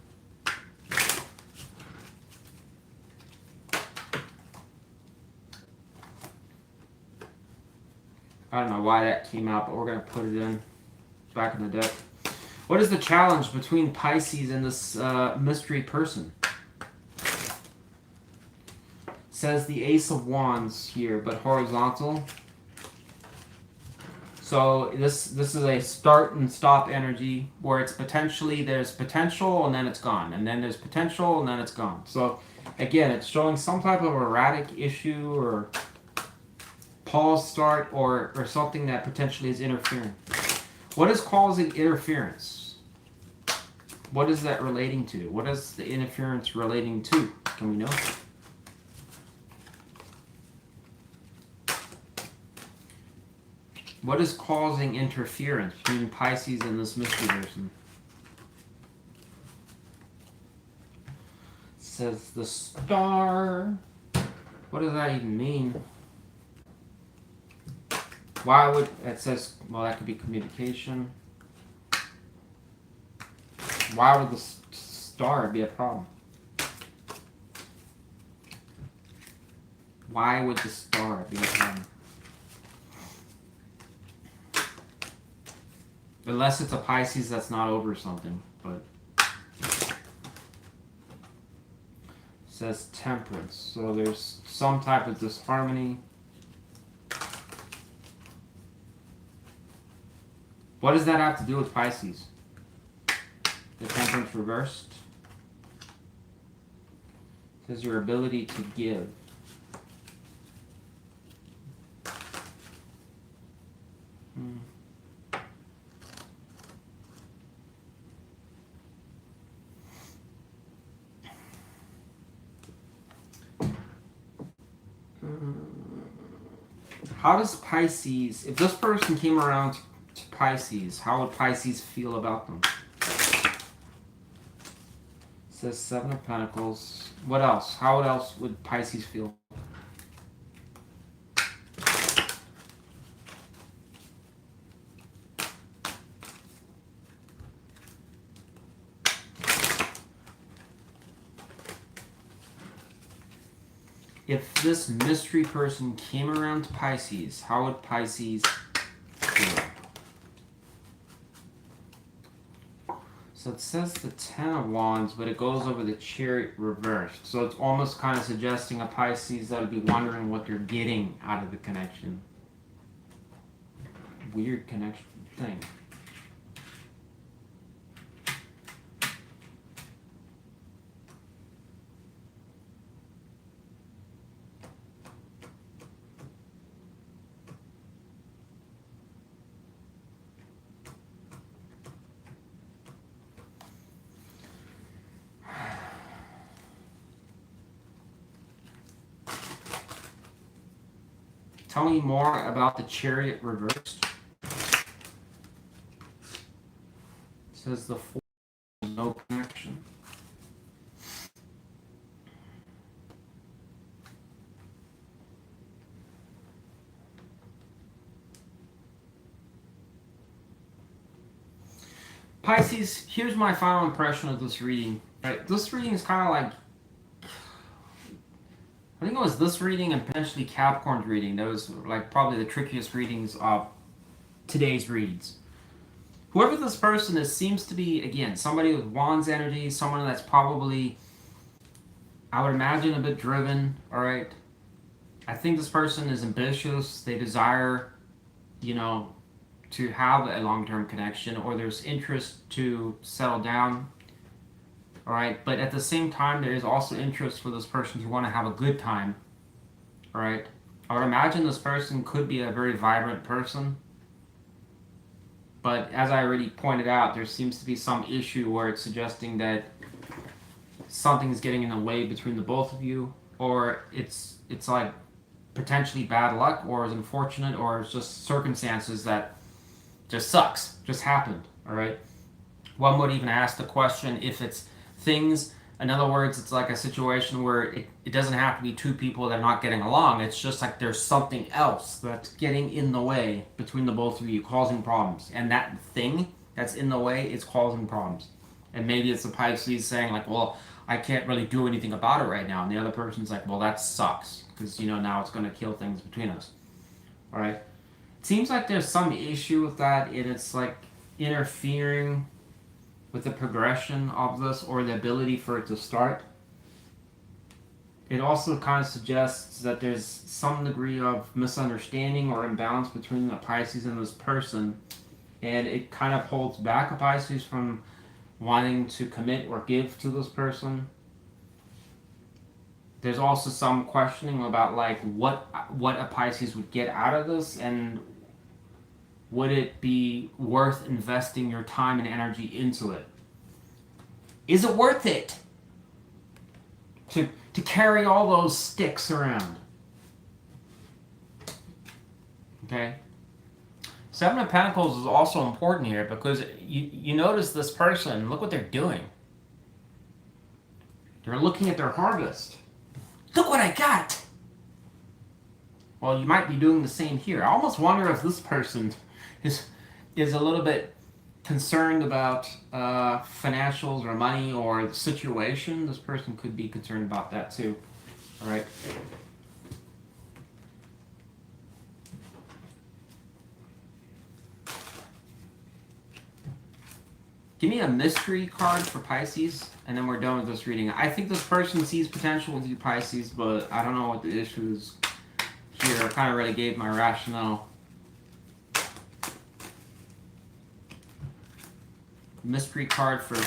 I don't know why that came out, but we're going to put it in back in the deck. What is the challenge between Pisces and this mystery person? It says the Ace of Wands here, but horizontal. So this is a start and stop energy where it's there's potential and then it's gone. And then there's potential and then it's gone. So again, it's showing some type of erratic issue or pause, start, or something that potentially is interfering. What is causing interference? What is that relating to? What is the interference relating to? Can we know? What is causing interference between Pisces and this mystery person? It says the Star. What does that even mean? Why would, it says, well, that could be communication. Why would the Star be a problem? Why would the Star be a problem? Unless it's a Pisces that's not over something, but it says temperance. So there's some type of disharmony. What does that have to do with Pisces? The temperance reversed. It says your ability to give. How does Pisces, if this person came around to Pisces, how would Pisces feel about them? It says Seven of Pentacles. What else? How else would Pisces feel? If this mystery person came around to Pisces, how would Pisces feel? So it says the Ten of Wands, but it goes over the Chariot reversed. So it's almost kind of suggesting a Pisces that would be wondering what they're getting out of the connection. Weird connection thing. Tell me more about the Chariot reversed. It says the Four, no connection. Pisces, here's my final impression of this reading. Right, this reading is kind of like, I think it was this reading and potentially Capricorn's reading. That was like probably the trickiest readings of today's reads. Whoever this person is seems to be, again, somebody with Wands energy, someone that's probably, I would imagine, a bit driven, all right? I think this person is ambitious. They desire, you know, to have a long-term connection, or there's interest to settle down. All right, but at the same time, there is also interest for this person to want to have a good time. All right, I would imagine this person could be a very vibrant person, but as I already pointed out, there seems to be some issue where it's suggesting that something's getting in the way between the both of you, or it's like potentially bad luck, or is unfortunate, or it's just circumstances that just sucks, just happened. All right, one would even ask the question if it's things, in other words, it's like a situation where it doesn't have to be two people that are not getting along. It's just like there's something else that's getting in the way between the both of you, causing problems. And that thing that's in the way is causing problems. And maybe it's the Pisces saying like, well, I can't really do anything about it right now. And the other person's like, well, that sucks, because, you know, now it's going to kill things between us. All right. It seems like there's some issue with that, and it's like interfering with the progression of this, or the ability for it to start. It also kind of suggests that there's some degree of misunderstanding or imbalance between the Pisces and this person, and it kind of holds back a Pisces from wanting to commit or give to this person. there's also some questioning about like what a Pisces would get out of this, and would it be worth investing your time and energy into it? Is it worth it to carry all those sticks around? Okay. Seven of Pentacles is also important here because you notice this person, look what they're doing. They're looking at their harvest. Look what I got! Well, you might be doing the same here. I almost wonder if this person is a little bit concerned about financials or money or the situation. This person could be concerned about that too. All right. Give me a mystery card for Pisces, and then we're done with this reading. I think this person sees potential with you, Pisces, but I don't know what the issue is here. I kind of already gave my rationale. Mystery card for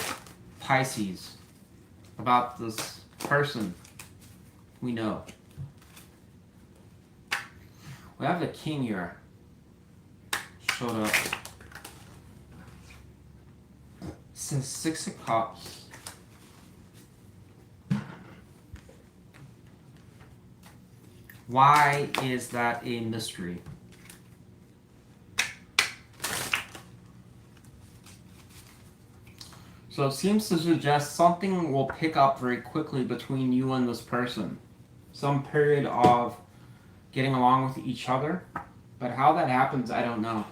Pisces about this person we know. We have the King here. Showed up. Since 6 of Cups. Why is that a mystery? So it seems to suggest something will pick up very quickly between you and this person. Some period of getting along with each other. But how that happens, I don't know.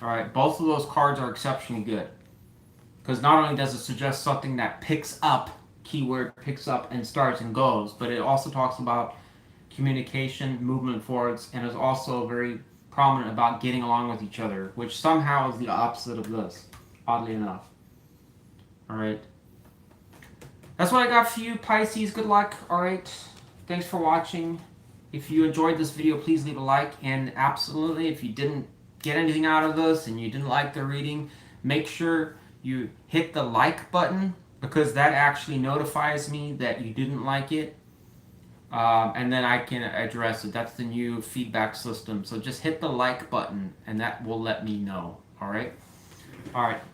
Alright, both of those cards are exceptionally good. Because not only does it suggest something that picks up, keyword picks up and starts and goes, but it also talks about communication, movement forwards, and is also very prominent about getting along with each other, which somehow is the opposite of this, oddly enough. Alright. That's what I got for you, Pisces. Good luck. Alright. Thanks for watching. If you enjoyed this video, please leave a like. And absolutely, if you didn't get anything out of this and you didn't like the reading, make sure you hit the like button, because that actually notifies me that you didn't like it, and then I can address it. That's the new feedback system. So just hit the like button and that will let me know. Alright,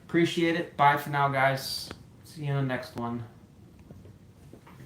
appreciate it. Bye for now, guys. See you in the next one.